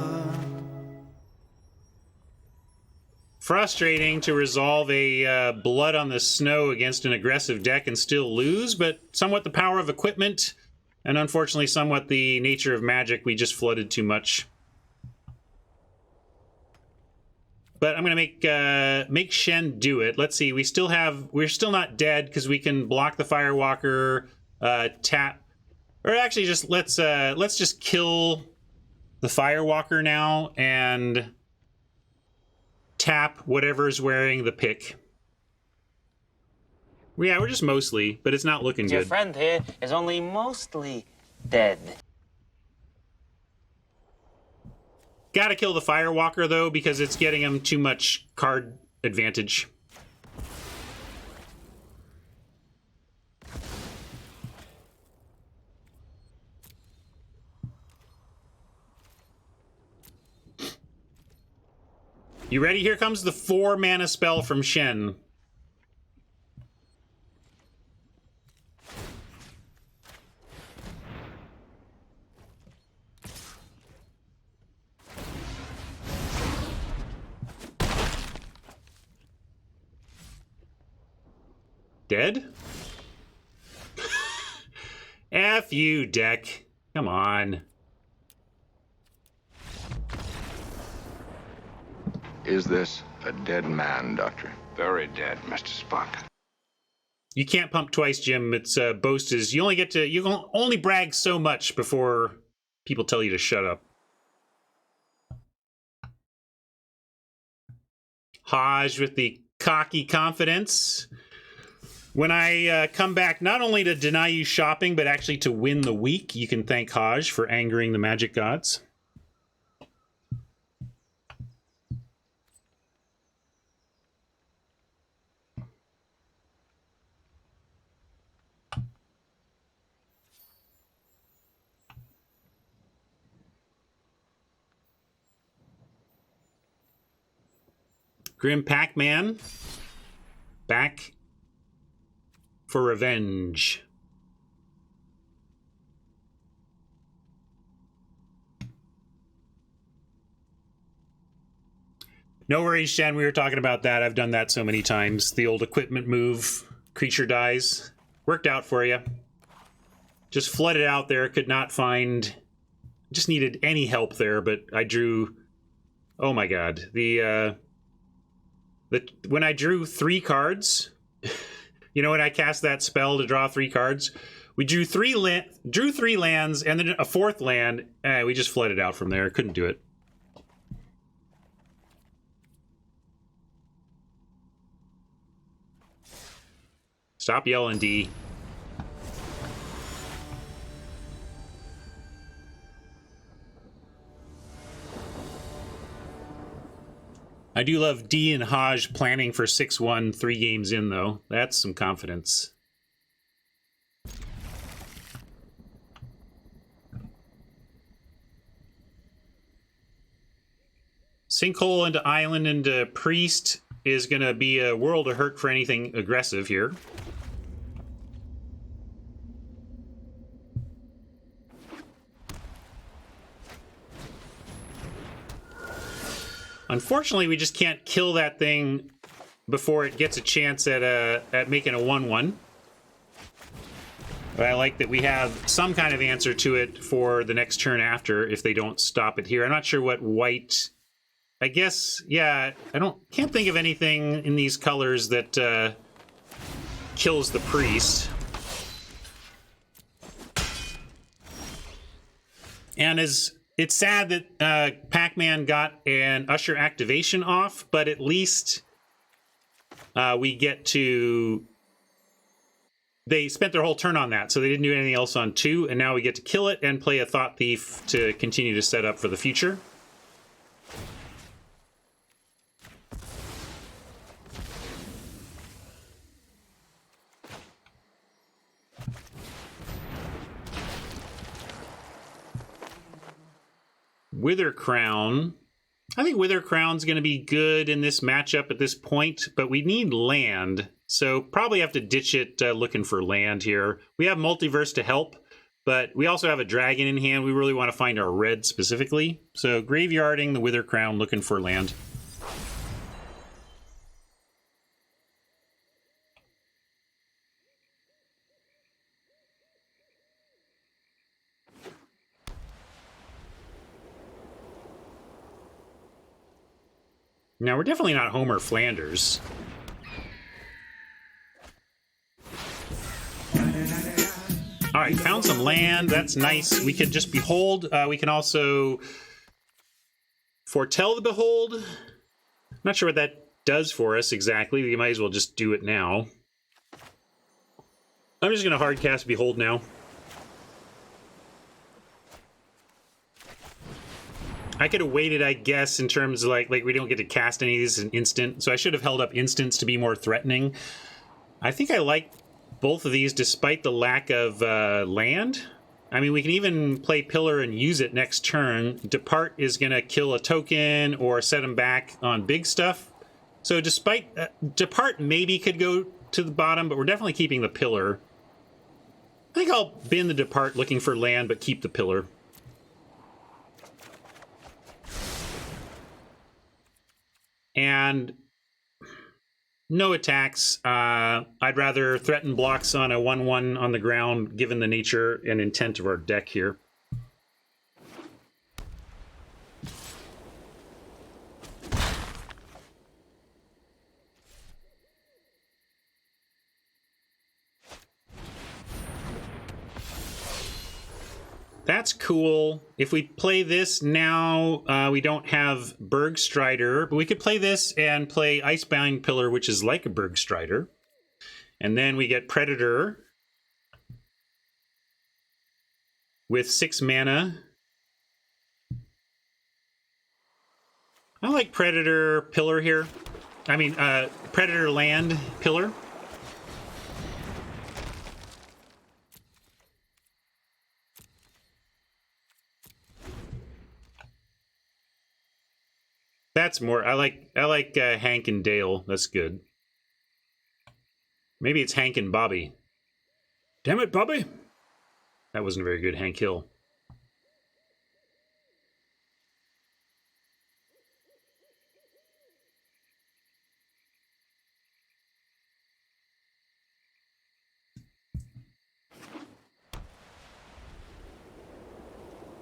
Speaker 1: frustrating to resolve a blood on the snow against an aggressive deck and still lose, but somewhat the power of equipment, and unfortunately somewhat the nature of Magic. We just flooded too much. But I'm gonna make Shen do it. Let's see. We're still not dead because we can block the Firewalker, tap, or actually just let's just kill the Firewalker now and tap whatever's wearing the pick. Yeah, we're just mostly, but it's not looking
Speaker 7: Your
Speaker 1: good.
Speaker 7: friend here is only mostly dead.
Speaker 1: Gotta kill the Firewalker, though, because it's getting him too much card advantage. You ready? Here comes the 4-mana spell from Shen. Dead? F you, deck. Come on.
Speaker 3: Is this a dead man, Doctor?
Speaker 4: Very dead, Mr. Spock.
Speaker 1: You can't pump twice, Jim. It's boast is you can only brag so much before people tell you to shut up. Haj with the cocky confidence. When I come back, not only to deny you shopping, but actually to win the week, you can thank Haj for angering the magic gods. Grim Pac-Man, back for revenge. No worries, Shen. We were talking about that. I've done that so many times. The old equipment move, creature dies. Worked out for you. Just flooded out there. Could not find... Just needed any help there, but I drew... Oh my god. When I drew 3 cards... You know, when I cast that spell to draw 3 cards, we drew 3 lands, and then a 4th land. We just flooded out from there. Couldn't do it. Stop yelling, D. I do love D and Haj planning for 6-1 3 games in, though. That's some confidence. Sinkhole into Island into Priest is going to be a world of hurt for anything aggressive here. Unfortunately, we just can't kill that thing before it gets a chance at making a 1/1. But I like that we have some kind of answer to it for the next turn after if they don't stop it here. I'm not sure what white... I guess, yeah, can't think of anything in these colors that kills the priest. And it's sad that Pac-Man got an Usher activation off, but at least we get to... They spent their whole turn on that, so they didn't do anything else on 2, and now we get to kill it and play a Thought Thief to continue to set up for the future. Wither Crown. I think Wither Crown's going to be good in this matchup at this point, but we need land, so probably have to ditch it looking for land here. We have Multiverse to help, but we also have a dragon in hand. We really want to find our red specifically, so graveyarding the Wither Crown, looking for land. Now, we're definitely not Homer Flanders. All right, found some land. That's nice. We can just behold. We can also foretell the behold. Not sure what that does for us exactly. We might as well just do it now. I'm just going to hard cast behold now. I could have waited, I guess, in terms of like we don't get to cast any of these in instant, so I should have held up instants to be more threatening. I think I like both of these despite the lack of land. I mean, we can even play Pillar and use it next turn. Depart is going to kill a token or set them back on big stuff. So despite... Depart maybe could go to the bottom, but we're definitely keeping the Pillar. I think I'll bin the Depart looking for land, but keep the Pillar. And no attacks. I'd rather threaten blocks on a 1/1 on the ground, given the nature and intent of our deck here. That's cool. If we play this now, we don't have Bergstrider, but we could play this and play Icebound Pillar, which is like a Bergstrider. And then we get Predator with 6 mana. I like Predator Pillar here. I mean, Predator Land Pillar. That's more. I like Hank and Dale. That's good. Maybe it's Hank and Bobby. Damn it, Bobby! That wasn't a very good Hank Hill.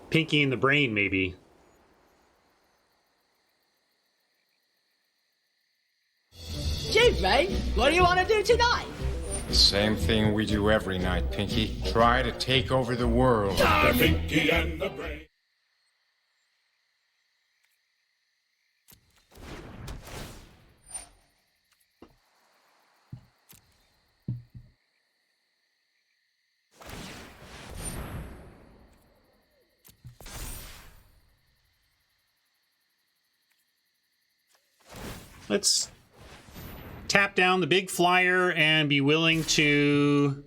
Speaker 1: Pinky in the Brain, maybe.
Speaker 8: Shoot, mate. What do you want to do tonight?
Speaker 9: The same thing we do every night, Pinky. Try to take over the world.
Speaker 10: The Pinky and the Brain.
Speaker 1: Let's tap down the big flyer and be willing to...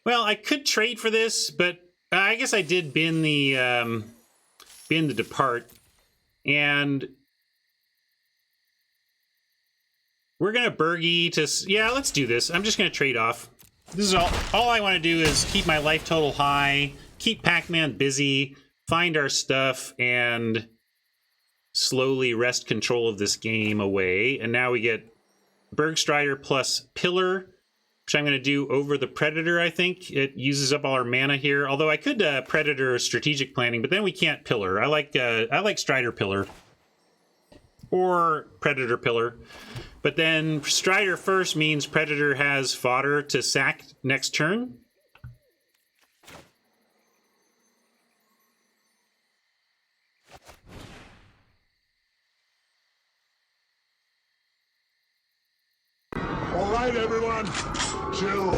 Speaker 1: Well, I could trade for this, but I guess I did bin the Depart. And we're going to Bergie to... Yeah, let's do this. I'm just going to trade off. This is all I want to do is keep my life total high, keep Pac-Man busy, find our stuff, and slowly wrest control of this game away. And now we get Bergstrider plus Pillar, which I'm going to do over the Predator, I think. It uses up all our mana here. Although I could Predator Strategic Planning, but then we can't Pillar. I like Strider Pillar. Or Predator Pillar. But then Strider first means Predator has fodder to sack next turn.
Speaker 10: All right, everyone, chill.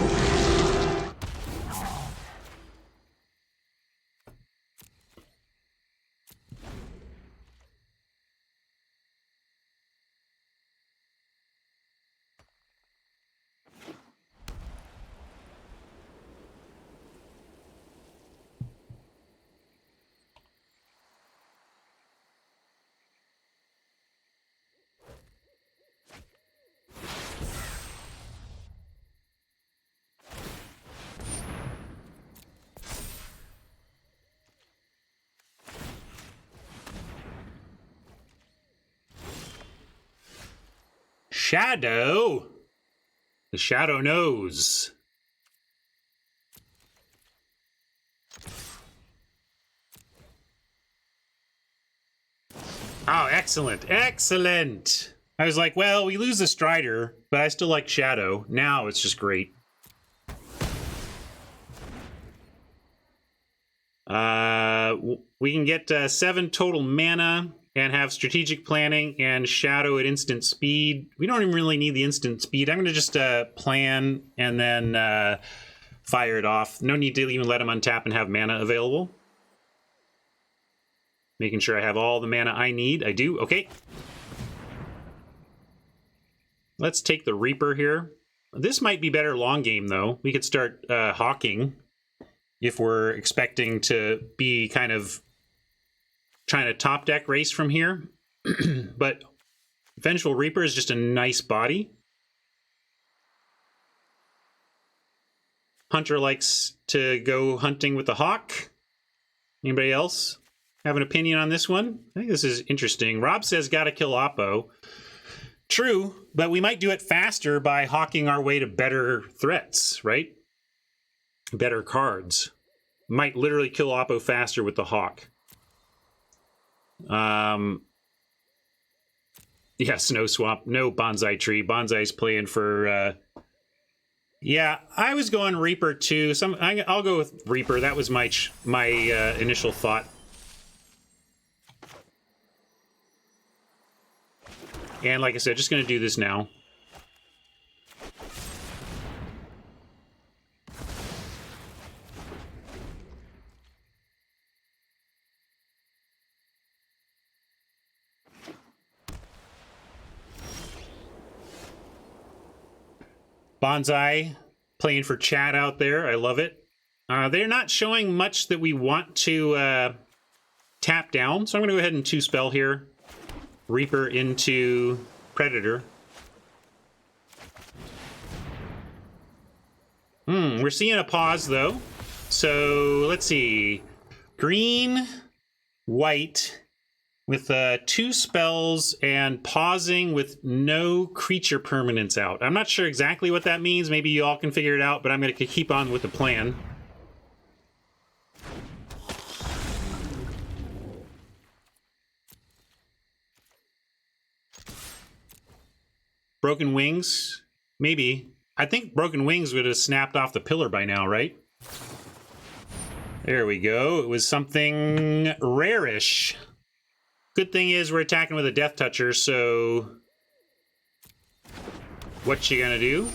Speaker 1: Shadow? The Shadow knows. Oh, excellent. Excellent. I was like, well, we lose the Strider, but I still like Shadow. Now it's just great. We can get 7 total mana and have strategic planning and Shadow at instant speed. We don't even really need the instant speed. I'm going to just plan and then fire it off. No need to even let him untap and have mana available. Making sure I have all the mana I need. I do. Okay. Let's take the Reaper here. This might be better long game, though. We could start hawking if we're expecting to be kind of trying to top deck race from here. But Vengeful Reaper is just a nice body. Hunter likes to go hunting with the hawk. Anybody else have an opinion on this one? I think this is interesting. Rob says gotta kill Oppo. True, but we might do it faster by hawking our way to better threats, right? Better cards. Might literally kill Oppo faster with the hawk. Yeah, Snow Swamp. No Bonsai Tree. Bonsai's playing for... Yeah, I was going Reaper too. I'll go with Reaper. That was my initial thought. And like I said, just going to do this now. Bonsai playing for chat out there. I love it. They're not showing much that we want to tap down, so I'm going to go ahead and 2-spell here. Reaper into Predator. We're seeing a pause, though. So, let's see. Green, white, with 2 spells and pausing with no creature permanents out. I'm not sure exactly what that means. Maybe you all can figure it out, but I'm going to keep on with the plan. Broken Wings? Maybe. I think Broken Wings would have snapped off the pillar by now, right? There we go. It was something rarish. Good thing is we're attacking with a Death Toucher, so... What you gonna do?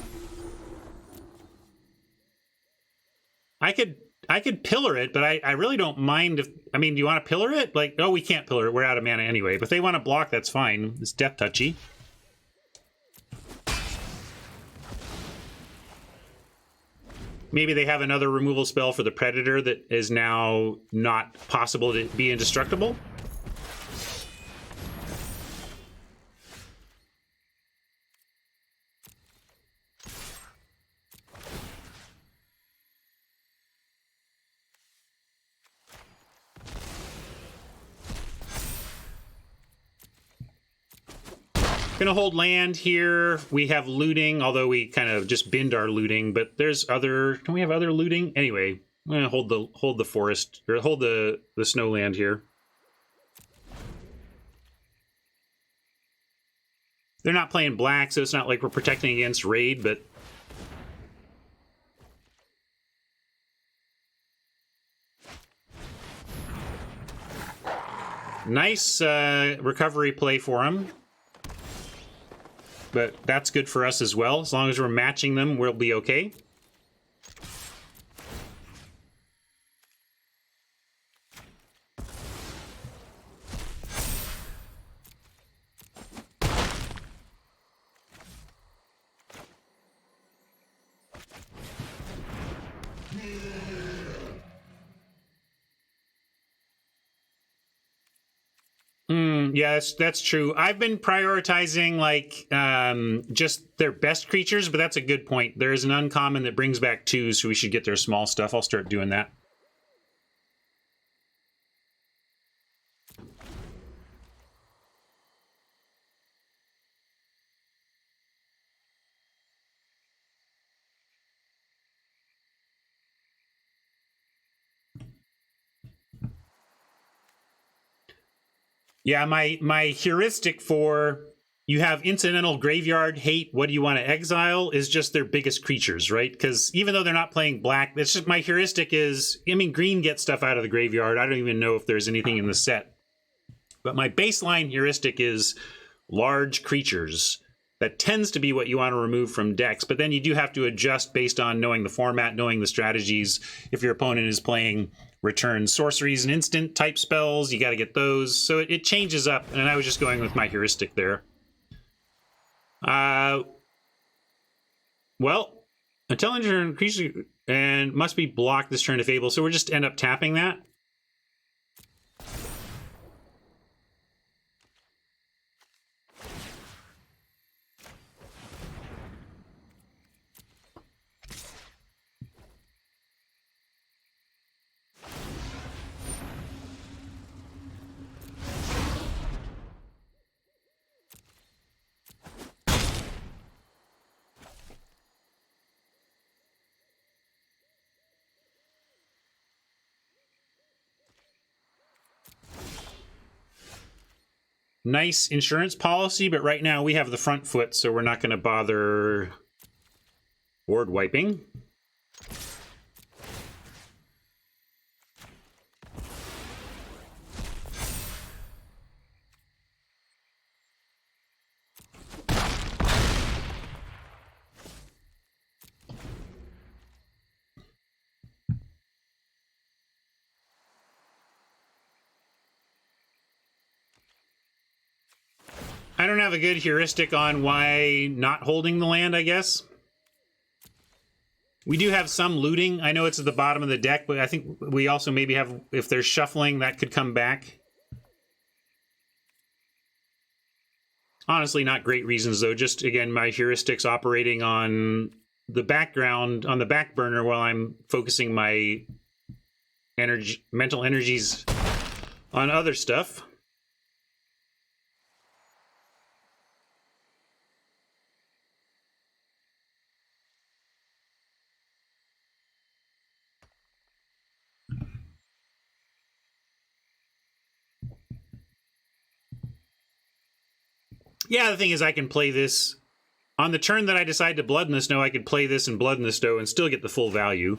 Speaker 1: I could pillar it, but I really don't mind if... I mean, do you want to pillar it? Like, oh, we can't pillar it. We're out of mana anyway. But if they want to block, that's fine. It's Death Touchy. Maybe they have another removal spell for the Predator that is now not possible to be indestructible. Gonna hold land here. We have looting, although we kind of just binned our looting, but there's other... Can we have other looting? Anyway, I'm gonna hold the forest, or hold the snowland here. They're not playing black, so it's not like we're protecting against raid, but... Nice recovery play for him. But that's good for us as well. As long as we're matching them, we'll be okay. Yeah, that's true. I've been prioritizing like just their best creatures, but that's a good point. There is an uncommon that brings back 2, so we should get their small stuff. I'll start doing that. Yeah, my heuristic for you have incidental graveyard hate, what do you want to exile, is just their biggest creatures, right? Because even though they're not playing black, that's just my heuristic is, I mean, green gets stuff out of the graveyard. I don't even know if there's anything in the set. But my baseline heuristic is large creatures. That tends to be what you want to remove from decks, but then you do have to adjust based on knowing the format, knowing the strategies. If your opponent is playing return sorceries and instant type spells, you got to get those. So it changes up, and I was just going with my heuristic there. Well, until end of turn creature and must be blocked this turn if able, so we'll just end up tapping that. Nice insurance policy, but right now we have the front foot, so we're not going to bother board wiping. I don't have a good heuristic on why not holding the land, I guess. We do have some looting. I know it's at the bottom of the deck, but I think we also maybe have, if there's shuffling, that could come back. Honestly, not great reasons, though. Just, again, my heuristics operating on the background, on the back burner, while I'm focusing my mental energies on other stuff. Yeah, the thing is I can play this on the turn that I decide to Blood in the Snow. I could play this and Blood in the Snow and still get the full value.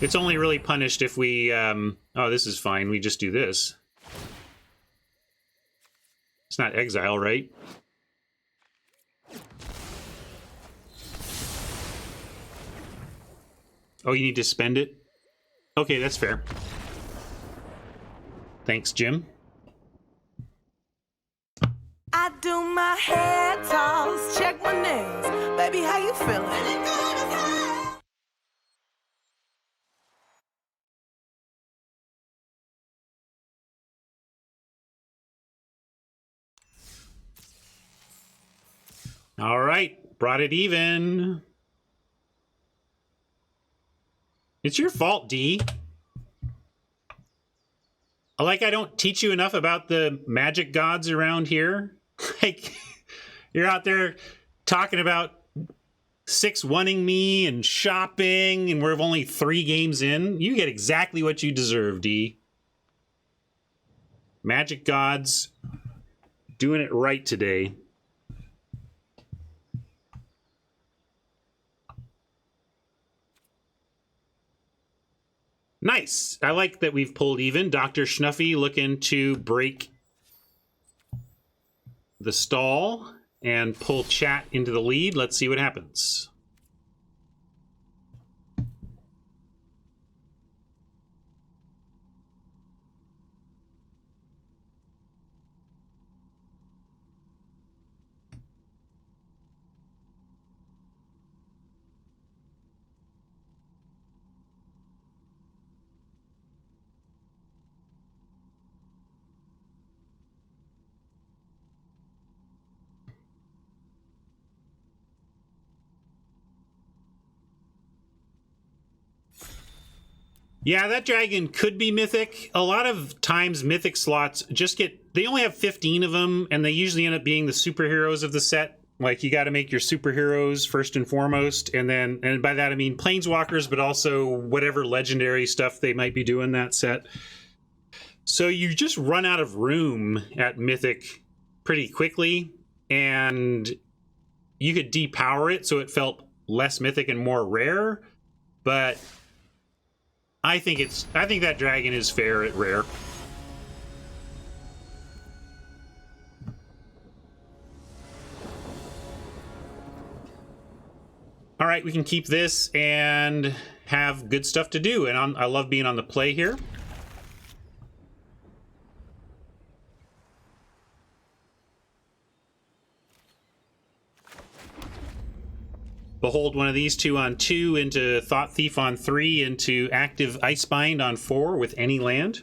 Speaker 1: It's only really punished if we oh, this is fine, we just do this. It's not exile, right? Oh, you need to spend it? Okay, that's fair. Thanks, Jim.
Speaker 5: I do my hair toss, check my nails. Baby, how you feeling?
Speaker 1: All right, brought it even. It's your fault, D. Like, I don't teach you enough about the magic gods around here. Like, you're out there talking about 6-1ing me and shopping, and we're only 3 games in. You get exactly what you deserve, D. Magic gods doing it right today. Nice. I like that we've pulled even. Dr. Schnuffy looking to break the stall and pull chat into the lead. Let's see what happens. Yeah, that dragon could be mythic. A lot of times mythic slots just get, they only have 15 of them, and they usually end up being the superheroes of the set. Like, you got to make your superheroes first and foremost, and then, and by that I mean planeswalkers, but also whatever legendary stuff they might be doing that set. So you just run out of room at Mythic pretty quickly, and you could depower it so it felt less Mythic and more rare, but I think that dragon is fair at rare. All right, we can keep this and have good stuff to do, and I love being on the play here. Behold one of these 2 on 2 into Thought Thief on 3 into active Icebind on 4 with any land.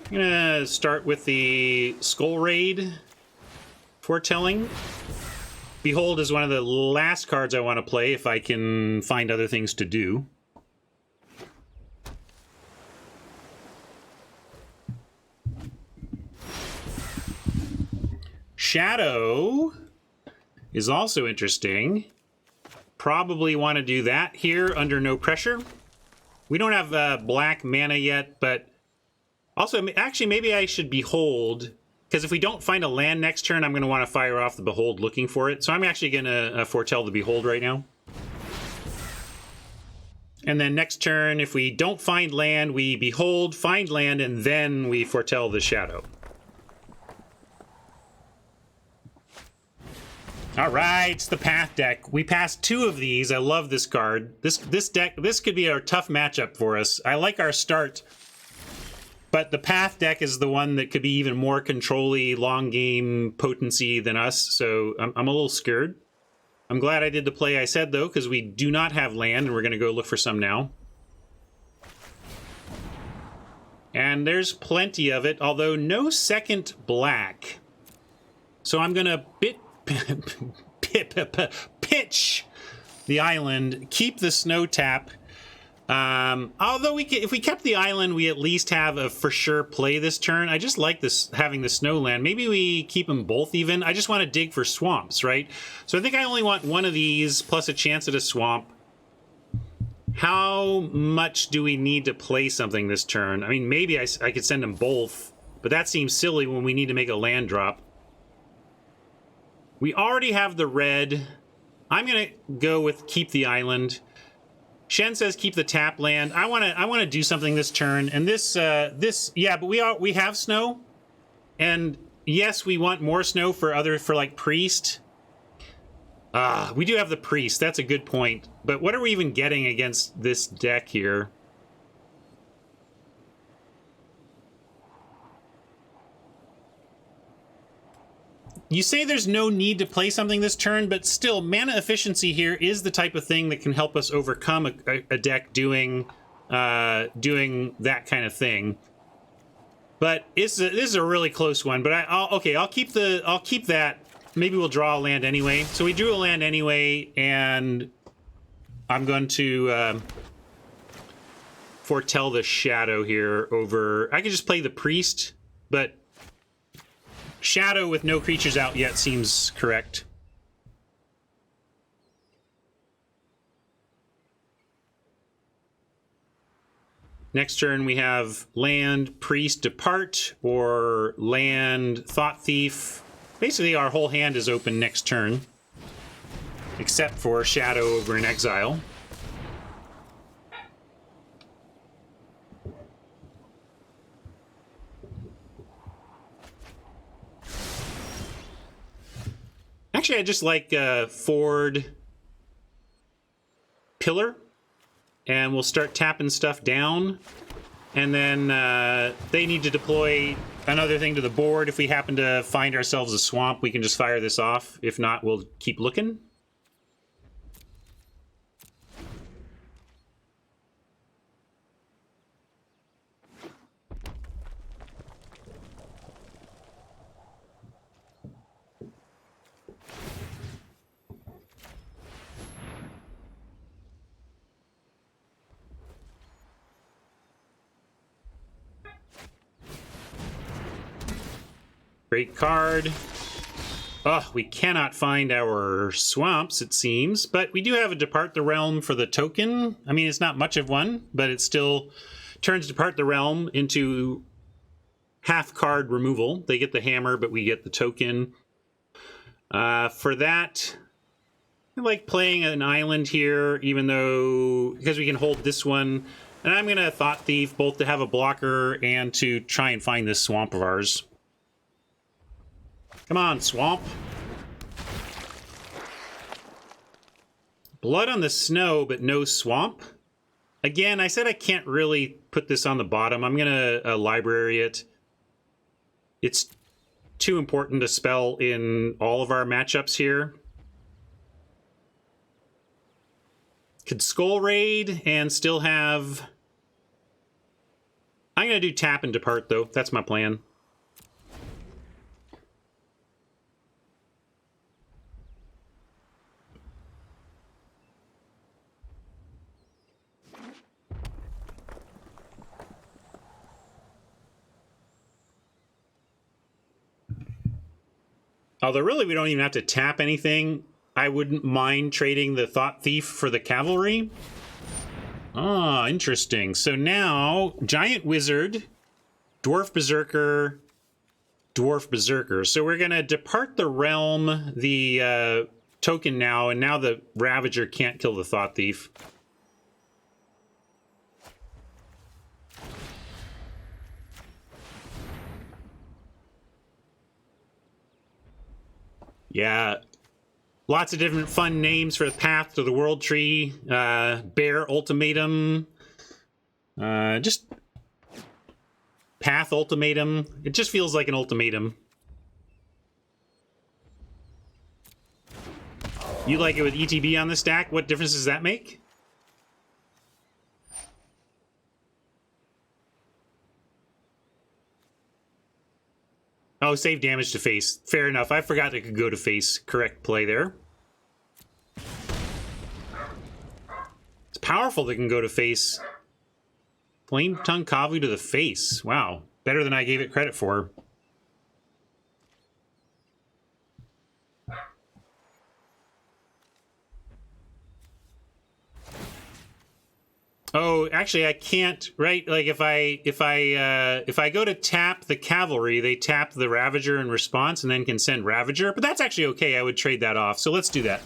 Speaker 1: I'm gonna start with the Skull Raid Foretelling. Behold is one of the last cards I want to play if I can find other things to do. Shadow is also interesting. Probably want to do that here under no pressure. We don't have black mana yet, but also, actually, maybe I should Behold, because if we don't find a land next turn, I'm going to want to fire off the Behold looking for it. So I'm actually going to foretell the Behold right now. And then next turn, if we don't find land, we Behold, find land, and then we foretell the Shadow. All right, it's the Path deck. We passed 2 of these. I love this card. This deck, this could be a tough matchup for us. I like our start, but the Path deck is the one that could be even more control-y, long game potency than us, so I'm a little scared. I'm glad I did the play I said, though, because we do not have land, and we're going to go look for some now. And there's plenty of it, although no second black. So I'm going to pitch the island, keep the snow tap. Although if we kept the island, we at least have a for sure play this turn. I just like this having the snow land. Maybe we keep them both even. I just want to dig for swamps, right? So I think I only want one of these plus a chance at a swamp. How much do we need to play something this turn? I mean, maybe I could send them both, but that seems silly when we need to make a land drop. We already have the red. I'm gonna go with keep the island. Shen says keep the tap land. I wanna do something this turn, and yeah, but we have snow, and yes, we want more snow for like priest. We do have the priest. That's a good point. But what are we even getting against this deck here? You say there's no need to play something this turn, but still, mana efficiency here is the type of thing that can help us overcome a deck doing that kind of thing. But this is a really close one. But I'll keep that. Maybe we'll draw a land anyway. So we drew a land anyway, and I'm going to foretell the Shadow here over. I could just play the priest, but Shadow with no creatures out yet seems correct. Next turn we have land, priest, depart, or land, thought thief. Basically our whole hand is open next turn, except for Shadow over in exile. Actually, I just like Ford Pillar, and we'll start tapping stuff down, and then they need to deploy another thing to the board. If we happen to find ourselves a swamp, we can just fire this off. If not, we'll keep looking. Great card. Oh, we cannot find our swamps, it seems, but we do have a Depart the Realm for the token. I mean, it's not much of one, but it still turns Depart the Realm into half card removal. They get the hammer, but we get the token. For that, I like playing an island here, even though, because we can hold this one. And I'm going to Thought Thief both to have a blocker and to try and find this swamp of ours. Come on, swamp. Blood on the snow, but no swamp. Again, I said I can't really put this on the bottom. I'm going to library it. It's too important to spell in all of our matchups here. Could Skull Raid and still have... I'm going to do tap and depart, though. That's my plan. Although really we don't even have to tap anything. I wouldn't mind trading the Thought Thief for the Cavalry. Ah, interesting. So now, Giant Wizard, Dwarf Berserker, Dwarf Berserker. So we're going to depart the realm, the token now, and now the Ravager can't kill the Thought Thief. Yeah, lots of different fun names for the Path to the World Tree. Bear Ultimatum. Just Path Ultimatum. It just feels like an ultimatum. You like it with ETB on the stack? What difference does that make? Oh, save damage to face. Fair enough. I forgot it could go to face. Correct play there. It's powerful that it can go to face. Flame Tongue Kavu to the face. Wow. Better than I gave it credit for. Oh, actually, I can't. Right, like if I go to tap the Cavalry, they tap the Ravager in response, and then can send Ravager. But that's actually okay. I would trade that off. So let's do that.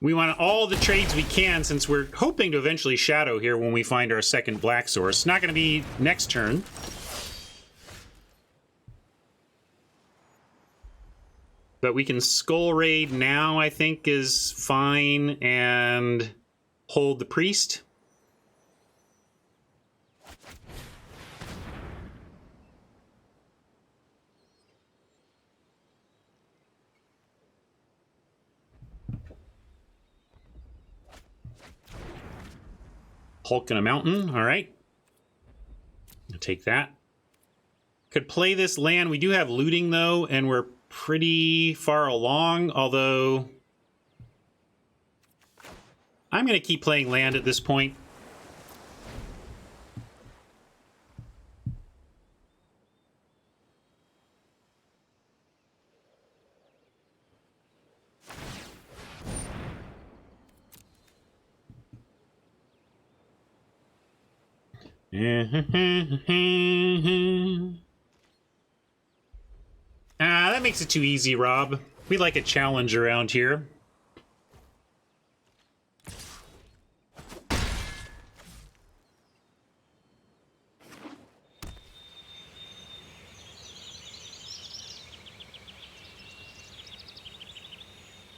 Speaker 1: We want all the trades we can, since we're hoping to eventually shadow here when we find our second black source. Not going to be next turn. But we can Skull Raid now, I think, is fine, and hold the Priest. Hulk in a mountain, all right. I'll take that. Could play this land. We do have looting, though, and we're pretty far along, although I'm going to keep playing land at this point. That makes it too easy, Rob. We like a challenge around here.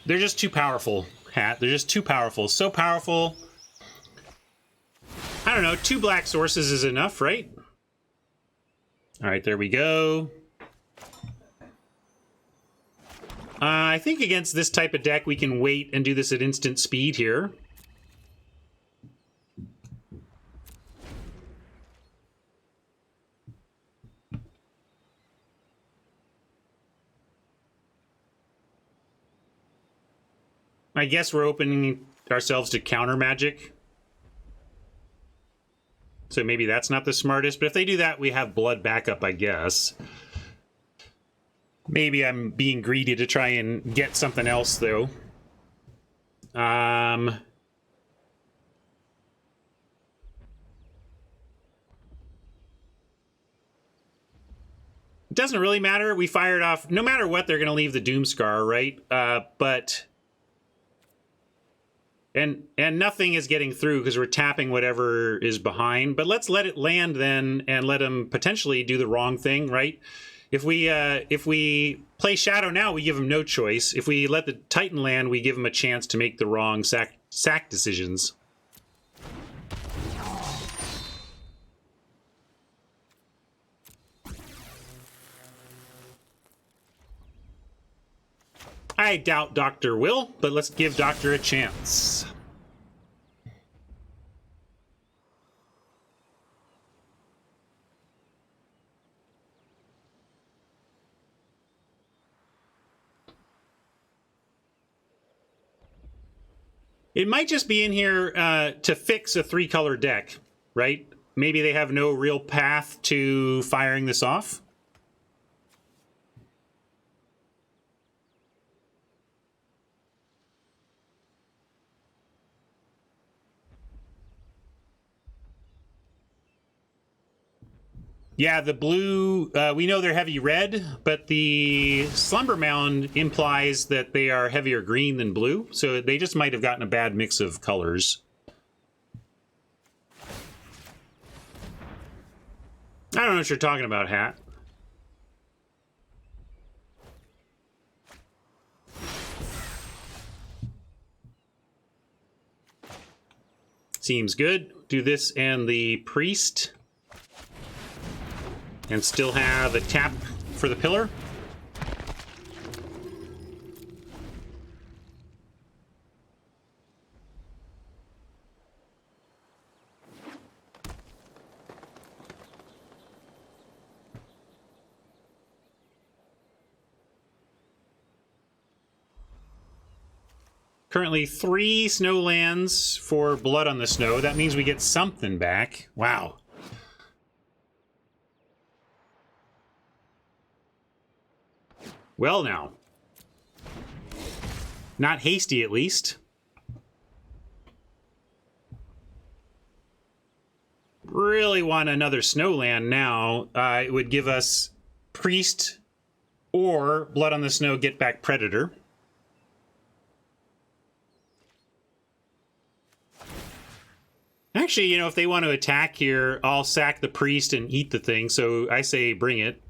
Speaker 1: They're just too powerful, Hat. They're just too powerful. So powerful. I don't know, 2 black sources is enough, right? All right, there we go. I think against this type of deck, we can wait and do this at instant speed here. I guess we're opening ourselves to counter magic. So maybe that's not the smartest. But if they do that, we have blood backup, I guess. Maybe I'm being greedy to try and get something else, though. It doesn't really matter. We fired off. No matter what, they're going to leave the Doomscar, right? But... And nothing is getting through because we're tapping whatever is behind. But let's let it land then and let them potentially do the wrong thing, right? If we play Shadow now, we give them no choice. If we let the Titan land, we give them a chance to make the wrong sack decisions. I doubt Doctor will, but let's give Doctor a chance. It might just be in here to fix a 3-color deck, right? Maybe they have no real path to firing this off. Yeah, the blue, we know they're heavy red, but the Slumber Mound implies that they are heavier green than blue, so they just might have gotten a bad mix of colors. I don't know what you're talking about, Hat. Seems good. Do this and the Priest. And still have a tap for the pillar. Currently 3 snow lands for Blood on the Snow. That means we get something back. Wow. Well now. Not hasty, at least. Really want another Snowland now. It would give us Priest or Blood on the Snow Get Back Predator. Actually, you know, if they want to attack here, I'll sack the Priest and eat the thing, so I say bring it.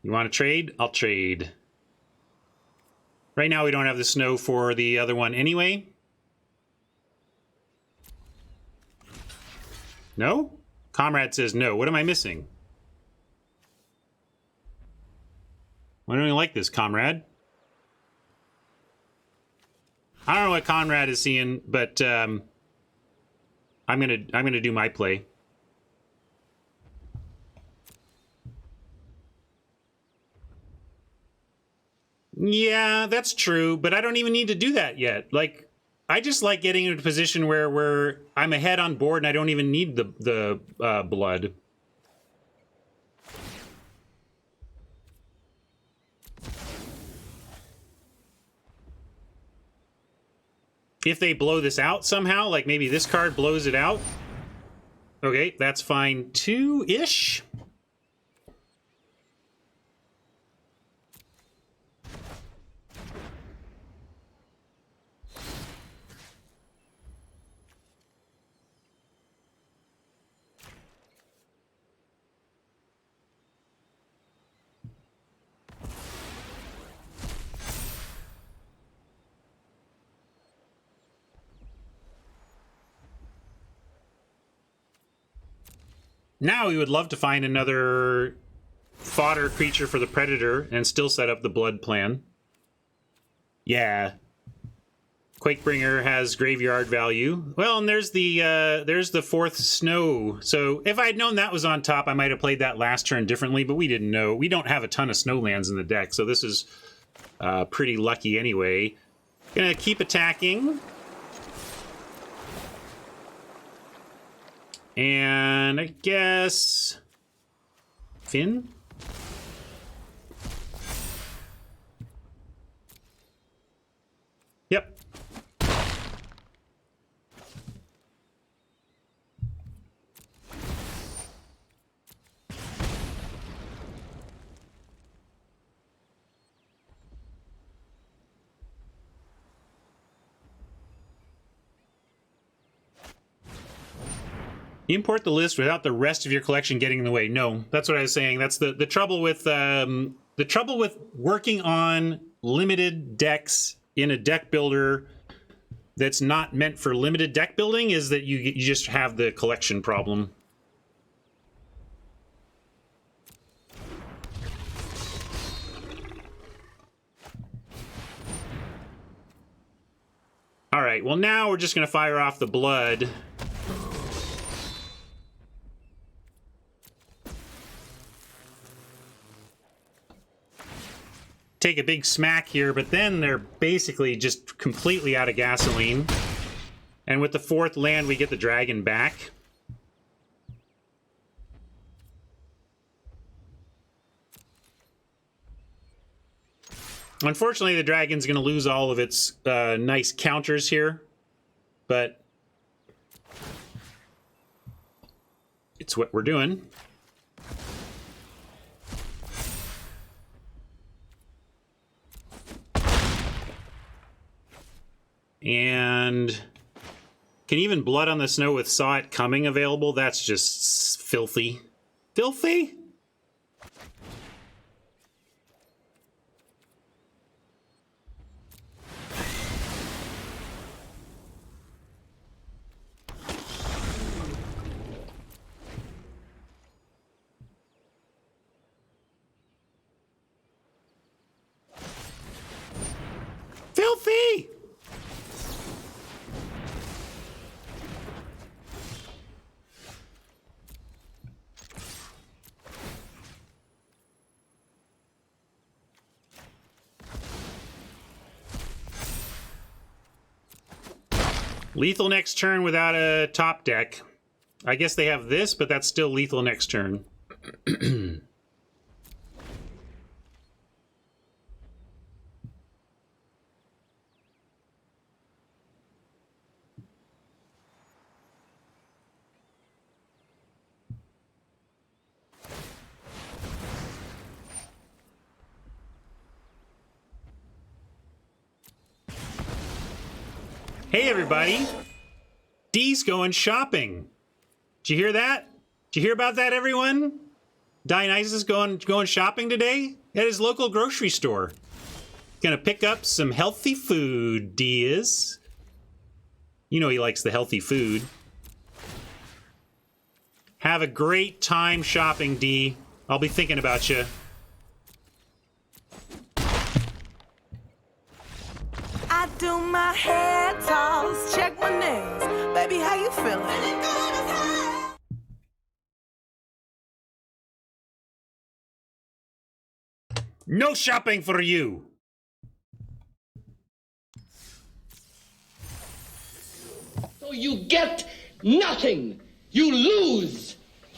Speaker 1: You want to trade? I'll trade. Right now we don't have the snow for the other one anyway. No? Comrade says no. What am I missing? Why don't you like this, Comrade? I don't know what Conrad is seeing, but I'm gonna do my play. Yeah, that's true, but I don't even need to do that yet. Like, I just like getting into a position where I'm ahead on board and I don't even need the blood. If they blow this out somehow, like maybe this card blows it out. Okay, that's fine too-ish. Now we would love to find another fodder creature for the Predator and still set up the blood plan. Yeah. Quakebringer has graveyard value. Well, and there's the fourth snow. So if I'd known that was on top, I might have played that last turn differently, but we didn't know. We don't have a ton of snow lands in the deck, so this is pretty lucky anyway. Gonna keep attacking. And I guess Finn? Yep. You import the list without the rest of your collection getting in the way. No, that's what I was saying. That's the trouble with working on limited decks in a deck builder that's not meant for limited deck building is that you just have the collection problem. All right, well now we're just gonna fire off the blood. Take a big smack here, but then they're basically just completely out of gasoline. And with the fourth land, we get the dragon back. Unfortunately, the dragon's going to lose all of its nice counters here, but it's what we're doing. And can even Blood on the Snow with Saw It Coming available? That's just filthy. Filthy? Filthy! Lethal next turn without a top deck. I guess they have this, but that's still lethal next turn. Hey everybody, D's going shopping. Did you hear that? Did you hear about that, everyone? Dionysus going shopping today at his local grocery store. Gonna pick up some healthy food, D is. You know he likes the healthy food. Have a great time shopping, D. I'll be thinking about you.
Speaker 5: I do my hair toss, check my nails. Baby, how you feeling?
Speaker 1: No shopping for you.
Speaker 8: So you get nothing. You lose.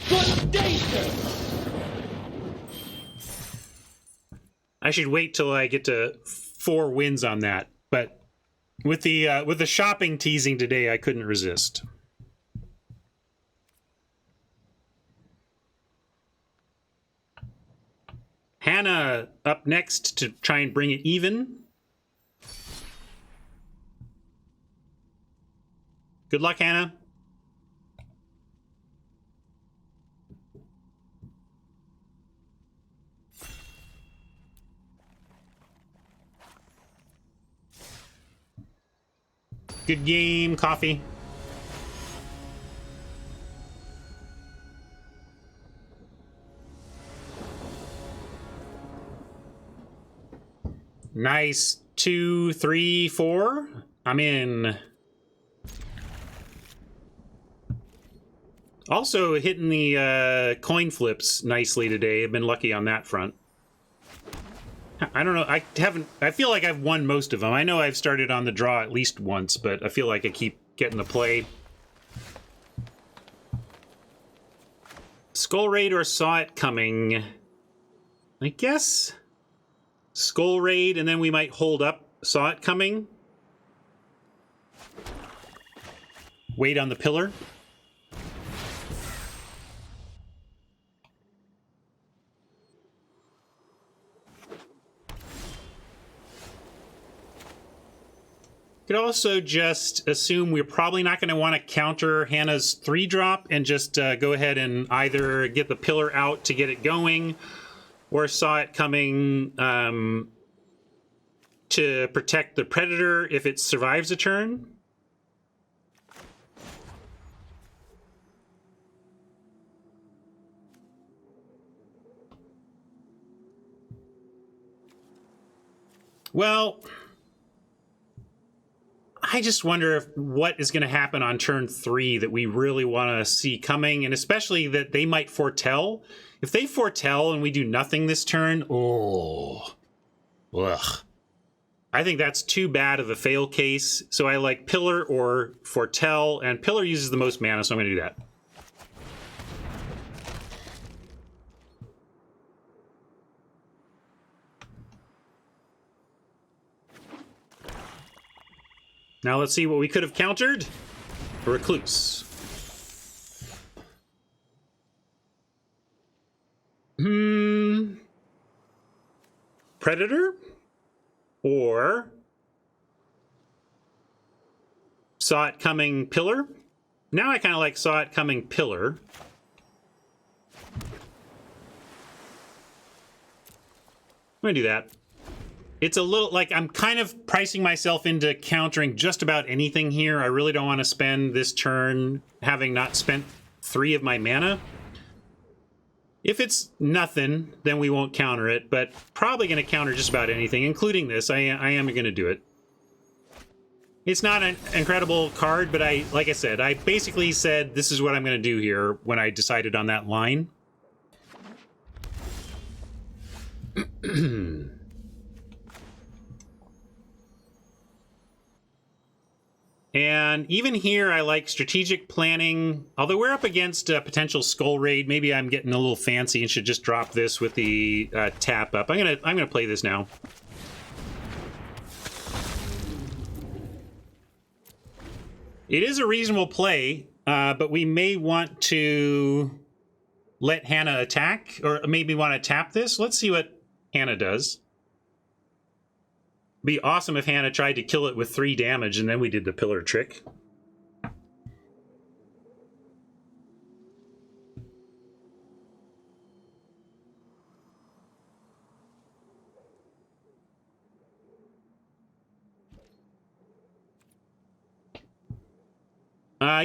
Speaker 8: Good day, sir.
Speaker 1: I should wait till I get to 4 wins on that, but with the shopping teasing today, I couldn't resist. Hannah up next to try and bring it even. Good luck, Hannah. Good game, coffee. Nice. 2, 3, 4. I'm in. Also hitting the coin flips nicely today. I've been lucky on that front. I don't know. I feel like I've won most of them. I know I've started on the draw at least once, but I feel like I keep getting the play. Skull Raid or Saw It Coming? I guess Skull Raid, and then we might hold up Saw It Coming. Wait on the pillar. Could also just assume we're probably not going to want to counter Hannah's 3-drop and just go ahead and either get the pillar out to get it going or Saw It Coming to protect the Predator if it survives a turn. Well, I just wonder what is going to happen on turn 3 that we really want to see coming, and especially that they might foretell. If they foretell and we do nothing this turn, ugh. I think that's too bad of a fail case. So I like Pillar or Foretell, and Pillar uses the most mana, so I'm going to do that. Now let's see what we could have countered. Recluse. Predator? Or Saw It Coming Pillar? Now I kind of like Saw It Coming Pillar. I'm going to do that. It's a little, like, I'm kind of pricing myself into countering just about anything here. I really don't want to spend this turn having not spent 3 of my mana. If it's nothing, then we won't counter it, but probably going to counter just about anything, including this. I am going to do it. It's not an incredible card, but like I said, I basically said this is what I'm going to do here when I decided on that line. And even here, I like strategic planning. Although we're up against a potential Skull Raid, maybe I'm getting a little fancy and should just drop this with the tap up. I'm gonna play this now. It is a reasonable play, but we may want to let Hannah attack, or maybe want to tap this. Let's see what Hannah does. Be awesome if Hannah tried to kill it with 3 damage and then we did the pillar trick.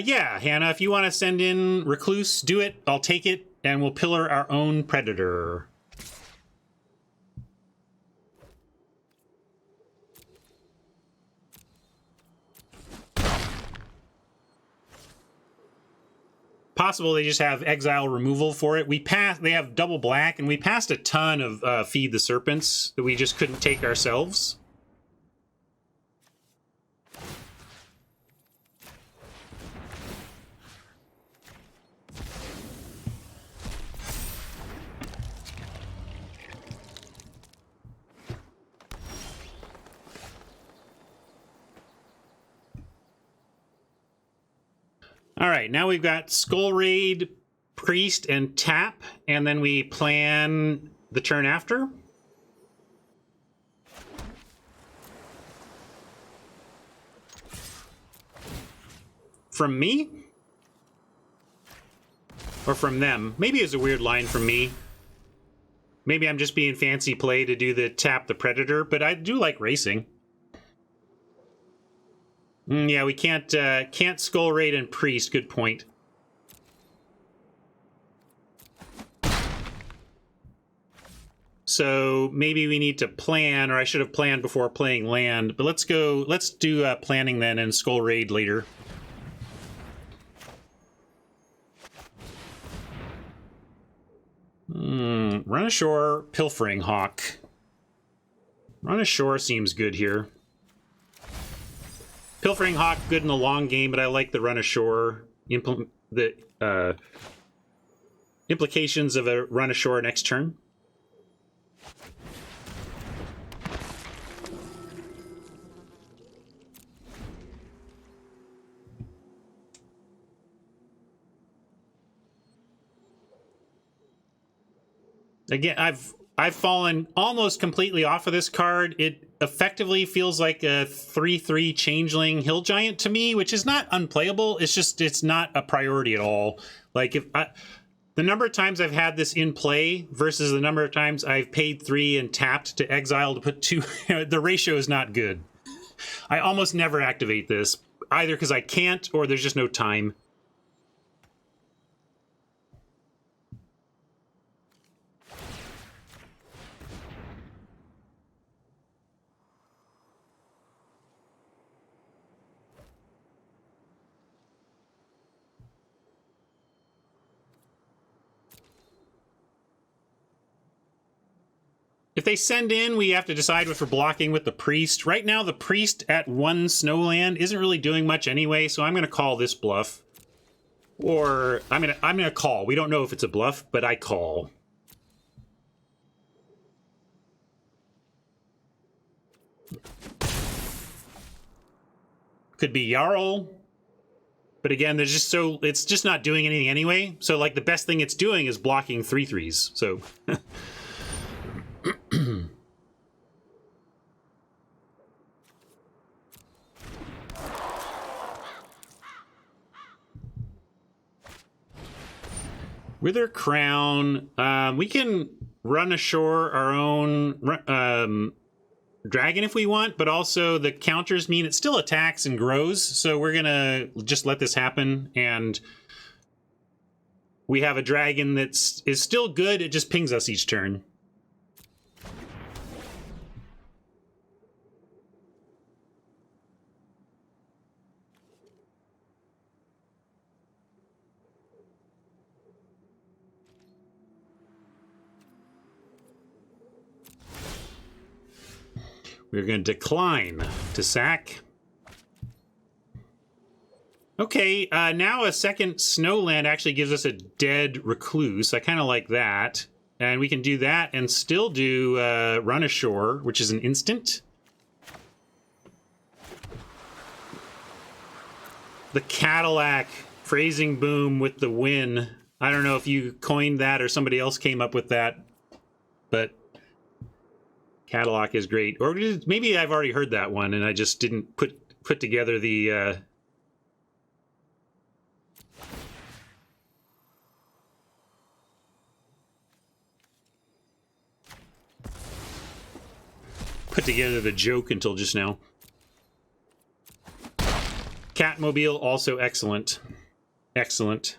Speaker 1: Yeah, Hannah, if you want to send in Recluse, do it. I'll take it, and we'll pillar our own Predator. Possible they just have exile removal for it. They have double black, and we passed a ton of Feed the Serpents that we just couldn't take ourselves. All right, now we've got Skull Raid, Priest, and Tap, and then we plan the turn after. From me? Or from them? Maybe it's a weird line from me. Maybe I'm just being fancy play to do the Tap the Predator, but I do like racing. Yeah, we can't Skull Raid and Priest. Good point. So maybe we need to plan, or I should have planned before playing land. But let's do planning then and Skull Raid later. Run ashore, Pilfering Hawk. Run ashore seems good here. Pilfering Hawk, good in the long game, but I like the run ashore. The implications of a run ashore next turn. Again, I've fallen almost completely off of this card. It effectively feels like a 3/3 Changeling Hill Giant to me, which is not unplayable. It's just, it's not a priority at all. Like, the number of times I've had this in play versus the number of times I've paid 3 and tapped to exile to put 2, the ratio is not good. I almost never activate this, either because I can't or there's just no time. If they send in, we have to decide if we're blocking with the Priest. Right now, the Priest at 1 Snowland isn't really doing much anyway, so I'm going to call this bluff. Or, I'm gonna call. We don't know if it's a bluff, but I call. Could be Jarl. But again, there's just it's just not doing anything anyway. So, like, the best thing it's doing is blocking 3/3s. So... Wither Crown, we can run ashore our own dragon if we want, but also the counters mean it still attacks and grows, so we're gonna just let this happen, and we have a dragon is still good, it just pings us each turn. We're going to decline to sack. Okay, now a second Snowland actually gives us a dead Recluse. I kind of like that. And we can do that and still do Run Ashore, which is an instant. The Cadillac Phrasing Boom with the win. I don't know if you coined that or somebody else came up with that, but... Cadillac is great. Or maybe I've already heard that one and I just didn't put together the joke until just now. Catmobile, also excellent. Excellent.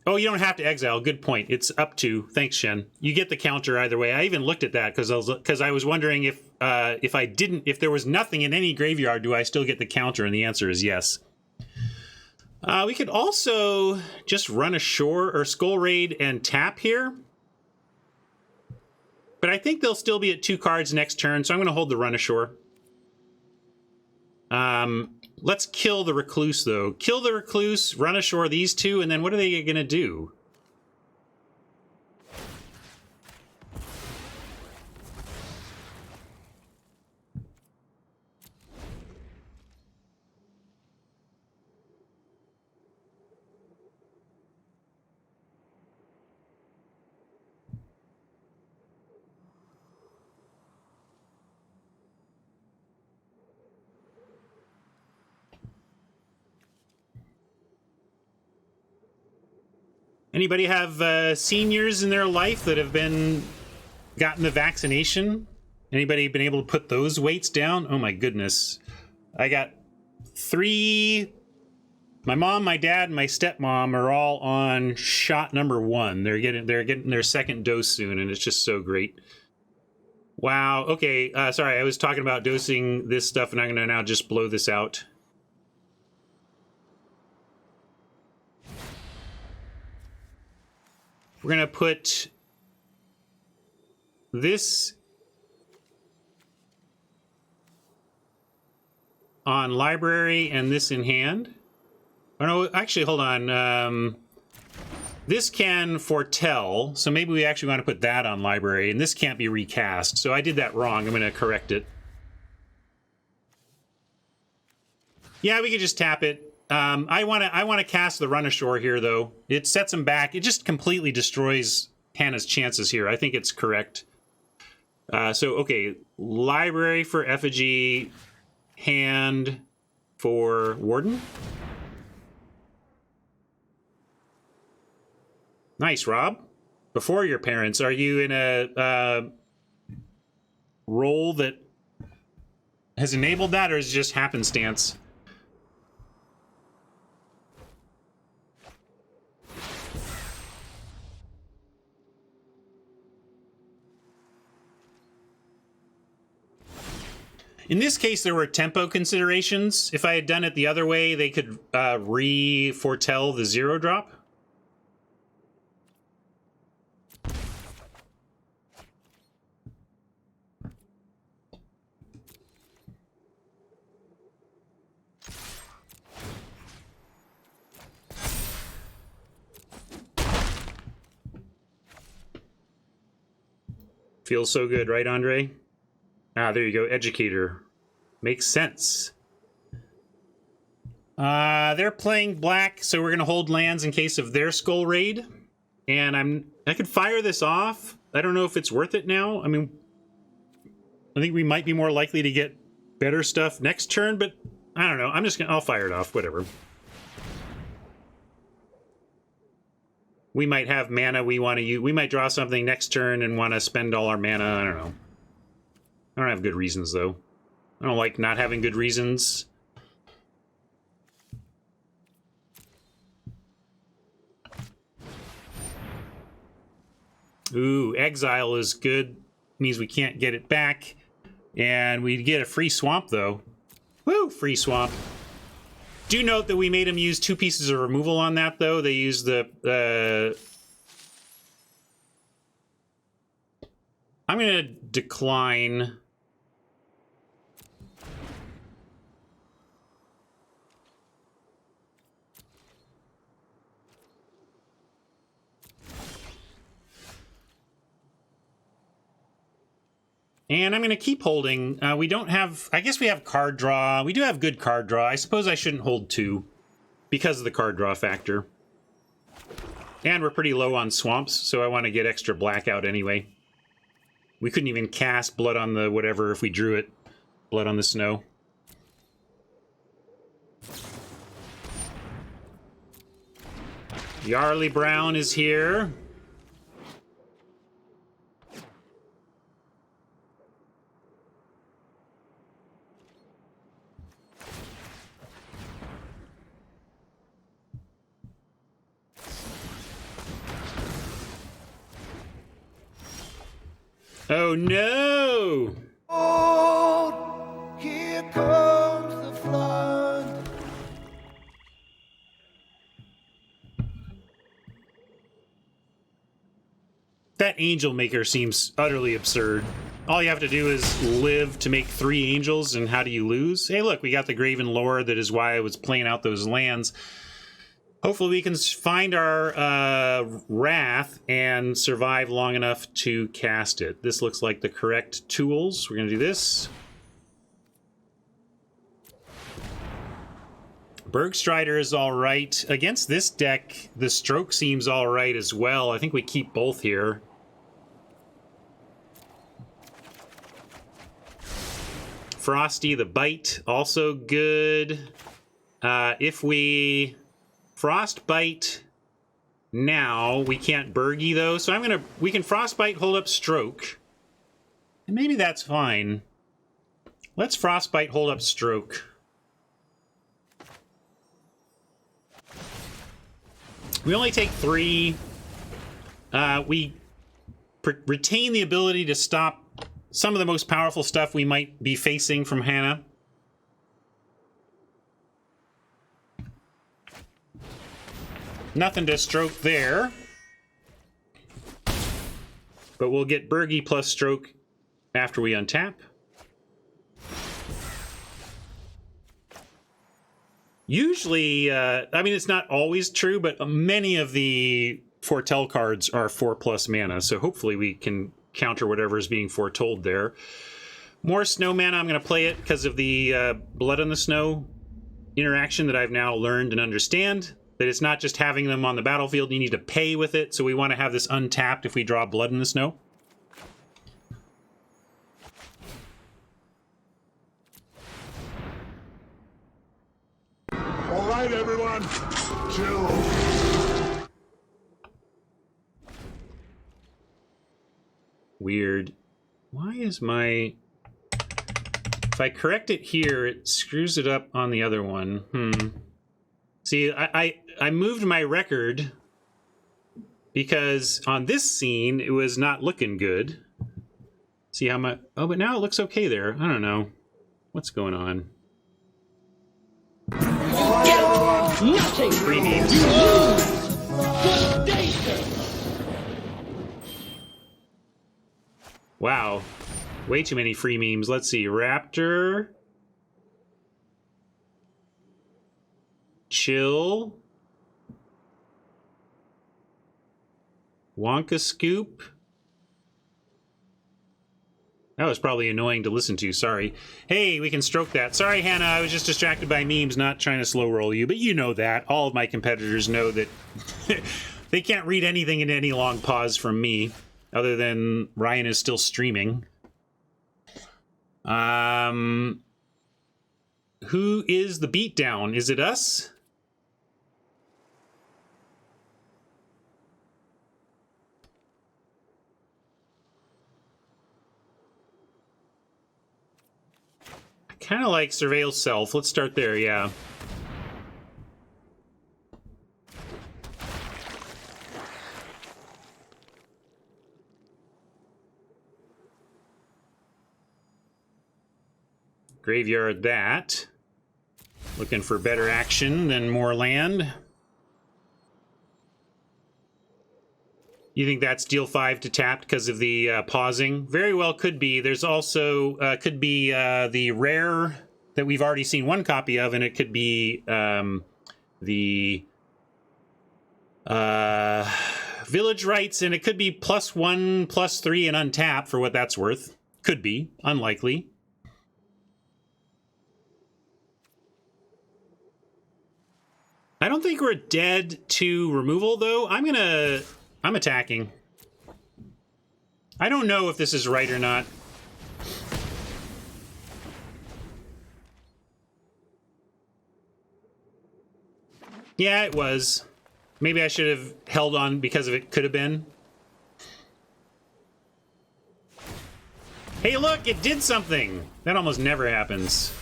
Speaker 1: Oh, you don't have to exile. Good point. It's up to. Thanks, Shen. You get the counter either way. I even looked at that because I was wondering if there was nothing in any graveyard, do I still get the counter? And the answer is yes. We could also just run ashore or Skull Raid and tap here. But I think they'll still be at 2 cards next turn, so I'm going to hold the run ashore. Let's kill the Recluse, though. Kill the Recluse, run ashore these 2, and then what are they going to do? Anybody have seniors in their life that have gotten the vaccination? Anybody been able to put those weights down? Oh my goodness. I got 3 My mom, my dad, and my stepmom are all on shot number 1. They're getting their second dose soon, and it's just so great. Wow. Okay. Sorry, I was talking about dosing this stuff, and I'm gonna now just blow this out. We're gonna put this on library and this in hand. Oh no, actually, hold on. This can foretell, so maybe we actually want to put that on library, and this can't be recast. So I did that wrong. I'm going to correct it. Yeah, we could just tap it. I want to cast the Run Ashore here, though. It sets him back. It just completely destroys Hannah's chances here. I think it's correct. So, okay, library for effigy, hand for warden. Nice, Rob. Before your parents, are you in a role that has enabled that, or is it just happenstance? In this case, there were tempo considerations. If I had done it the other way, they could re-foretell the 0 drop. Feels so good, right, Andre? Ah, there you go, educator. Makes sense. They're playing black, so we're gonna hold lands in case of their Skull Raid. And I could fire this off. I don't know if it's worth it now. I mean, I think we might be more likely to get better stuff next turn, but I don't know. I'll fire it off, whatever. We might have mana we want to use. We might draw something next turn and want to spend all our mana. I don't know. I don't have good reasons, though. I don't like not having good reasons. Ooh, exile is good. Means we can't get it back. And we get a free swamp, though. Woo, free swamp. Do note that we made them use 2 pieces of removal on that, though. They used the... I'm going to decline... And I'm going to keep holding. We don't have... I guess we have card draw. We do have good card draw. I suppose I shouldn't hold 2 because of the card draw factor. And we're pretty low on swamps, so I want to get extra blackout anyway. We couldn't even cast Blood on the whatever if we drew it. Blood on the Snow. Yarly Brown is here. Oh no!
Speaker 5: Oh, here comes the flood.
Speaker 1: That Angel Maker seems utterly absurd. All you have to do is live to make 3 angels, and how do you lose? Hey, look, we got the Graven Lore. That is why I was playing out those lands. Hopefully we can find our Wrath and survive long enough to cast it. This looks like the correct tools. We're going to do this. Bergstrider is all right. Against this deck, the Stroke seems all right as well. I think we keep both here. Frosty the Bite, also good. If we... Frostbite now, we can't Burgy though, so we can Frostbite, hold up Stroke. And maybe that's fine. Let's Frostbite, hold up Stroke. We only take 3. We retain the ability to stop some of the most powerful stuff we might be facing from Hannah. Nothing to stroke there. But we'll get Bergie plus stroke after we untap. Usually, I mean, it's not always true, but many of the foretell cards are 4+ mana, so hopefully we can counter whatever is being foretold there. More snow mana, I'm going to play it because of the Blood on the Snow interaction that I've now learned and understand. That it's not just having them on the battlefield, you need to pay with it, so we want to have this untapped if we draw Blood in the Snow.
Speaker 10: All right, everyone, chill.
Speaker 1: Weird. Why is my... If I correct it here, it screws it up on the other one. See, I moved my record because on this scene, it was not looking good. See how my... Oh, but now it looks okay there. I don't know. What's going on?
Speaker 8: Nothing.
Speaker 1: Free memes.
Speaker 8: Good day, sir.
Speaker 1: Wow. Way too many free memes. Let's see. Raptor. Chill. Wonka Scoop. That was probably annoying to listen to, sorry. Hey, we can stroke that. Sorry, Hannah, I was just distracted by memes, not trying to slow roll you, but you know that. All of my competitors know that they can't read anything in any long pause from me, other than Ryan is still streaming. Who is the beatdown? Is it us? Kind of like Surveil Self. Let's start there, yeah. Graveyard that. Looking for better action than more land. You think that's deal 5 to tapped because of the pausing? Very well could be. There's also, could be the rare that we've already seen one copy of, and it could be the Village Rites, and it could be +1, +3, and untap for what that's worth. Could be. Unlikely. I don't think we're dead to removal, though. I'm attacking. I don't know if this is right or not. Yeah, it was. Maybe I should have held on because of it could have been. Hey, look, it did something. That almost never happens.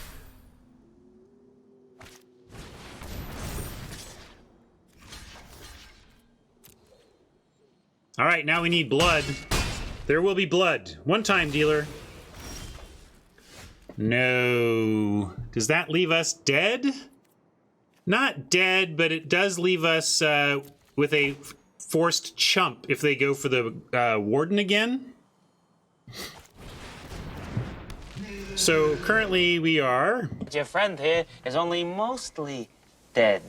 Speaker 1: All right, now we need blood. There will be blood. One-time dealer. No. Does that leave us dead? Not dead, but it does leave us with a forced chump if they go for the Warden again. So currently we are...
Speaker 7: Your friend here is only mostly dead.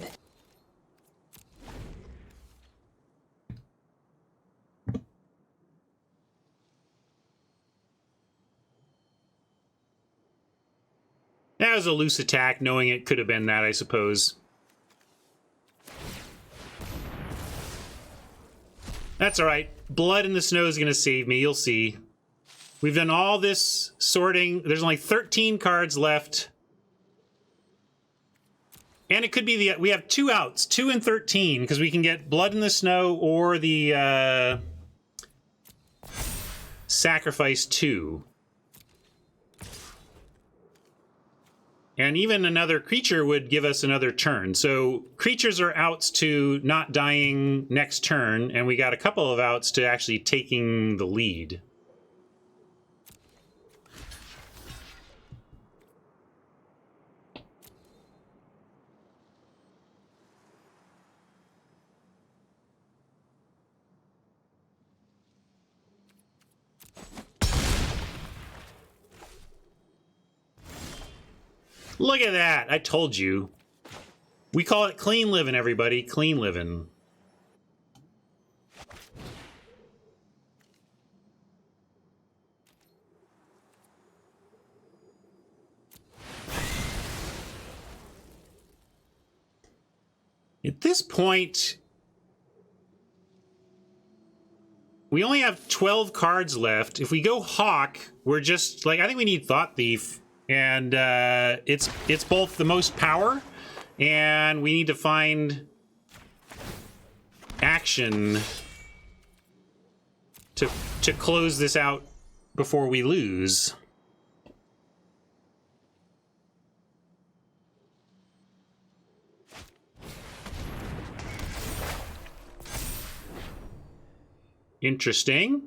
Speaker 1: That was a loose attack, knowing it could have been that, I suppose. That's all right. Blood in the Snow is going to save me. You'll see. We've done all this sorting. There's only 13 cards left. And it could be the... We have 2 outs, 2 and 13, because we can get Blood in the Snow or the Sacrifice 2. And even another creature would give us another turn. So creatures are outs to not dying next turn, and we got a couple of outs to actually taking the lead. Look at that. I told you. We call it clean living, everybody. Clean living. At this point, we only have 12 cards left. If we go Hawk, we're just like, I think we need Thought Thief. And it's both the most power, and we need to find action to close this out before we lose. Interesting.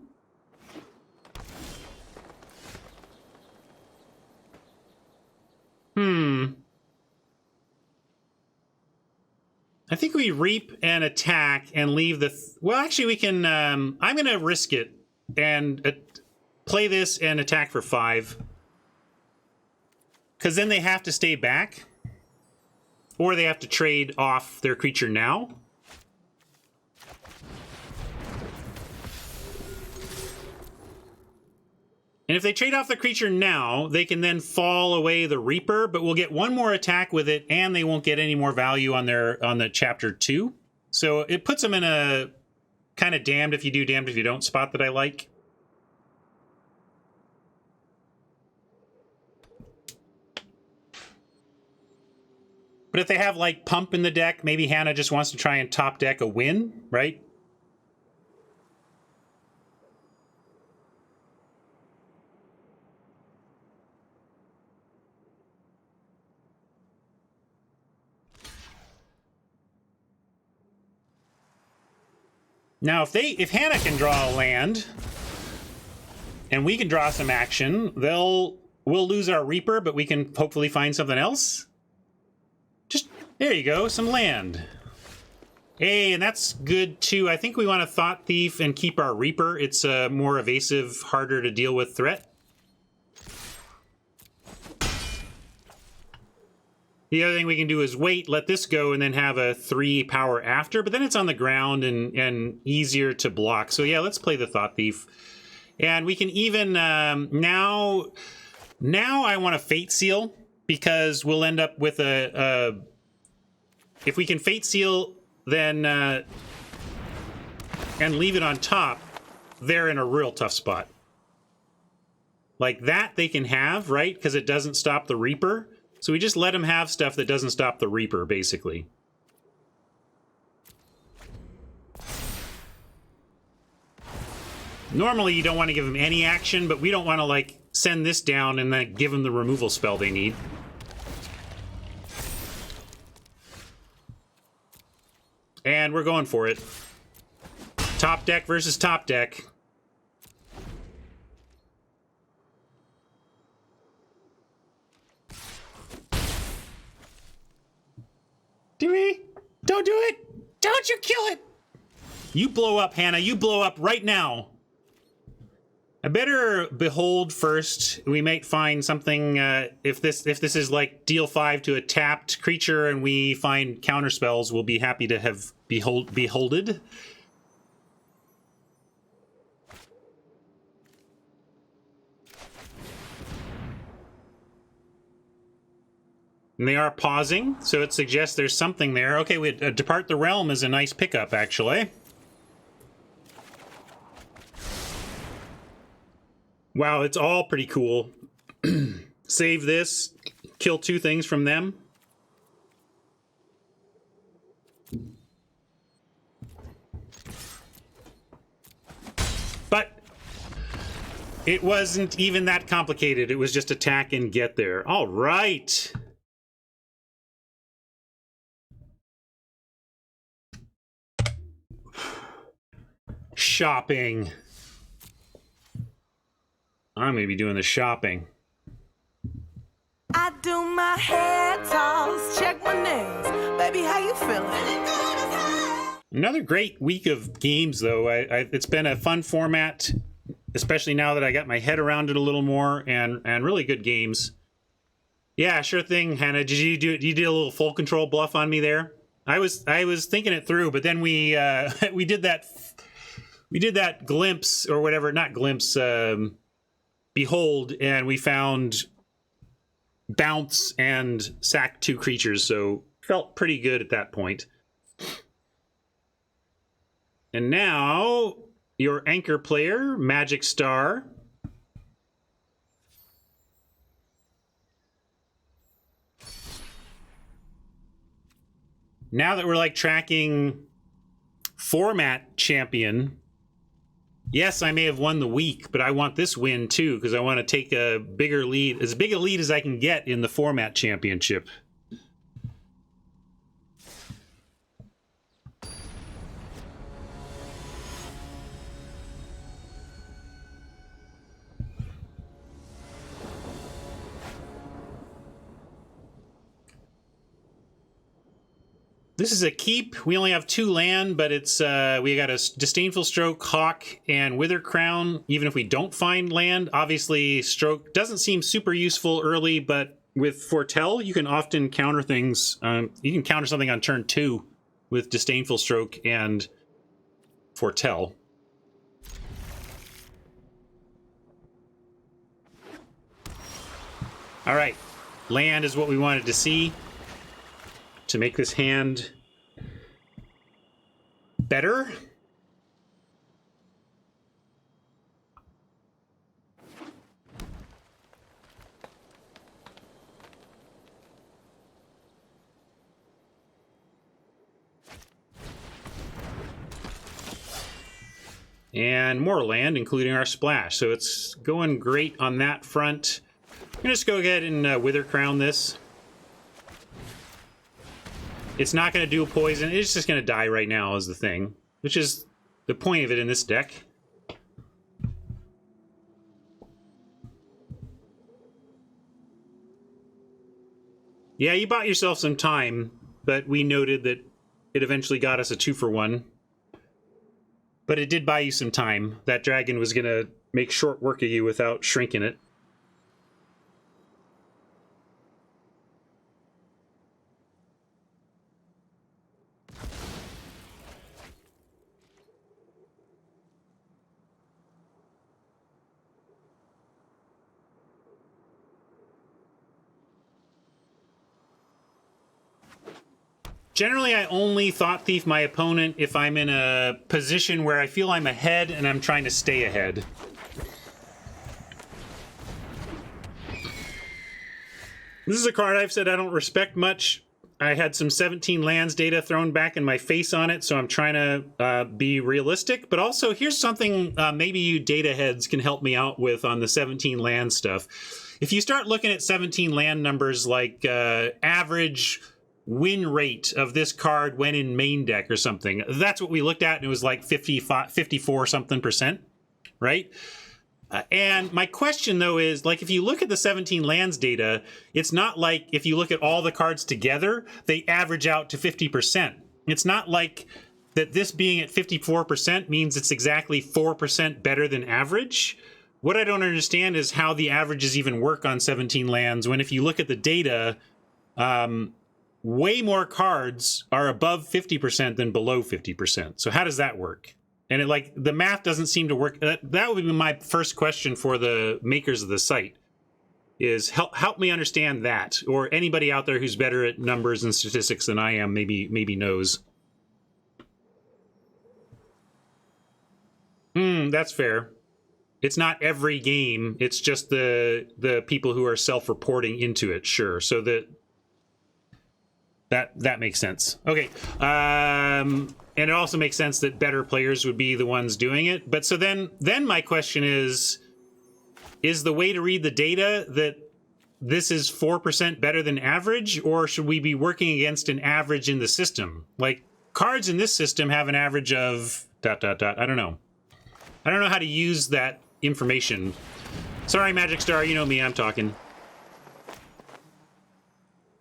Speaker 1: I think we reap and attack and leave the... well, actually, we can... I'm going to risk it and play this and attack for 5. Because then they have to stay back. Or they have to trade off their creature now. And if they trade off the creature now, they can then fall away the Reaper, but we'll get one more attack with it, and they won't get any more value on the chapter 2. So it puts them in a kind of damned if you do, damned if you don't spot that I like. But if they have like Pump in the deck, maybe Hannah just wants to try and top deck a win, right? Now, if Hannah can draw a land, and we can draw some action, we'll lose our Reaper, but we can hopefully find something else. Just, there you go, some land. Hey, and that's good too. I think we want to Thought Thief and keep our Reaper. It's a more evasive, harder to deal with threat. The other thing we can do is wait, let this go, and then have a 3 power after, but then it's on the ground and easier to block. So yeah, let's play the Thought Thief. And we can even, now I want to Fate Seal, because we'll end up with if we can Fate Seal, then, and leave it on top, they're in a real tough spot. Like that they can have, right? Because it doesn't stop the Reaper. So we just let him have stuff that doesn't stop the Reaper, basically. Normally, you don't want to give him any action, but we don't want to, like, send this down and then give them the removal spell they need. And we're going for it. Top deck versus top deck. Do we? Don't do it! Don't you kill it! You blow up, Hannah. You blow up right now. I better behold first. We might find something. If this is like deal 5 to a tapped creature, and we find counter spells, we'll be happy to have beholded. And they are pausing, so it suggests there's something there. Okay, we Depart the Realm is a nice pickup, actually. Wow, it's all pretty cool. Save this, kill 2 things from them. But it wasn't even that complicated. It was just attack and get there. All right. Shopping. I'm going to be doing the shopping.
Speaker 5: I do my hair toss, check my nails. Baby, how you feeling?
Speaker 1: Another great week of games, though. It's been a fun format, especially now that I got my head around it a little more, and really good games. Yeah, sure thing, Hannah. Did you do a little full control bluff on me there? I was thinking it through, but then we did that glimpse or whatever, not glimpse, behold, and we found bounce and sack 2 creatures, so felt pretty good at that point. And now your anchor player, Magic Star. Now that we're like tracking format champion, yes, I may have won the week, but I want this win too because I want to take a bigger lead, as big a lead as I can get in the format championship. This is a keep. We only have 2 land, but it's we got a Disdainful Stroke, Hawk, and Wither Crown. Even if we don't find land, obviously Stroke doesn't seem super useful early, but with Foretell, you can often counter things. You can counter something on turn 2 with Disdainful Stroke and Foretell. All right, land is what we wanted to see to make this hand better. And more land, including our splash. So it's going great on that front. I'm gonna just go ahead and Wither Crown this. It's not going to do a poison. It's just going to die right now is the thing, which is the point of it in this deck. Yeah, you bought yourself some time, but we noted that it eventually got us a 2-for-1. But it did buy you some time. That dragon was going to make short work of you without shrinking it. Generally, I only Thought Thief my opponent if I'm in a position where I feel I'm ahead and I'm trying to stay ahead. This is a card I've said I don't respect much. I had some 17 lands data thrown back in my face on it, so I'm trying to be realistic. But also, here's something maybe you data heads can help me out with on the 17 land stuff. If you start looking at 17 land numbers like average win rate of this card when in main deck or something. That's what we looked at, and it was like 54 something percent, right? And my question, though, is, like, if you look at the 17 lands data, it's not like if you look at all the cards together, they average out to 50%. It's not like that this being at 54% means it's exactly 4% better than average. What I don't understand is how the averages even work on 17 lands when if you look at the data, way more cards are above 50% than below 50%. So how does that work? And it, like, the math doesn't seem to work. That would be my first question for the makers of the site, is help me understand that. Or anybody out there who's better at numbers and statistics than I am maybe knows. That's fair. It's not every game. It's just the people who are self-reporting into it. Sure. So that makes sense. Okay. And it also makes sense that better players would be the ones doing it. But so then my question is the way to read the data that this is 4% better than average, or should we be working against an average in the system? Like, cards in this system have an average of I don't know. I don't know how to use that information. Sorry, Magic Star, you know me, I'm talking.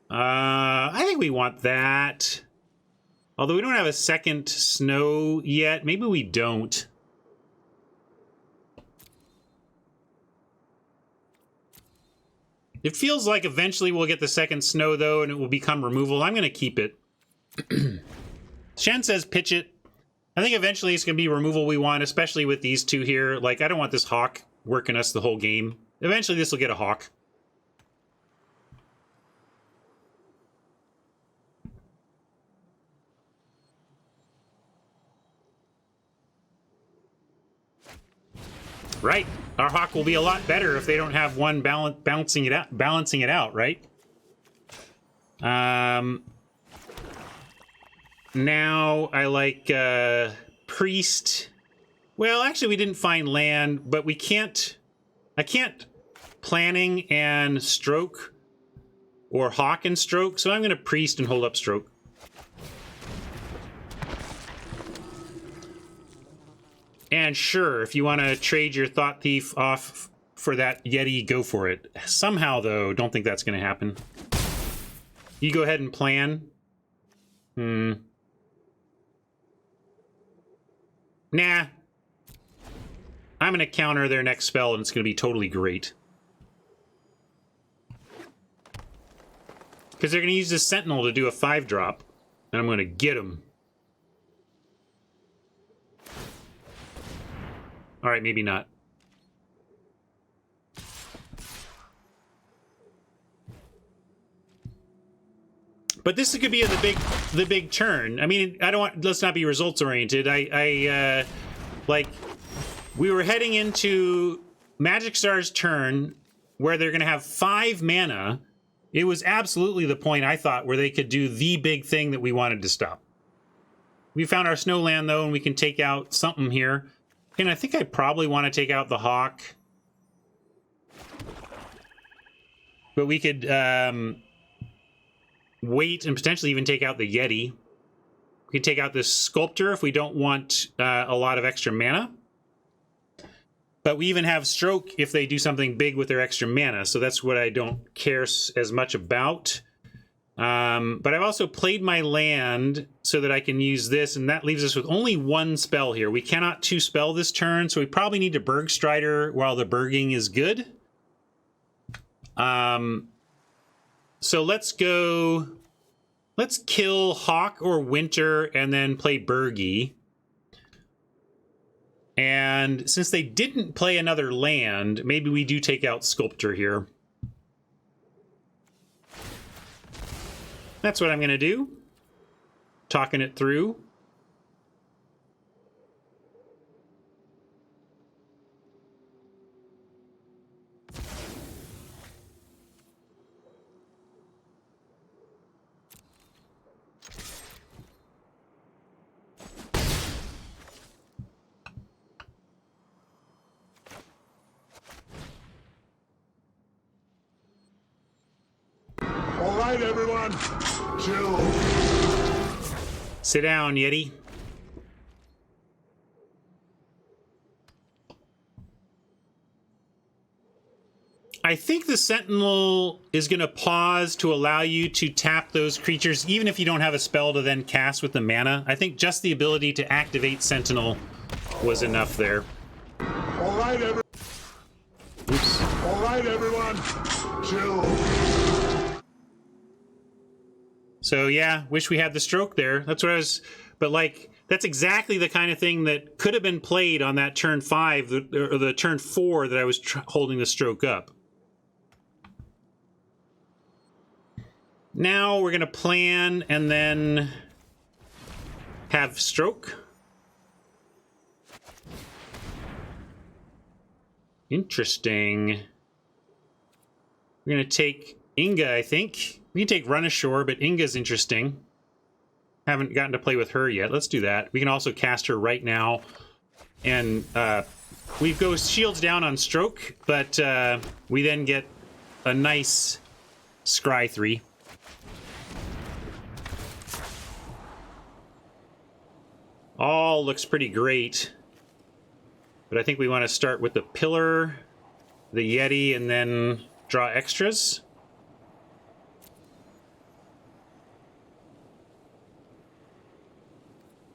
Speaker 1: I think we want that. Although we don't have a second snow yet. Maybe we don't. It feels like eventually we'll get the second snow, though, and it will become removal. I'm going to keep it. Shen says pitch it. I think eventually it's going to be removal we want, especially with these two here. Like, I don't want this Hawk working us the whole game. Eventually this will get a Hawk. Right. Our Hawk will be a lot better if they don't have one balancing it out, right? Now I like Priest. Well, actually we didn't find land, but we can't... I can't Planning and Stroke or Hawk and Stroke, so I'm going to Priest and hold up Stroke. And sure, if you want to trade your Thought Thief off for that Yeti, go for it. Somehow, though, don't think that's going to happen. You go ahead and plan. Nah. I'm going to counter their next spell, and it's going to be totally great. Because they're going to use this Sentinel to do a 5-drop, and I'm going to get them. All right, maybe not. But this could be the big turn. I mean, I don't want. Let's not be results oriented. Like, we were heading into Magic Star's turn where they're going to have 5 mana. It was absolutely the point I thought where they could do the big thing that we wanted to stop. We found our Snowland though, and we can take out something here. And I think I probably want to take out the Hawk. But we could wait and potentially even take out the Yeti. We could take out this Sculptor if we don't want a lot of extra mana. But we even have Stroke if they do something big with their extra mana. So that's what I don't care as much about. But I've also played my land so that I can use this, and that leaves us with only 1 spell here. We cannot 2-spell this turn, so we probably need to Berg Strider while the Berging is good. So let's go... Let's kill Hawk or Winter and then play Bergie. And since they didn't play another land, maybe we do take out Sculptor here. That's what I'm going to do. Talking it through.
Speaker 10: All right, everyone. Chill.
Speaker 1: Sit down, Yeti. I think the Sentinel is going to pause to allow you to tap those creatures, even if you don't have a spell to then cast with the mana. I think just the ability to activate Sentinel was enough there.
Speaker 10: All right,
Speaker 1: Oops.
Speaker 10: All right, everyone. Chill.
Speaker 1: So yeah, wish we had the Stroke there. That's what I was... But like, that's exactly the kind of thing that could have been played on that turn 5, or the turn 4 that I was holding the Stroke up. Now we're going to plan and then have Stroke. Interesting. We're going to take Inga, I think. We can take Run Ashore, but Inga's interesting. Haven't gotten to play with her yet. Let's do that. We can also cast her right now. And we go shields down on Stroke, but we then get a nice Scry 3. All looks pretty great. But I think we want to start with the pillar, the Yeti, and then draw extras.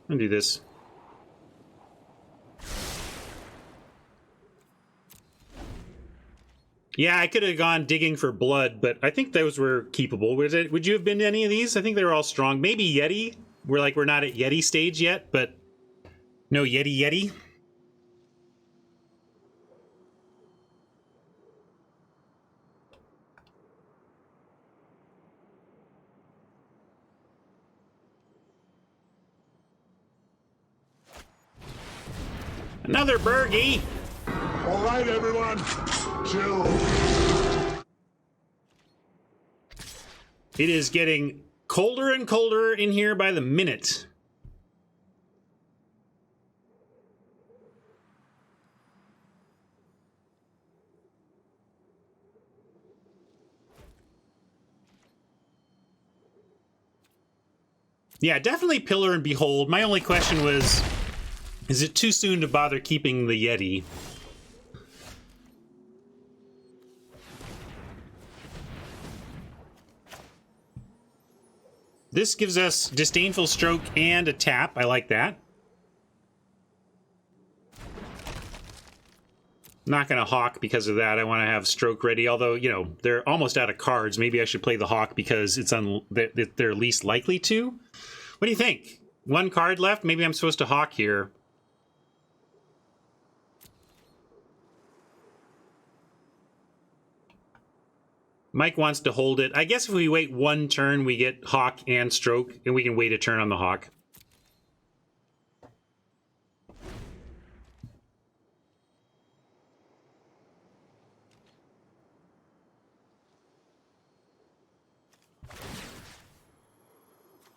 Speaker 1: I'm gonna do this. Yeah, I could have gone digging for blood, but I think those were keepable. Would you have been to any of these? I think they were all strong. Maybe Yeti. We're not at Yeti stage yet, but no Yeti. Another Bergie.
Speaker 10: All right, everyone. Chill.
Speaker 1: It is getting colder and colder in here by the minute. Yeah, definitely Pillar and Behold. My only question was, is it too soon to bother keeping the Yeti? This gives us Disdainful Stroke and a tap. I like that. Not going to Hawk because of that. I want to have Stroke ready, although, you know, they're almost out of cards. Maybe I should play the Hawk because they're least likely to. What do you think? One card left? Maybe I'm supposed to Hawk here. Mike wants to hold it. I guess if we wait one turn, we get Hawk and Stroke, and we can wait a turn on the Hawk.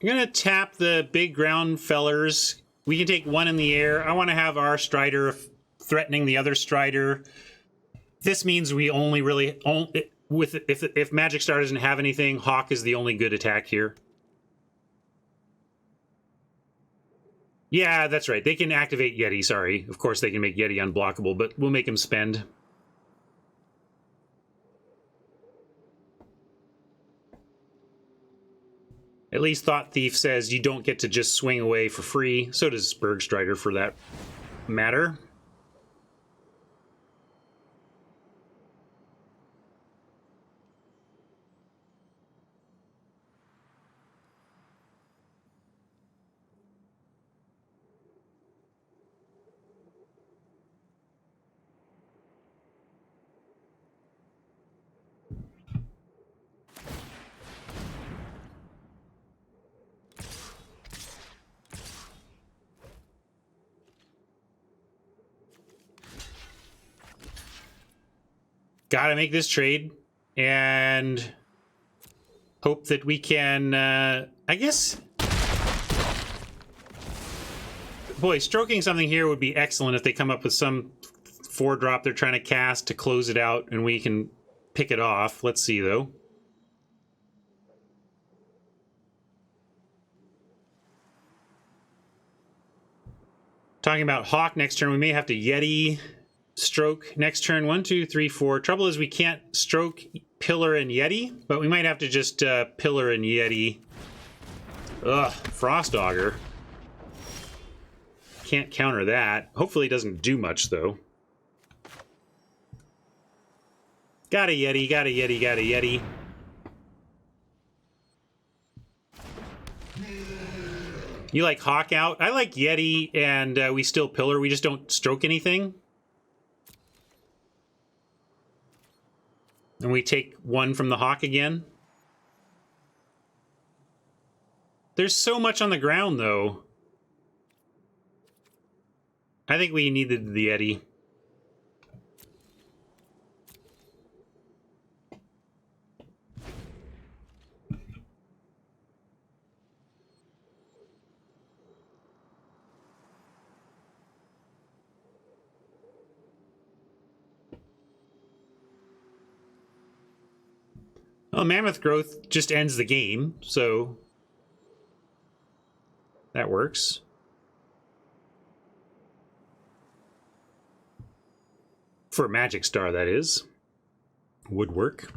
Speaker 1: I'm going to tap the big ground fellers. We can take one in the air. I want to have our Strider threatening the other Strider. This means we only really... If Magic Star doesn't have anything, Hawk is the only good attack here. Yeah, that's right. They can activate Yeti, sorry. Of course they can make Yeti unblockable, but we'll make him spend. At least Thought Thief says you don't get to just swing away for free. So does Bergstrider for that matter. Gotta make this trade and hope that we can, I guess... Boy, stroking something here would be excellent if they come up with some 4-drop they're trying to cast to close it out and we can pick it off. Let's see, though. Talking about Hawk next turn, we may have to Yeti... Stroke next turn. 1, 2, 3, 4. Trouble is we can't Stroke, Pillar, and Yeti, but we might have to just Pillar and Yeti. Ugh, Frost Augur. Can't counter that. Hopefully it doesn't do much, though. Got a Yeti, got a Yeti, got a Yeti. You like Hawk out? I like Yeti, and we still Pillar. We just don't Stroke anything. And we take one from the Hawk again. There's so much on the ground, though. I think we needed the Yeti. Well, Mammoth Growth just ends the game, so that works. For Magic Star, that is. Would work.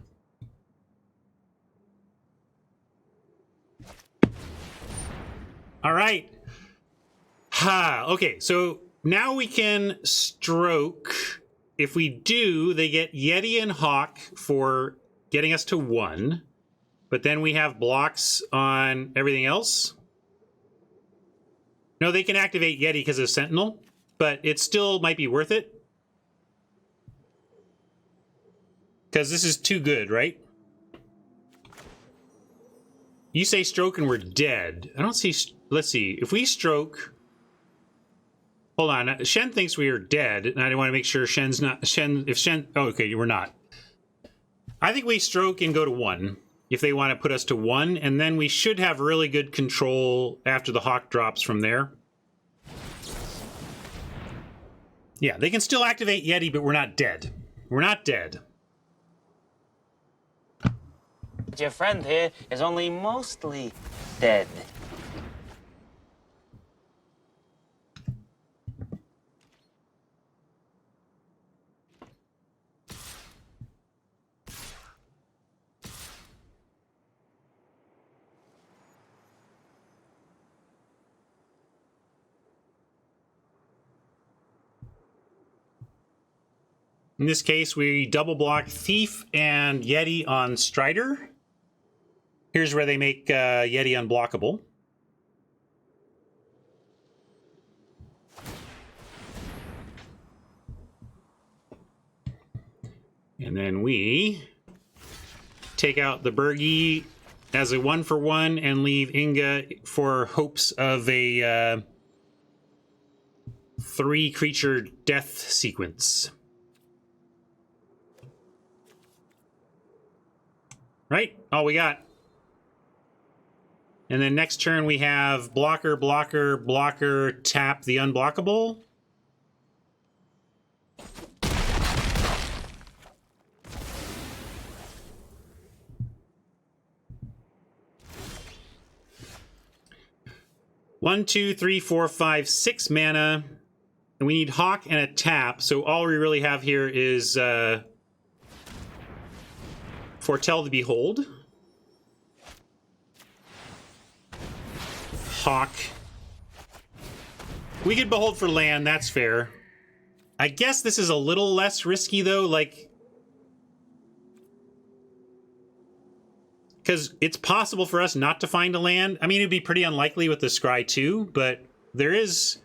Speaker 1: All right. Okay, so now we can stroke. If we do, they get Yeti and Hawk for getting us to 1. But then we have blocks on everything else. No, they can activate Yeti because of Sentinel, but it still might be worth it. Because this is too good, right? You say stroke and we're dead. I don't see... Let's see. If we stroke... Hold on. Shen thinks we are dead, and I want to make sure Shen's not... If Shen... Oh, okay, we're not. I think we stroke and go to 1. If they want to put us to 1, and then we should have really good control after the Hawk drops from there. Yeah, they can still activate Yeti, but we're not dead. We're not dead.
Speaker 7: Your friend here is only mostly dead.
Speaker 1: In this case, we double block Thief and Yeti on Strider. Here's where they make Yeti unblockable. And then we take out the Bergie as a 1-for-1 and leave Inga for hopes of a 3-creature death sequence. Right? All we got. And then next turn we have blocker, blocker, blocker, tap the unblockable. One, 2, 3, 4, 5, 6 mana. And we need Hawk and a tap. So all we really have here is Foretell the Behold. Hawk. We could Behold for land, that's fair. I guess this is a little less risky, though, like... Because it's possible for us not to find a land. I mean, it'd be pretty unlikely with the Scry 2, but there is...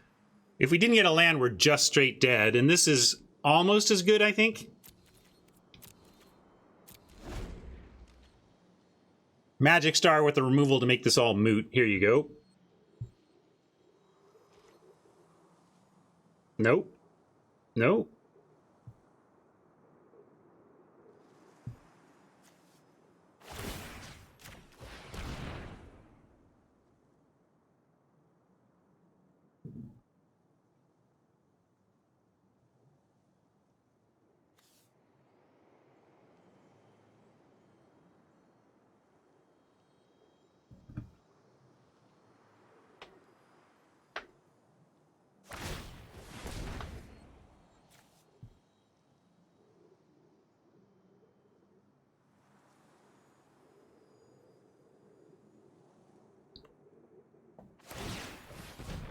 Speaker 1: If we didn't get a land, we're just straight dead, and this is almost as good, I think. Magic Star with the removal to make this all moot. Here you go. Nope. Nope.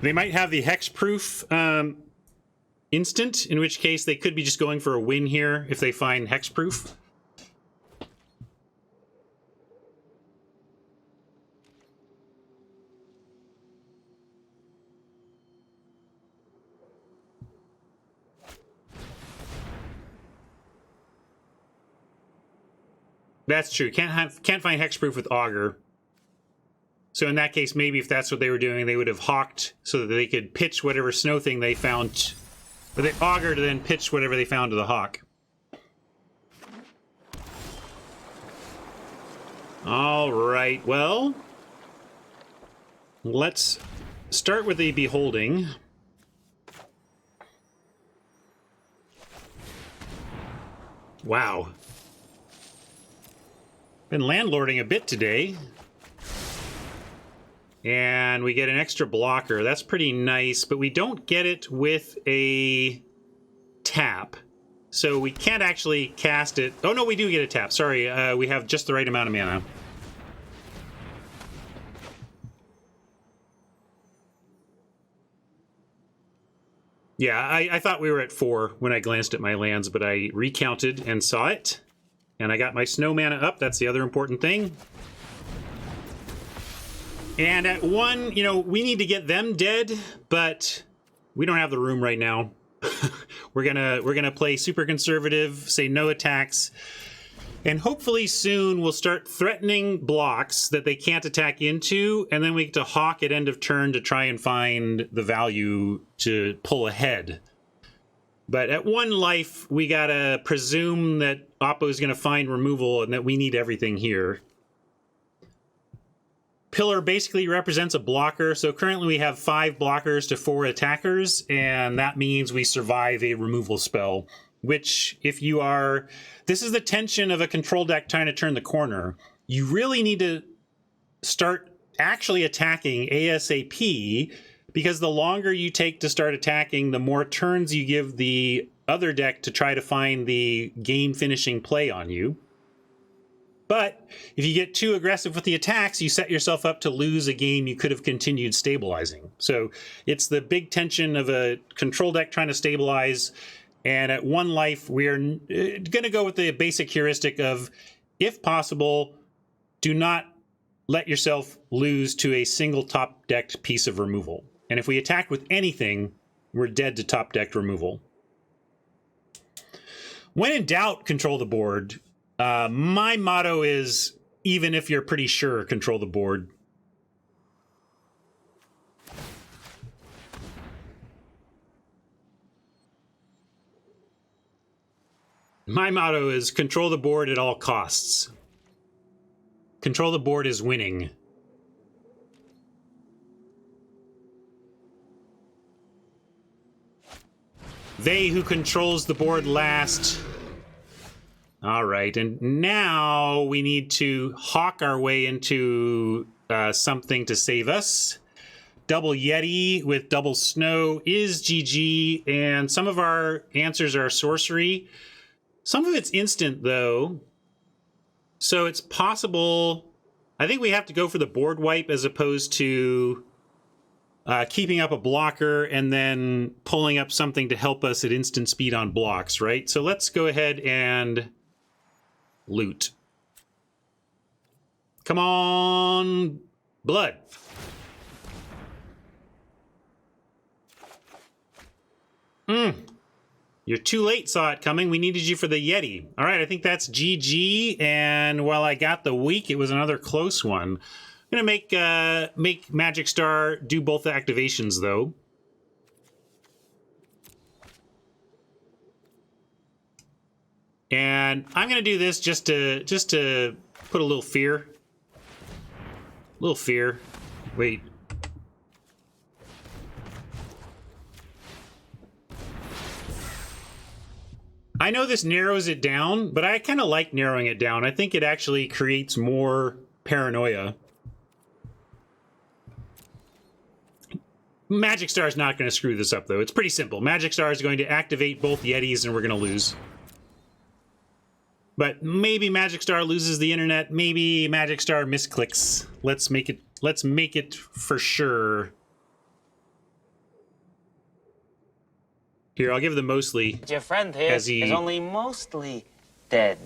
Speaker 1: They might have the hexproof instant, in which case they could be just going for a win here if they find hexproof. That's true. Can't find hexproof with Augur. So in that case, maybe if that's what they were doing, they would have hawked so that they could pitch whatever snow thing they found. Or they auger to then pitch whatever they found to the hawk. All right, well, let's start with the Beholding. Wow. Been landlording a bit today. And we get an extra blocker. That's pretty nice, but we don't get it with a tap. so we can't actually cast it. Oh, no, we do get a tap. Sorry, we have just the right amount of mana. Yeah, I thought we were at 4 when I glanced at my lands, but I recounted and saw it. And I got my snow mana up. That's the other important thing. And at 1, you know, we need to get them dead, but we don't have the room right now. We're gonna play super conservative, say no attacks, and hopefully soon we'll start threatening blocks that they can't attack into, and then we get to hawk at end of turn to try and find the value to pull ahead. But at 1 life, we gotta presume that Oppo is gonna find removal and that we need everything here. Pillar basically represents a blocker, so currently we have 5 blockers to 4 attackers, and that means we survive a removal spell, which if you are... This is the tension of a control deck trying to turn the corner. You really need to start actually attacking ASAP, because the longer you take to start attacking, the more turns you give the other deck to try to find the game-finishing play on you. But if you get too aggressive with the attacks, you set yourself up to lose a game you could have continued stabilizing. So it's the big tension of a control deck trying to stabilize. And at 1 life, we're going to go with the basic heuristic of, if possible, do not let yourself lose to a single top-decked piece of removal. And if we attack with anything, we're dead to top-decked removal. When in doubt, control the board. My motto is, even if you're pretty sure, control the board. My motto is control the board at all costs. Control the board is winning. They who controls the board last. All right, and now we need to hawk our way into something to save us. Double Yeti with double snow is GG, and some of our answers are sorcery. Some of it's instant, though, so it's possible. I think we have to go for the board wipe as opposed to keeping up a blocker and then pulling up something to help us at instant speed on blocks, right? So let's go ahead and loot. Come on, blood. You're too late, saw it coming. We needed you for the Yeti. All right, I think that's GG. And while I got the weak, it was another close one. I'm gonna make Magic Star do both the activations, though. And I'm gonna do this just to put a little fear. Wait. I know this narrows it down, but I kind of like narrowing it down. I think it actually creates more paranoia. Magic Star is not going to screw this up, though. It's pretty simple. Magic Star is going to activate both Yetis, and we're going to lose. But maybe Magic Star loses the internet. Maybe Magic Star misclicks. Let's make it for sure. Here, I'll give the mostly.
Speaker 7: Your friend here is only mostly dead.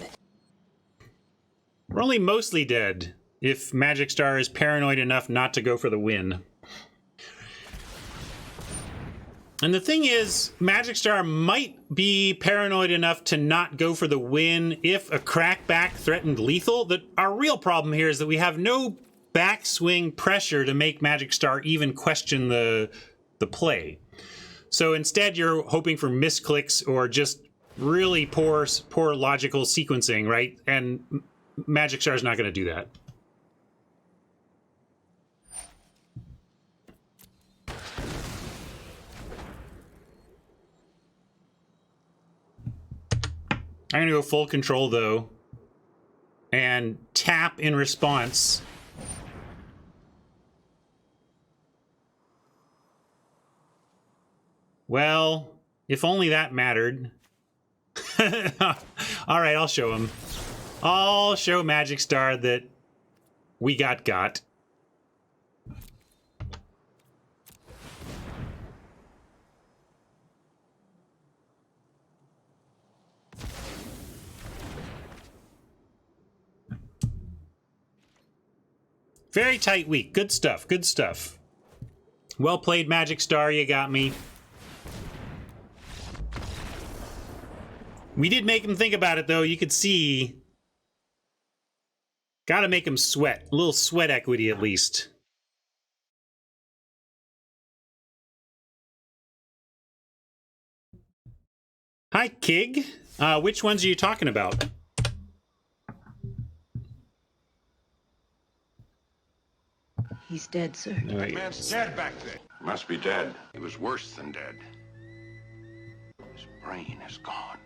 Speaker 1: We're only mostly dead if Magic Star is paranoid enough not to go for the win. And the thing is, Magic Star might be paranoid enough to not go for the win if a crackback threatened lethal. Our real problem here is that we have no backswing pressure to make Magic Star even question the play. So instead, you're hoping for misclicks or just really poor logical sequencing, right? And Magic Star is not going to do that. I'm going to go full control, though, and tap in response. Well, if only that mattered. All right, I'll show him. I'll show Magic Star that we got. Very tight week. Good stuff. Good stuff. Well played, Magic Star. You got me. We did make him think about it, though. You could see. Gotta make him sweat. A little sweat equity, at least. Hi, Kig. Which ones are you talking about?
Speaker 11: He's dead, sir.
Speaker 10: That man's dead back there.
Speaker 3: Must be dead. He was worse than dead. His brain is gone.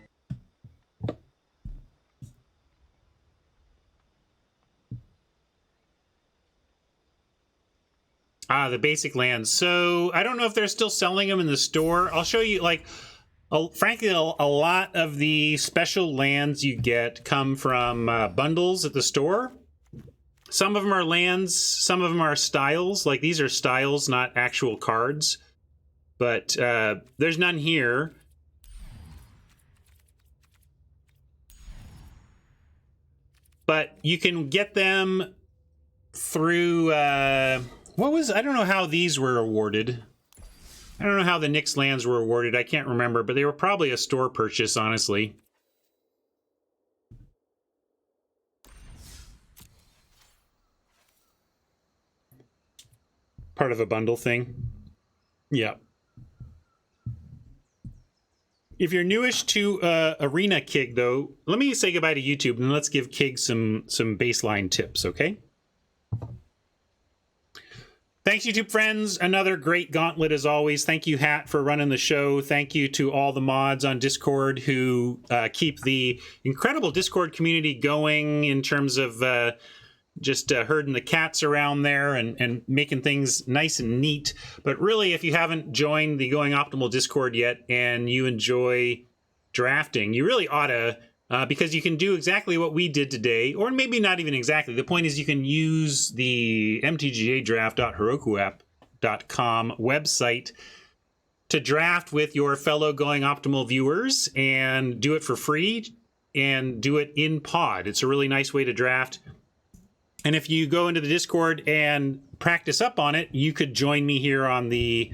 Speaker 1: The basic lands. So I don't know if they're still selling them in the store. I'll show you, like, frankly, a lot of the special lands you get come from bundles at the store. Some of them are lands, some of them are styles. Like, these are styles, not actual cards. But there's none here. But you can get them through... I don't know how these were awarded. I don't know how the Nyx lands were awarded. I can't remember, but they were probably a store purchase, honestly. Part of a bundle thing. Yeah. If you're newish to Arena, Kig, though, let me say goodbye to YouTube and let's give Kig some baseline tips, okay? Thanks, YouTube friends. Another great Gauntlet as always. Thank you, Hat, for running the show. Thank you to all the mods on Discord who keep the incredible Discord community going in terms of just herding the cats around there and making things nice and neat. But really, if you haven't joined the Going Optimal Discord yet and you enjoy drafting, you really ought to, because you can do exactly what we did today, or maybe not even exactly. The point is you can use the MTGAdraft.herokuapp.com website to draft with your fellow Going Optimal viewers and do it for free and do it in pod. It's a really nice way to draft. And if you go into the Discord and practice up on it, you could join me here on the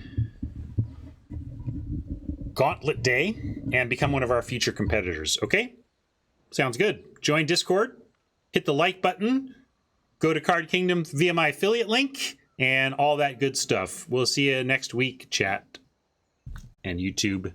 Speaker 1: Gauntlet Day and become one of our future competitors, okay? Sounds good. Join Discord, hit the like button, go to Card Kingdom via my affiliate link, and all that good stuff. We'll see you next week, chat and YouTube.